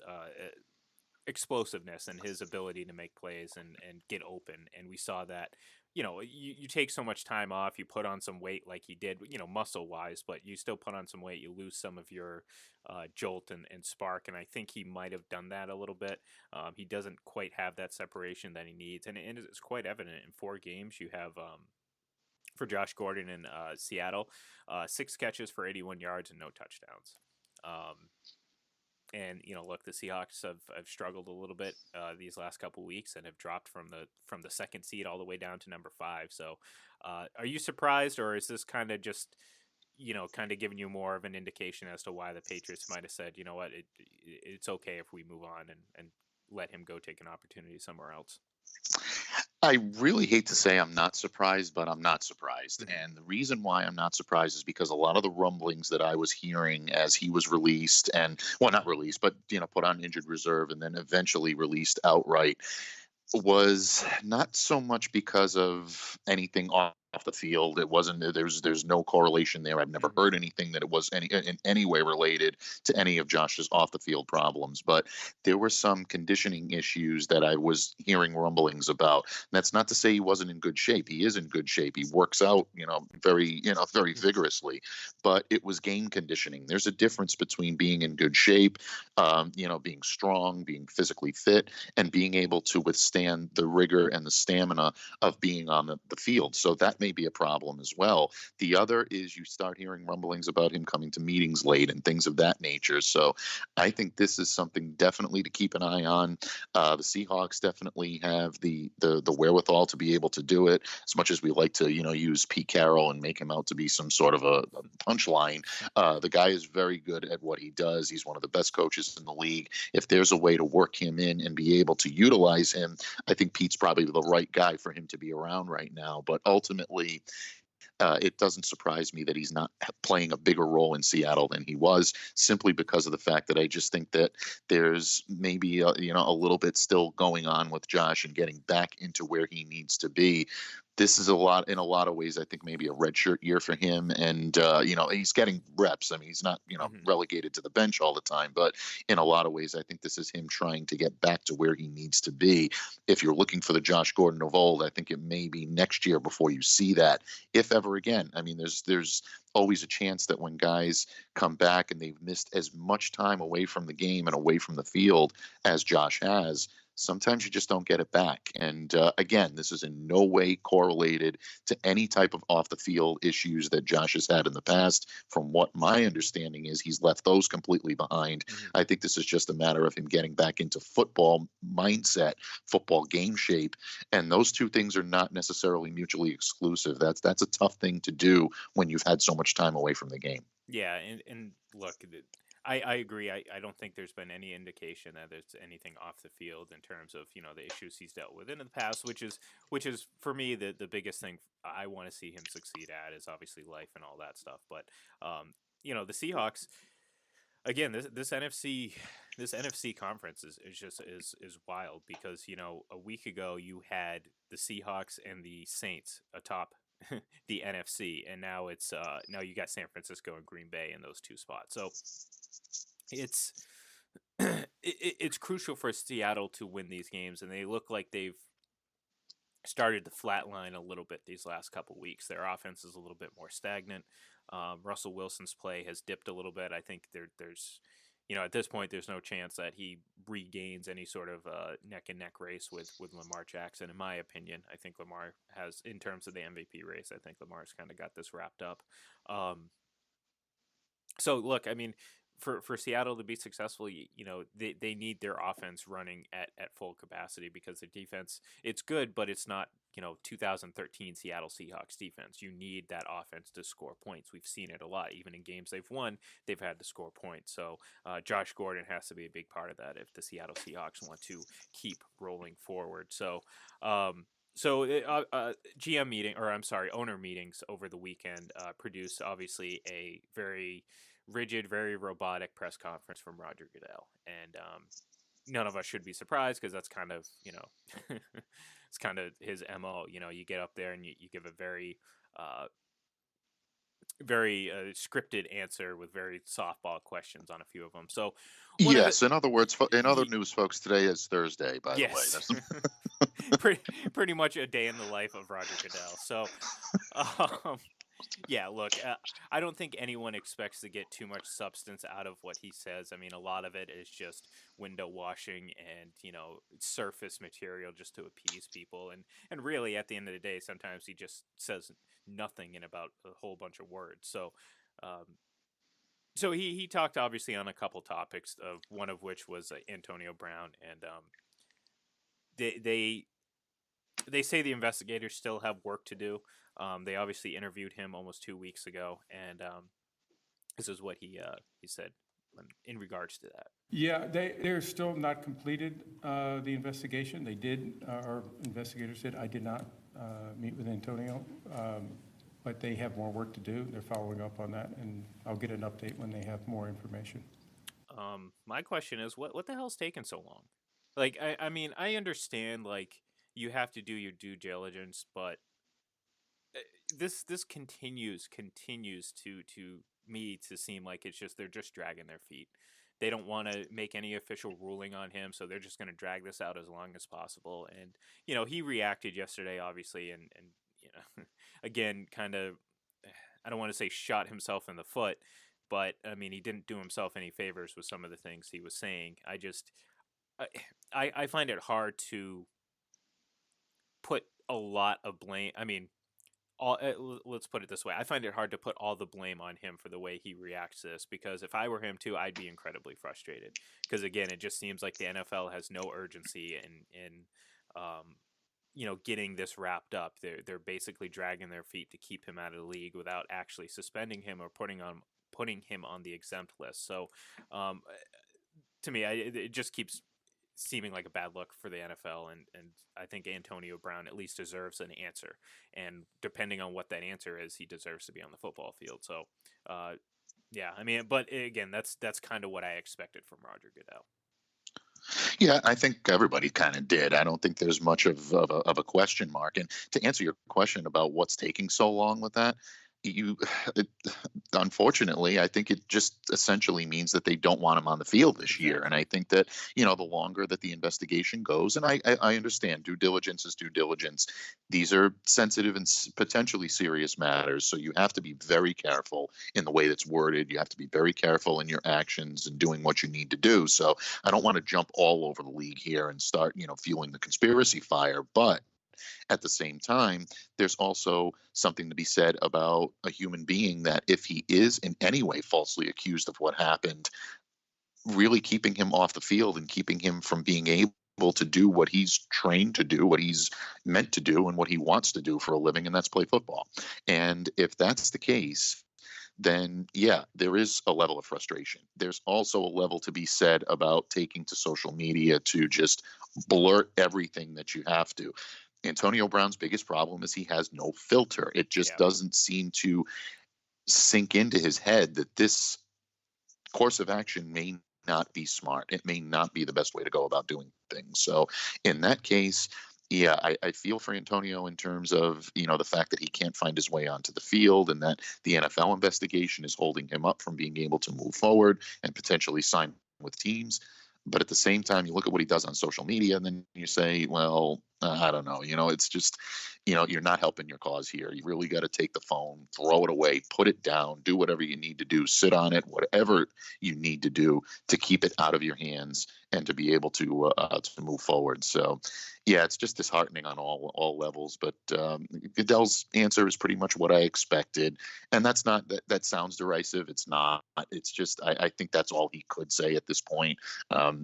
explosiveness and his ability to make plays and get open. And we saw that, you take so much time off, you put on some weight like he did, muscle wise, but you still put on some weight, you lose some of your jolt and spark. And I think he might have done that a little bit. He doesn't quite have that separation that he needs. And it's quite evident in 4 games. You have, for Josh Gordon in Seattle, 6 catches for 81 yards and no touchdowns. And look, the Seahawks have struggled a little bit these last couple weeks and have dropped from the 2nd seed all the way down to number 5. So, are you surprised, or is this kind of just kind of giving you more of an indication as to why the Patriots might have said, you know what, it's okay if we move on and let him go take an opportunity somewhere else? I really hate to say I'm not surprised, but I'm not surprised. And the reason why I'm not surprised is because a lot of the rumblings that I was hearing as he was released and, well, not released, but, put on injured reserve and then eventually released outright was not so much because of anything off the field. It wasn't. There's no correlation there. I've never heard anything that it was in any way related to any of Josh's off the field problems. But there were some conditioning issues that I was hearing rumblings about. And that's not to say he wasn't in good shape. He is in good shape. He works out, very vigorously. But it was game conditioning. There's a difference between being in good shape, being strong, being physically fit, and being able to withstand the rigor and the stamina of being on the field. So that may be a problem as well. The other is you start hearing rumblings about him coming to meetings late and things of that nature. So I think this is something definitely to keep an eye on. The Seahawks definitely have the wherewithal to be able to do it. As much as we like to, use Pete Carroll and make him out to be some sort of a punchline, the guy is very good at what he does. He's one of the best coaches in the league. If there's a way to work him in and be able to utilize him, I think Pete's probably the right guy for him to be around right now. But ultimately, it doesn't surprise me that he's not playing a bigger role in Seattle than he was, simply because of the fact that I just think that there's maybe a little bit still going on with Josh and getting back into where he needs to be. This is in a lot of ways, I think maybe a redshirt year for him. And, he's getting reps. I mean, he's not, relegated to the bench all the time, but in a lot of ways, I think this is him trying to get back to where he needs to be. If you're looking for the Josh Gordon of old, I think it may be next year before you see that, if ever again. I mean, there's always a chance that when guys come back and they've missed as much time away from the game and away from the field as Josh has, sometimes you just don't get it back. And again, this is in no way correlated to any type of off the field issues that Josh has had in the past. From what my understanding is, he's left those completely behind. I think this is just a matter of him getting back into football mindset, football game shape. And those two things are not necessarily mutually exclusive. That's a tough thing to do when you've had so much time away from the game. Yeah, and look, I agree. I don't think there's been any indication that there's anything off the field in terms of the issues he's dealt with in the past, which is for me the biggest thing I want to see him succeed at is obviously life and all that stuff. But the Seahawks, again, this NFC conference is wild because a week ago you had the Seahawks and the Saints atop the NFC, and now it's now you got San Francisco and Green Bay in those two spots. So it's it's crucial for Seattle to win these games, and they look like they've started to flatline a little bit these last couple weeks. Their offense is a little bit more stagnant. Russell Wilson's play has dipped a little bit. I think there's at this point, there's no chance that he regains any sort of neck and neck race with Lamar Jackson. In my opinion, I think Lamar has, in terms of the MVP race, I think Lamar's kind of got this wrapped up. So look, I mean, for Seattle to be successful, they need their offense running at full capacity because the defense, it's good, but it's not 2013 Seattle Seahawks defense. You need that offense to score points. We've seen it a lot. Even in games they've won, they've had to score points. So Josh Gordon has to be a big part of that if the Seattle Seahawks want to keep rolling forward. So GM meeting, or I'm sorry, owner meetings over the weekend produced obviously a very rigid, very robotic press conference from Roger Goodell. And none of us should be surprised because that's kind of, it's kind of his MO. You get up there and you give a very scripted answer with very softball questions on a few of them. So yes, in other words, in other news, folks, today is Thursday, by the way. pretty much a day in the life of Roger Goodell. So yeah, look, I don't think anyone expects to get too much substance out of what he says. I mean, a lot of it is just window washing and, surface material just to appease people. And really, at the end of the day, sometimes he just says nothing in about a whole bunch of words. So he talked obviously on a couple topics, of one of which was Antonio Brown. And they say the investigators still have work to do. They obviously interviewed him almost 2 weeks ago, and this is what he said in regards to that. Yeah, they're still not completed the investigation. They did, our investigators did. I did not meet with Antonio, but they have more work to do. They're following up on that, and I'll get an update when they have more information. My question is, what the hell's taking so long? Like, I mean, I understand, like, you have to do your due diligence, but this continues to me to seem like they're just dragging their feet. They don't want to make any official ruling on him, so they're just going to drag this out as long as possible. And he reacted yesterday, obviously, and again, kind of, I don't want to say shot himself in the foot, but I mean, he didn't do himself any favors with some of the things he was saying. I find it hard to put a lot of blame. I mean, let's put it this way. I find it hard to put all the blame on him for the way he reacts to this, because if I were him too, I'd be incredibly frustrated. Because again, it just seems like the NFL has no urgency in getting this wrapped up. They're basically dragging their feet to keep him out of the league without actually suspending him or putting him on the exempt list. So to me, it just keeps seeming like a bad look for the NFL, and I think Antonio Brown at least deserves an answer, and depending on what that answer is, he deserves to be on the football field. So yeah, I mean, but again, that's kind of what I expected from Roger Goodell. Yeah, I think everybody kind of did. I don't think there's much of a question mark. And to answer your question about what's taking so long with that, unfortunately, I think it just essentially means that they don't want him on the field this year. And I think that, the longer that the investigation goes, and I understand due diligence is due diligence. These are sensitive and potentially serious matters. So you have to be very careful in the way that's worded. You have to be very careful in your actions and doing what you need to do. So I don't want to jump all over the league here and start, fueling the conspiracy fire. But at the same time, there's also something to be said about a human being that if he is in any way falsely accused of what happened, really keeping him off the field and keeping him from being able to do what he's trained to do, what he's meant to do, and what he wants to do for a living, and that's play football. And if that's the case, then yeah, there is a level of frustration. There's also a level to be said about taking to social media to just blurt everything that you have to. Antonio Brown's biggest problem is he has no filter. It just doesn't seem to sink into his head that this course of action may not be smart. It may not be the best way to go about doing things. So in that case, yeah, I feel for Antonio in terms of, the fact that he can't find his way onto the field and that the NFL investigation is holding him up from being able to move forward and potentially sign with teams. But at the same time, you look at what he does on social media and then you say, well, I don't know. It's just, you're not helping your cause here. You really got to take the phone, throw it away, put it down, do whatever you need to do, sit on it, whatever you need to do to keep it out of your hands and to be able to move forward. So, yeah, it's just disheartening on all levels. But Goodell's answer is pretty much what I expected, and that's not that sounds derisive. It's not. It's just I think that's all he could say at this point,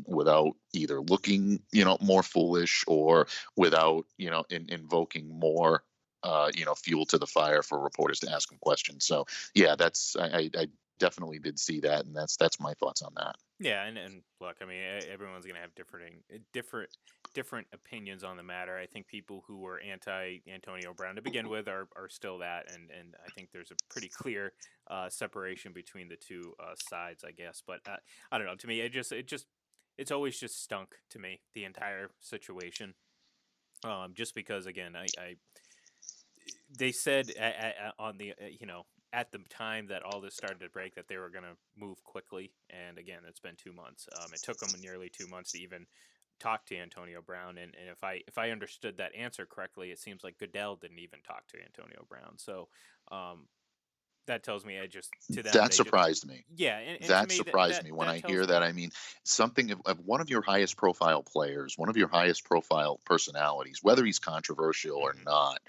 without either looking more foolish or without invoking more fuel to the fire for reporters to ask him questions. So yeah, that's I definitely did see that, and that's my thoughts on that. Yeah, and look, I mean, everyone's going to have different opinions on the matter. I think people who were anti Antonio Brown to begin with are still that, and I think there's a pretty clear separation between the two sides, I guess. But I don't know. To me, it's always just stunk to me, the entire situation. Just because, again, they said on the at the time that all this started to break that they were going to move quickly, and again, it's been 2 months. It took them nearly 2 months to even talk to Antonio Brown, and if I understood that answer correctly, it seems like Goodell didn't even talk to Antonio Brown. So that tells me that surprised me. Yeah, and that to me, surprised me when I hear that. I mean, something of one of your highest profile players, one of your highest profile personalities, whether he's controversial or not,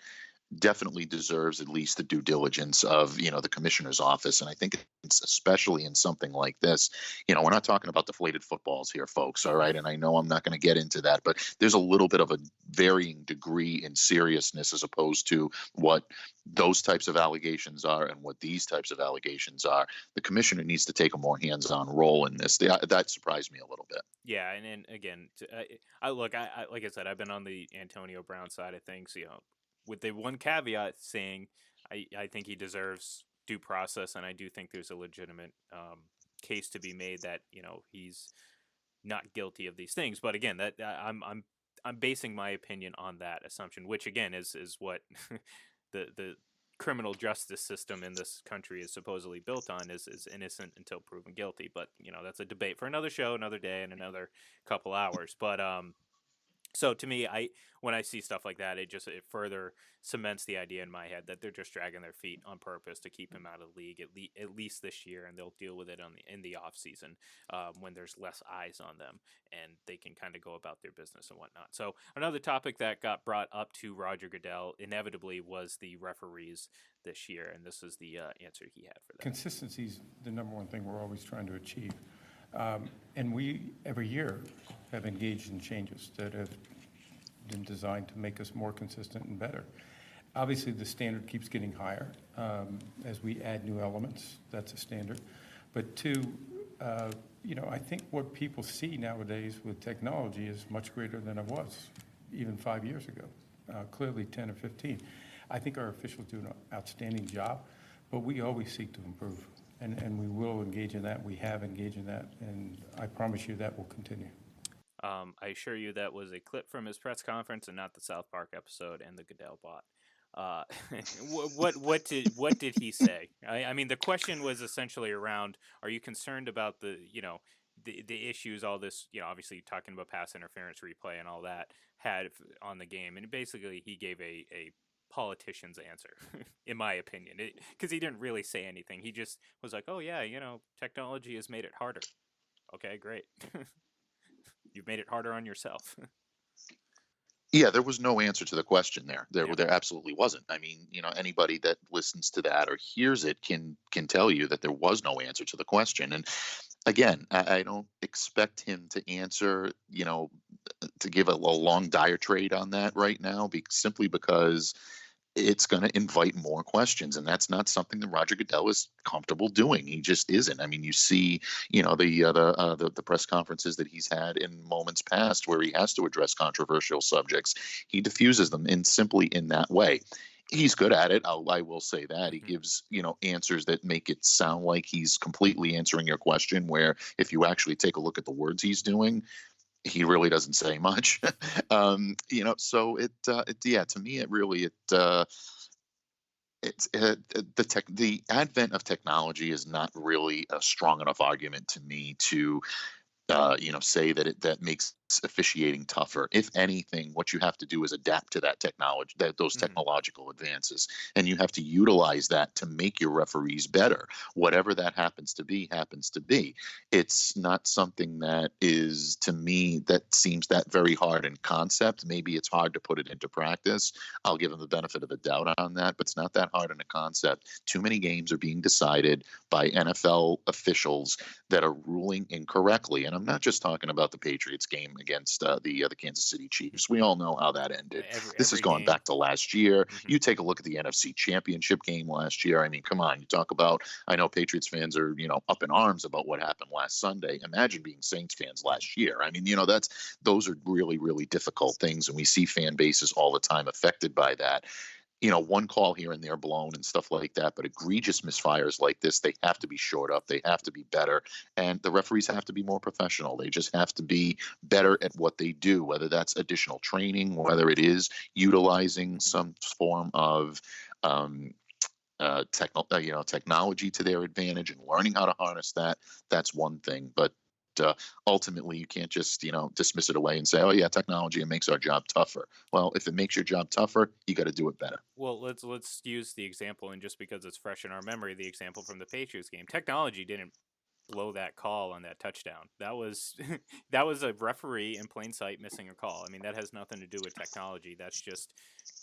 definitely deserves at least the due diligence of the commissioner's office. And I think sense, especially in something like this. We're not talking about deflated footballs here, folks. All right. And I know I'm not going to get into that, but there's a little bit of a varying degree in seriousness as opposed to what those types of allegations are and what these types of allegations are. The commissioner needs to take a more hands-on role in this. That surprised me a little bit. Yeah, and again, I look, I like I said, I've been on the Antonio Brown side of things. With the one caveat saying, I think he deserves due process, and I do think there's a legitimate case to be made that he's not guilty of these things. But again, that I'm basing my opinion on that assumption, which again is what the criminal justice system in this country is supposedly built on is innocent until proven guilty. But that's a debate for another show, another day, and another couple hours. But so to me, when I see stuff like that, it further cements the idea in my head that they're just dragging their feet on purpose to keep him out of the league at least this year, and they'll deal with it in the off season when there's less eyes on them and they can kind of go about their business and whatnot. So another topic that got brought up to Roger Goodell inevitably was the referees this year, and this is the answer he had for that. Consistency is the number one thing we're always trying to achieve. And we, every year, have engaged in changes that have been designed to make us more consistent and better. Obviously, the standard keeps getting higher as we add new elements. That's a standard. But two, I think what people see nowadays with technology is much greater than it was even 5 years ago, clearly 10 or 15. I think our officials do an outstanding job, but we always seek to improve. And we will engage in that. We have engaged in that, and I promise you that will continue. I assure you that was a clip from his press conference and not the South Park episode and the Goodell bot. What did he say? I mean, the question was essentially around: are you concerned about the issues all this obviously talking about pass interference replay and all that had on the game, and basically he gave a politician's answer, in my opinion, because he didn't really say anything. He just was like, "Oh yeah, technology has made it harder." Okay, great. You've made it harder on yourself. Yeah, there was no answer to the question there. There absolutely wasn't. I mean, anybody that listens to that or hears it can tell you that there was no answer to the question. And again, I don't expect him to answer, to give a long diatribe on that right now, simply because it's going to invite more questions, and that's not something that Roger Goodell is comfortable doing. He just isn't. I mean, you see, the press conferences that he's had in moments past where he has to address controversial subjects. He diffuses them simply in that way. He's good at it. I will say that. He gives, answers that make it sound like he's completely answering your question, where if you actually take a look at the words he's doing, he really doesn't say much. So to me, it really, the advent of technology is not really a strong enough argument to me to say that makes officiating tougher. If anything, what you have to do is adapt to that technology, those technological advances, and you have to utilize that to make your referees better. Whatever that happens to be, happens to be. It's not something that is, to me, that seems that very hard in concept. Maybe it's hard to put it into practice. I'll give them the benefit of the doubt on that, but it's not that hard in a concept. Too many games are being decided by NFL officials that are ruling incorrectly. And I'm not just talking about the Patriots game against the Kansas City Chiefs. We all know how that ended. This has gone back to last year. You take a look at the NFC Championship game last year. I mean, come on. You talk about, I know Patriots fans are, up in arms about what happened last Sunday. Imagine being Saints fans last year. I mean, those are really, really difficult things. And we see fan bases all the time affected by that. One call here and there blown and stuff like that, but egregious misfires like this, they have to be shored up. They have to be better. And the referees have to be more professional. They just have to be better at what they do, whether that's additional training, whether it is utilizing some form of technology to their advantage and learning how to harness that. That's one thing. But ultimately, you can't just dismiss it away and say, "Oh yeah, technology, it makes our job tougher." Well, if it makes your job tougher, you got to do it better. Well, let's use the example, and just because it's fresh in our memory, the example from the Patriots game. Technology didn't blow that call on that touchdown. That was that was a referee in plain sight missing a call. I mean, that has nothing to do with technology. That's just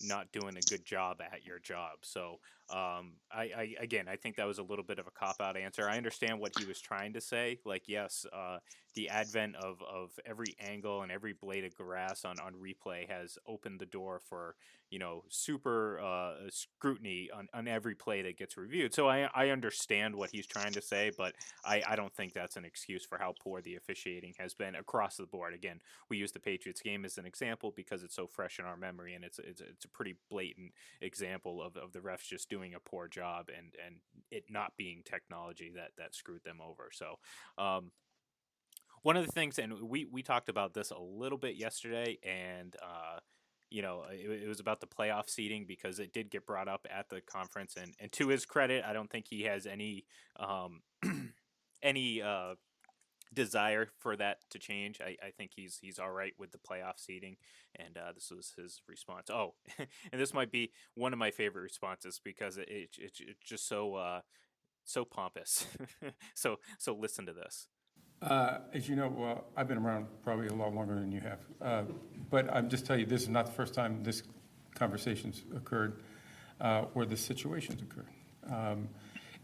not doing a good job at your job. So I think that was a little bit of a cop out answer. I understand what he was trying to say. Like, yes, the advent of every angle and every blade of grass on replay has opened the door for, super scrutiny on every play that gets reviewed. So I understand what he's trying to say, but I don't think that's an excuse for how poor the officiating has been across the board. Again, we use the Patriots game as an example because it's so fresh in our memory, and it's a pretty blatant example of the refs just doing a poor job and it not being technology that screwed them over. So one of the things, and we talked about this a little bit yesterday, and it was about the playoff seeding because it did get brought up at the conference, and to his credit, I don't think he has any any desire for that to change. I think he's all right with the playoff seeding, and this was his response. Oh, and this might be one of my favorite responses because it's just so pompous. So listen to this. As you know, well, I've been around probably a lot longer than you have. But I'm just telling you, this is not the first time this conversation's occurred or this situation's occurred.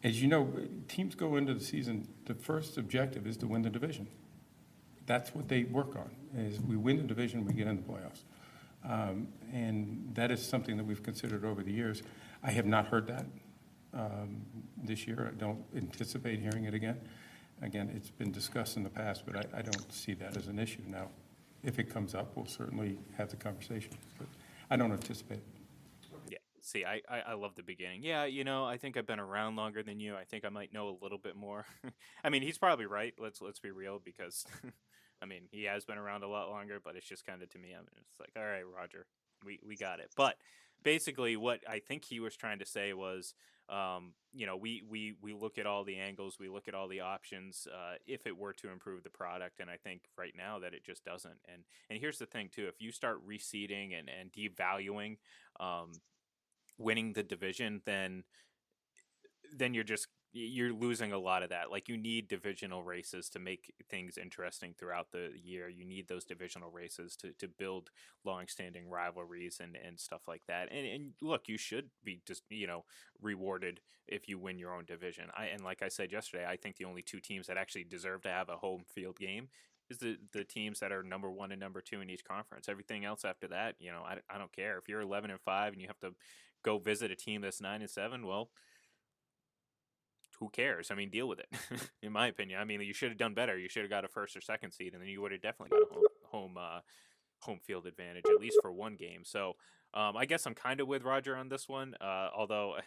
As you know, teams go into the season, the first objective is to win the division. That's what they work on, is we win the division, we get in the playoffs. And that is something that we've considered over the years. I have not heard that this year. I don't anticipate hearing it again. Again, it's been discussed in the past, but I don't see that as an issue. Now, if it comes up, we'll certainly have the conversation, but I don't anticipate it. Yeah. See, I love the beginning. Yeah, I think I've been around longer than you. I think I might know a little bit more. I mean, he's probably right. Let's be real, because I mean, he has been around a lot longer, but it's just kind of, to me, I mean, it's like, all right, Roger, we got it. But basically, what I think he was trying to say was, we look at all the angles, we look at all the options, if it were to improve the product, and I think right now that it just doesn't. And here's the thing too: if you start reseeding and devaluing winning the division, then you're losing a lot of that. Like, you need divisional races to make things interesting throughout the year. You need those divisional races to build long-standing rivalries and stuff like that. And look, you should be just rewarded if you win your own division. And like I said yesterday, I think the only two teams that actually deserve to have a home field game is the teams that are number 1 and number 2 in each conference. Everything else after that, I don't care. If you're 11-5 and you have to go visit a team that's 9-7, well, who cares? I mean, deal with it. In my opinion, I mean, you should have done better. You should have got a first or second seed, and then you would have definitely got a home field advantage, at least for one game. So I guess I'm kind of with Roger on this one, although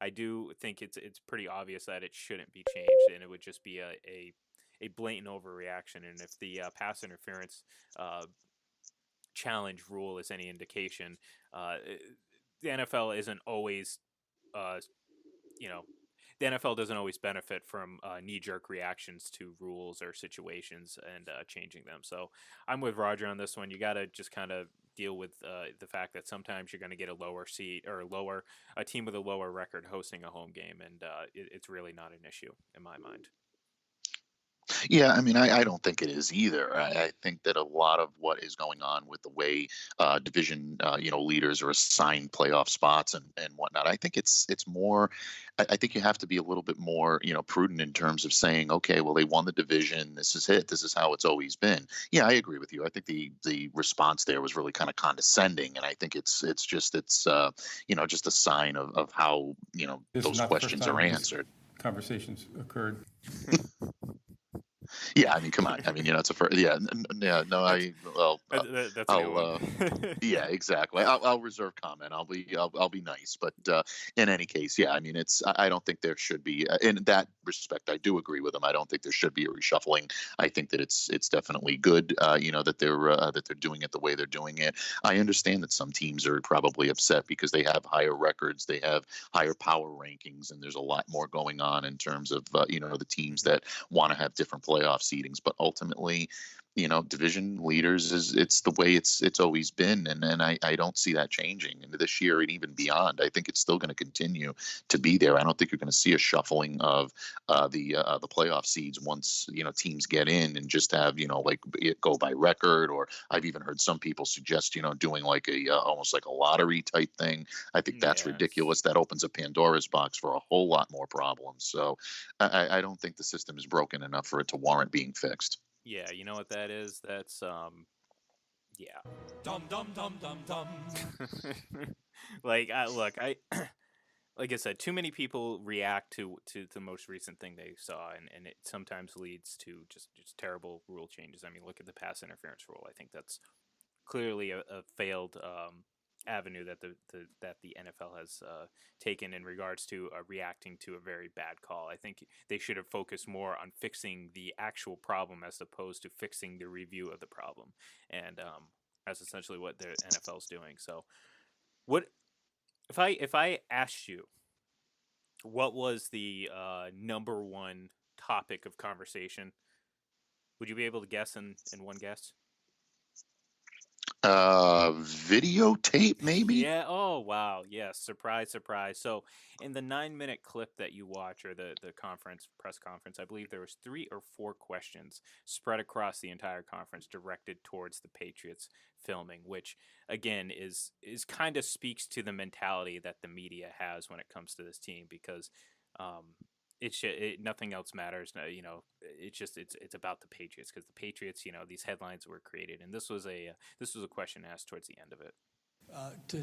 I do think it's pretty obvious that it shouldn't be changed, and it would just be a blatant overreaction. And if the pass interference challenge rule is any indication, the NFL isn't always, the NFL doesn't always benefit from knee-jerk reactions to rules or situations and changing them. So I'm with Roger on this one. You got to just kind of deal with the fact that sometimes you're going to get a lower seed or a team with a lower record hosting a home game, and it's really not an issue in my mind. Yeah, I mean, I don't think it is either. I think that a lot of what is going on with the way division, leaders are assigned playoff spots and whatnot, I think it's more. I think you have to be a little bit more, prudent in terms of saying, okay, well, they won the division. This is it. This is how it's always been. Yeah, I agree with you. I think the response there was really kind of condescending, and I think it's just a sign of how those questions are answered. Conversations occurred. Yeah, I mean, come on. I mean, it's a first. Yeah, yeah. No, that's I'll. Yeah, exactly. I'll reserve comment. I'll be nice. But in any case, yeah. I mean, I don't think there should be. In that respect, I do agree with him. I don't think there should be a reshuffling. I think that it's definitely good. That they're doing it the way they're doing it. I understand that some teams are probably upset because they have higher records, they have higher power rankings, and there's a lot more going on in terms of the teams that want to have different playoff seedings. But ultimately, division leaders. It's the way it's always been, and I don't see that changing into this year and even beyond. I think it's still going to continue to be there. I don't think you're going to see a shuffling of the playoff seeds once teams get in and just have like it go by record. Or I've even heard some people suggest doing like a almost like a lottery type thing. I think that's ridiculous. That opens a Pandora's box for a whole lot more problems. So I don't think the system is broken enough for it to warrant being fixed. Yeah, you know what that is? That's yeah. Dum dum dum dum dum. Like I like I said, too many people react to the most recent thing they saw, and it sometimes leads to just terrible rule changes. I mean, look at the pass interference rule. I think that's clearly a failed avenue that the NFL has taken in regards to reacting to a very bad call. I think they should have focused more on fixing the actual problem as opposed to fixing the review of the problem, and that's essentially what the NFL is doing. So, what if I asked you what was the number one topic of conversation? Would you be able to guess in one guess? Videotape, maybe? Yeah. Oh, wow. Yes. Surprise, surprise. So, in the 9-minute clip that you watch, or the press conference, I believe there was 3 or 4 questions spread across the entire conference directed towards the Patriots filming, which again is kind of speaks to the mentality that the media has when it comes to this team, because nothing else matters. It's about the Patriots, because the Patriots, these headlines were created, and this was a question asked towards the end of it.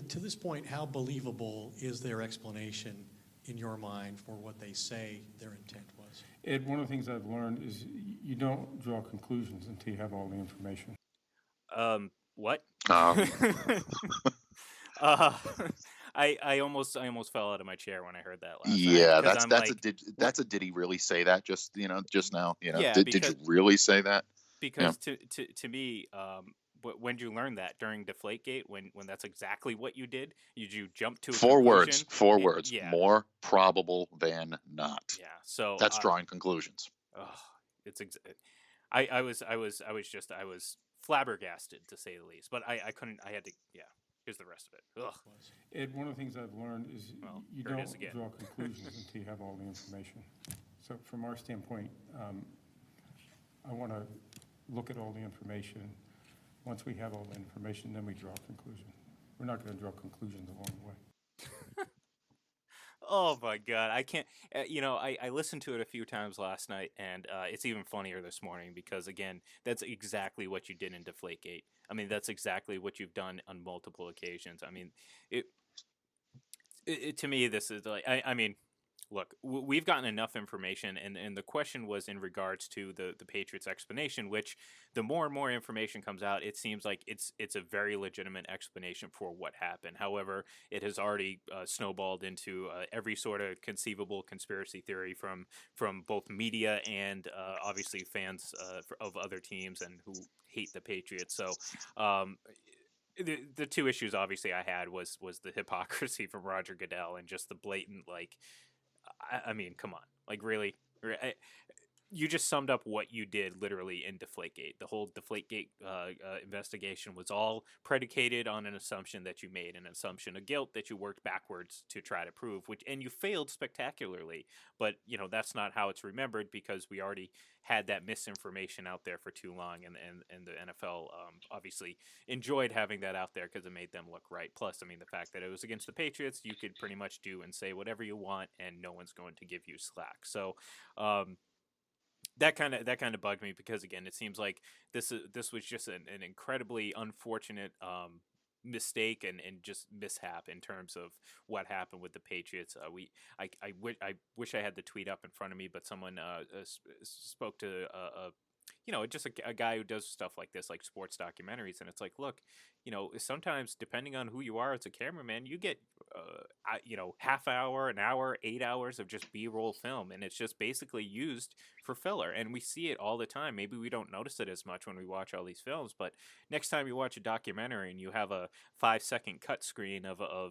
To this point, how believable is their explanation in your mind for what they say their intent was? Ed, one of the things I've learned is you don't draw conclusions until you have all the information. What? I almost fell out of my chair when I heard that last night. That's a did he really say that just now? Yeah, did you really say that? Because to me, when did you learn that? During Deflategate, when that's exactly what you did? You jump to a conclusion? Four words. Yeah. More probable than not. Yeah. So that's drawing conclusions. I was flabbergasted, to say the least. But I couldn't. I had to. Yeah. Here's the rest of it. Ugh. Ed, one of the things I've learned is you don't draw conclusions until you have all the information. So from our standpoint, I want to look at all the information. Once we have all the information, then we draw a conclusion. We're not going to draw conclusions along the way. Oh my God, I can't. I listened to it a few times last night, and it's even funnier this morning because, again, that's exactly what you did in Deflategate. I mean, that's exactly what you've done on multiple occasions. I mean, it to me, this is like, I mean, look, we've gotten enough information, and the question was in regards to the Patriots' explanation, which the more and more information comes out, it seems like it's a very legitimate explanation for what happened. However, it has already snowballed into every sort of conceivable conspiracy theory from both media and obviously fans of other teams and who hate the Patriots. So the 2 issues obviously I had was the hypocrisy from Roger Goodell and just the blatant, like, I mean, come on. Like, really? You just summed up what you did literally in Deflategate. The whole Deflategate investigation was all predicated on an assumption that you made, an assumption of guilt that you worked backwards to try to prove, and you failed spectacularly. But, that's not how it's remembered, because we already had that misinformation out there for too long, and the NFL obviously enjoyed having that out there because it made them look right. Plus, I mean, the fact that it was against the Patriots, you could pretty much do and say whatever you want, and no one's going to give you slack. So, that kind of bugged me, because again, it seems like this was just an incredibly unfortunate mistake and just mishap in terms of what happened with the Patriots. I wish I had the tweet up in front of me, but someone spoke to just a guy who does stuff like this, like sports documentaries, and it's like, look, sometimes depending on who you are as a cameraman, you get half hour, an hour, 8 hours of just B-roll film, and it's just basically used for filler, and we see it all the time. Maybe we don't notice it as much when we watch all these films, but next time you watch a documentary and you have a 5-second cut screen of a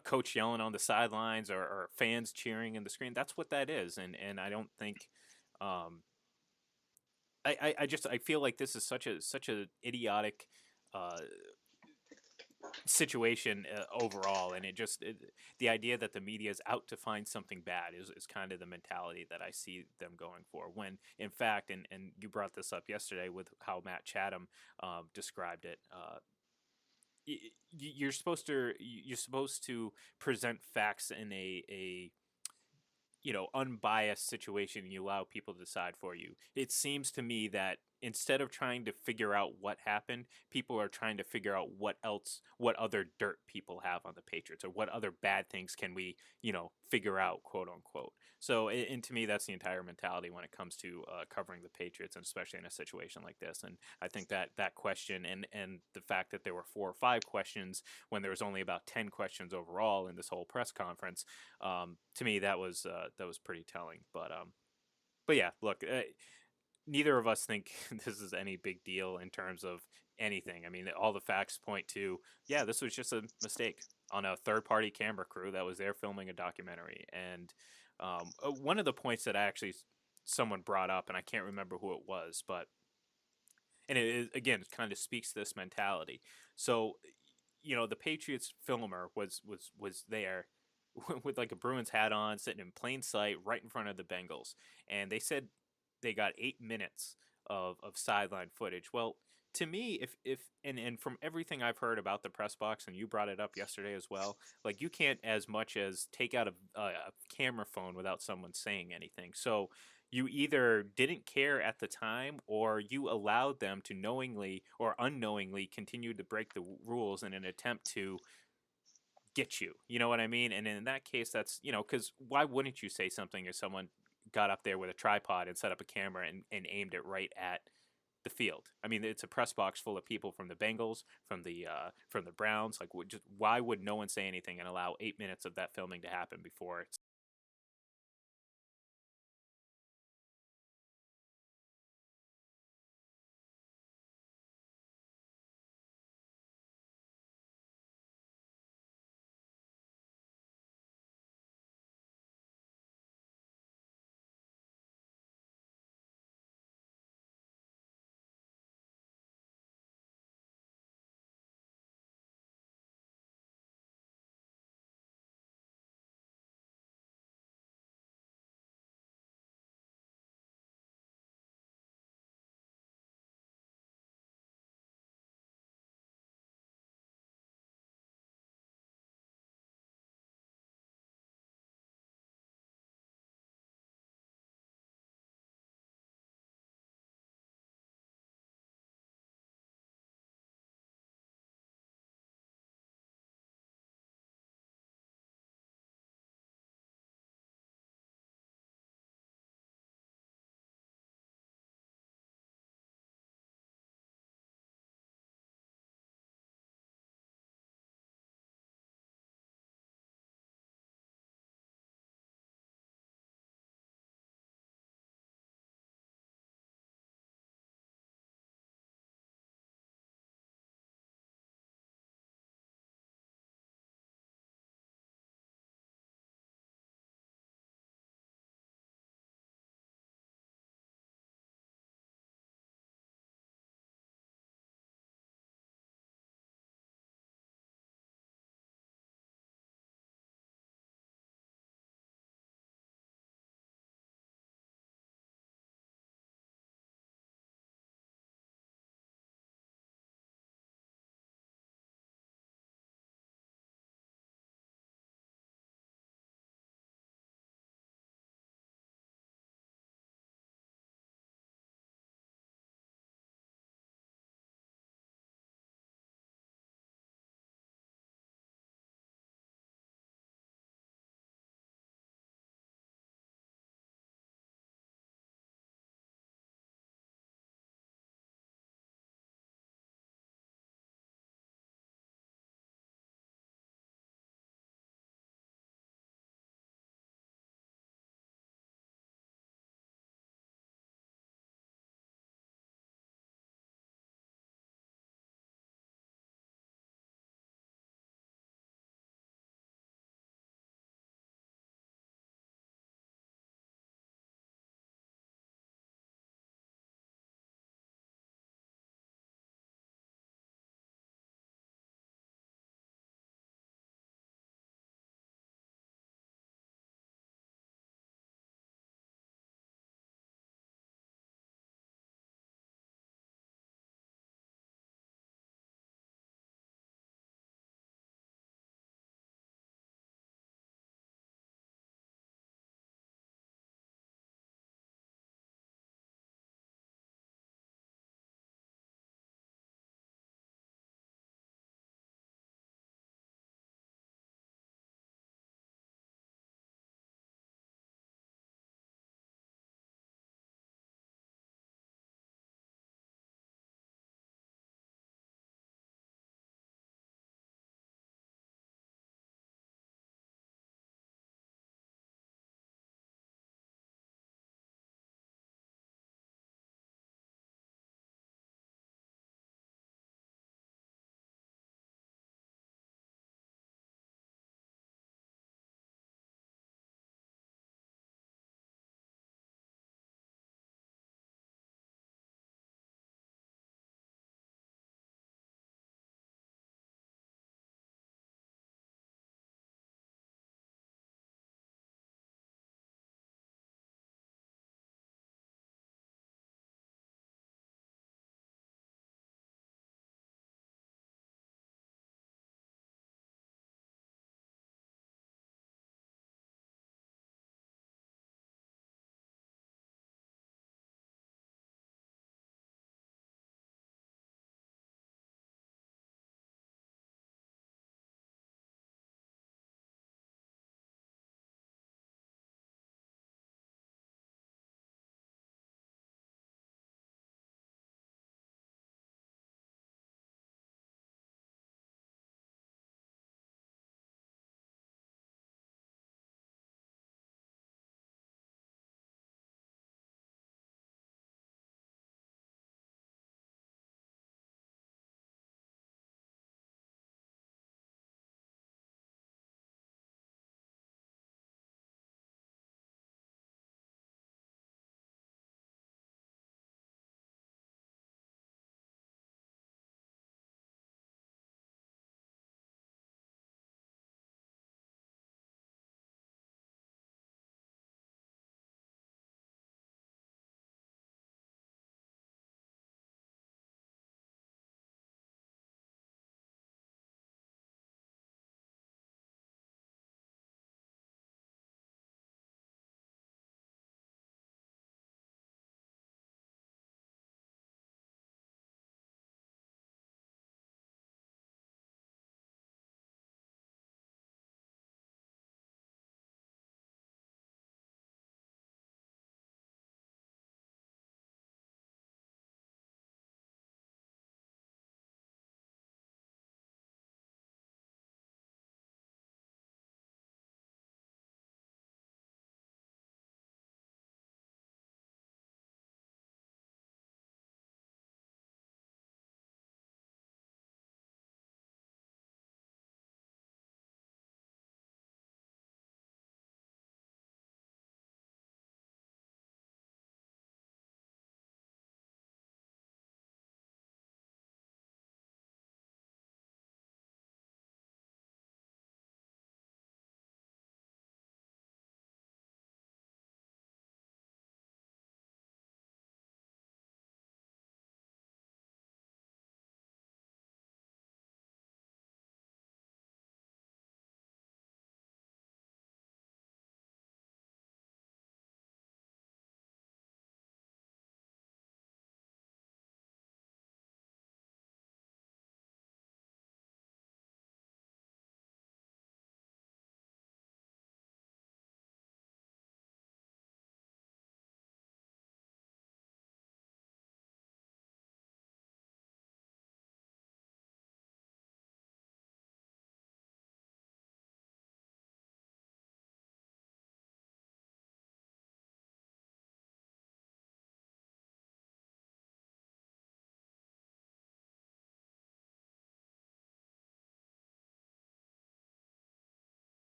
coach yelling on the sidelines or fans cheering in the screen, that's what that is. And I don't think I feel like this is such a idiotic uh, situation overall, and the idea that the media is out to find something bad is kind of the mentality that I see them going for. When in fact, and you brought this up yesterday with how Matt Chatham described it. You're supposed to present facts in a unbiased situation, and you allow people to decide for you. It seems to me that instead of trying to figure out what happened, people are trying to figure out what other dirt people have on the Patriots, or what other bad things can we, figure out, quote unquote. So, and to me, that's the entire mentality when it comes to covering the Patriots, and especially in a situation like this. And I think that question, and the fact that there were 4 or 5 questions when there was only about 10 questions overall in this whole press conference, to me that was pretty telling. But yeah, look, neither of us think this is any big deal in terms of anything. I mean, all the facts point to, yeah, this was just a mistake on a third-party camera crew that was there filming a documentary. And one of the points that someone brought up, and I can't remember who it was, but and again, it kind of speaks to this mentality. So, the Patriots filmer was there with like a Bruins hat on, sitting in plain sight right in front of the Bengals, and they said they got 8 minutes of sideline footage. Well, to me, if and from everything I've heard about the press box, and you brought it up yesterday as well, like you can't as much as take out a camera phone without someone saying anything. So you either didn't care at the time, or you allowed them to knowingly or unknowingly continue to break the rules in an attempt to get you. You know what I mean? And in that case, that's, because why wouldn't you say something if someone got up there with a tripod and set up a camera and aimed it right at the field? I mean, it's a press box full of people from the Bengals, from the Browns. Like, why would no one say anything and allow 8 minutes of that filming to happen before it's